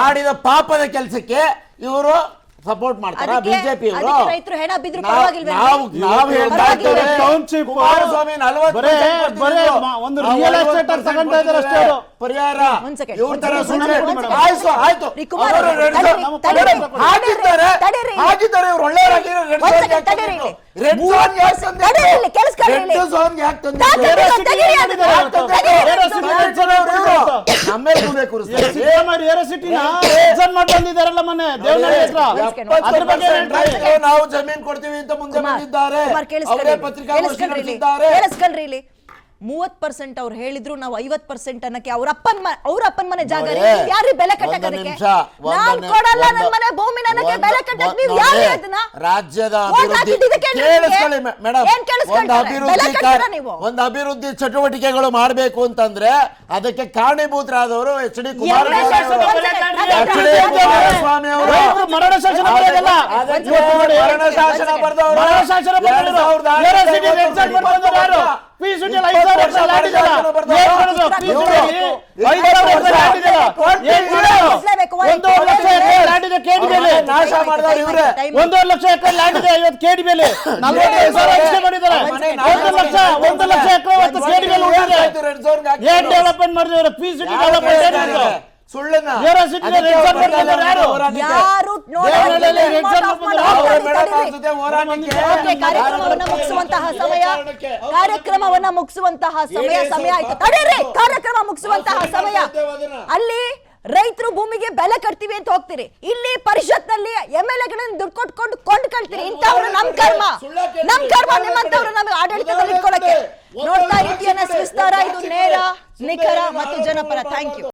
ಮಾಡಿದ ಪಾಪದ ಕೆಲಸಕ್ಕೆ ಇವರು ಸಪೋರ್ಟ್ ಮಾಡ್ತಾರ ಬಿಜೆಪಿ ಅವರು. ರೈತರು ಹೆಣ ಬಿದ್ರು ಪರವಾಗಿಲ್ವೇ? ನಾವು ಹೇಳ್ತಾ ಇದ್ದೇವೆ ಕುಮಾರಸ್ವಾಮಿ ಒಂದು ರಿಯಲ್ ಎಸ್ಟೇಟ್ ಅವ್ರು ತಗೊಂತಾ ಇದ್ದಾರೆ ಅಷ್ಟೇ. ಅವರು ಪರಿಹಾರ ಒಂದ್ ಸೆಕೆಂಡ್, ಇವ್ರ ತರ ಒಂದ್ ಸುಮ್ಮನೆ ಸೆಕೆಂಡ್. ಆಯ್ತು ಆಯ್ತು ರೀ ಕುಮಾರ್ ಅವರು ಅವ್ರೆ, ರೆಡ್ ಝೋನ್ ತಡೀರಿ, ಹಾಕಿದ್ದಾರೆ ಇವ್ರು ಒಳ್ಳೆಯವರಾಗಿ ರೆಡ್ ಒಂದ್ ಝೋನ್ ಸೆಕೆಂಡ್ ತಡೀರಿ. ರೆಡ್ ಝೋನ್ ಯಾಕೆ ತಂದಿದ್ರು? ತಡೀರಿ, ಕೇಳಿಸ್ಕೊಳ್ಳಿ. ರೆಡ್ ಝೋನ್ ಯಾಕೆ ತಂದಿದ್ರು? ನಮ್ಮೇಲೆ ಕೂದೆ ಕೂರಿಸ್ತಾರೆ. ಬಂದಿದ್ದಾರಲ್ಲ ಮೊನ್ನೆ ದೇವನಹಳ್ಳಿ ಹತ್ರ. ಅದ್ರ ಬಗ್ಗೆ ಏನ್ ಹೇಳ್ತಾರೆ? ನಾವು ಜಮೀನ್ ಕೊಡ್ತೀವಿ ಅಂತ ಮುಂದೆ ಬಂದಿದ್ದಾರೆ. ಅವರೇ ಪತ್ರಿಕಾಗೋಷ್ಠಿ ನಡೆಸಿದ್ದಾರೆ. ಕೇಳಿಸ್ಕೊಳ್ರಿ ಇಲ್ಲಿ 30% ಅವ್ರು ಹೇಳಿದ್ರು ನಾವು 50% ಅನ್ನಕ್ಕೆ ಅವ್ರ ಅಪ್ಪನ ಮನೆ ಜಾಗ ಯಾರು ಬೆಲೆ ಕಟ್ಟಕ್ಕೆ? ನಾನ್ ಕೊಡಲ್ಲ ನನ್ನ ಮನೆ ಭೂಮಿ ನನಗೆ ಬೆಲೆ ಕಟ್ಟಕ್ಕೆ ನೀವು ಯಾರು ಅದನ್ನ ರಾಜ್ಯದ ಒಂದು ಅಭಿವೃದ್ಧಿ ಚಟುವಟಿಕೆಗಳು ಮಾಡಬೇಕು ಅಂತಂದ್ರೆ ಅದಕ್ಕೆ ಕಾರಣೀಭೂತರಾದವರು ಎಚ್ ಡಿ ಕುಮಾರಸ್ವಾಮಿ ಅವರು. ಮರಣ ಶಾಸನ ಬರೆದವರು ನಾಶ ಮಾಡಿದವರು ಇವರೇ. 1.5 ಲಕ್ಷ ಎಕರೆ ಲ್ಯಾಂಡ್ ಇದೆ, ಇವತ್ತು ಕೆಡಿ ಬೆಲೆ 45,000 ಮಾಡಿದ್ದಾರೆ. 1 ಲಕ್ಷ ಎಕರೆ ಇವತ್ತು ಕೆಡಿ ಬೆಲೆ ಉಳಿದಿದೆ. ಏನ್ ಡೆವಲಪ್ಮೆಂಟ್ ಮಾಡಿದ್ರೆ ಪಿ ಸಿಟಿ ಡೆವಲಪ್ಮೆಂಟ್ ಸುಳ್ಳನ್ನ ಕಾರ್ಯಕ್ರಮವನ್ನ ಮುಗಿಸುವಂತಹ ಸಮಯ ಆಯ್ತು. ತಡೀರಿ, ಕಾರ್ಯಕ್ರಮ ಮುಗಿಸುವಂತಹ ಸಮಯ. ಅಲ್ಲಿ ರೈತರು ಭೂಮಿಗೆ ಬೆಲೆ ಕಟ್ತೀವಿ ಅಂತ ಹೋಗ್ತೀರಿ, ಇಲ್ಲಿ ಪರಿಷತ್ನಲ್ಲಿ MLA-ಗಳನ್ನ ದುಡ್ಡು ಕೊಟ್ಕೊಂಡು ಕೊಂಡ್ಕೊಳ್ತೀರಿ. ಇಂಥವ್ರು ನಮ್ ಕರ್ಮ ನಿಮ್ಮಂತವ್ರು ನಮಗೆ ಆಡಳಿತದಲ್ಲಿ ಇಟ್ಕೊಳಕ್ಕೆ. ನೋಡ್ತಾ ಇದ್ದೀಯ ವಿಸ್ತಾರ, ಇದು ನೇರ, ನಿಖರ ಮತ್ತು ಜನಪರ. Thank you.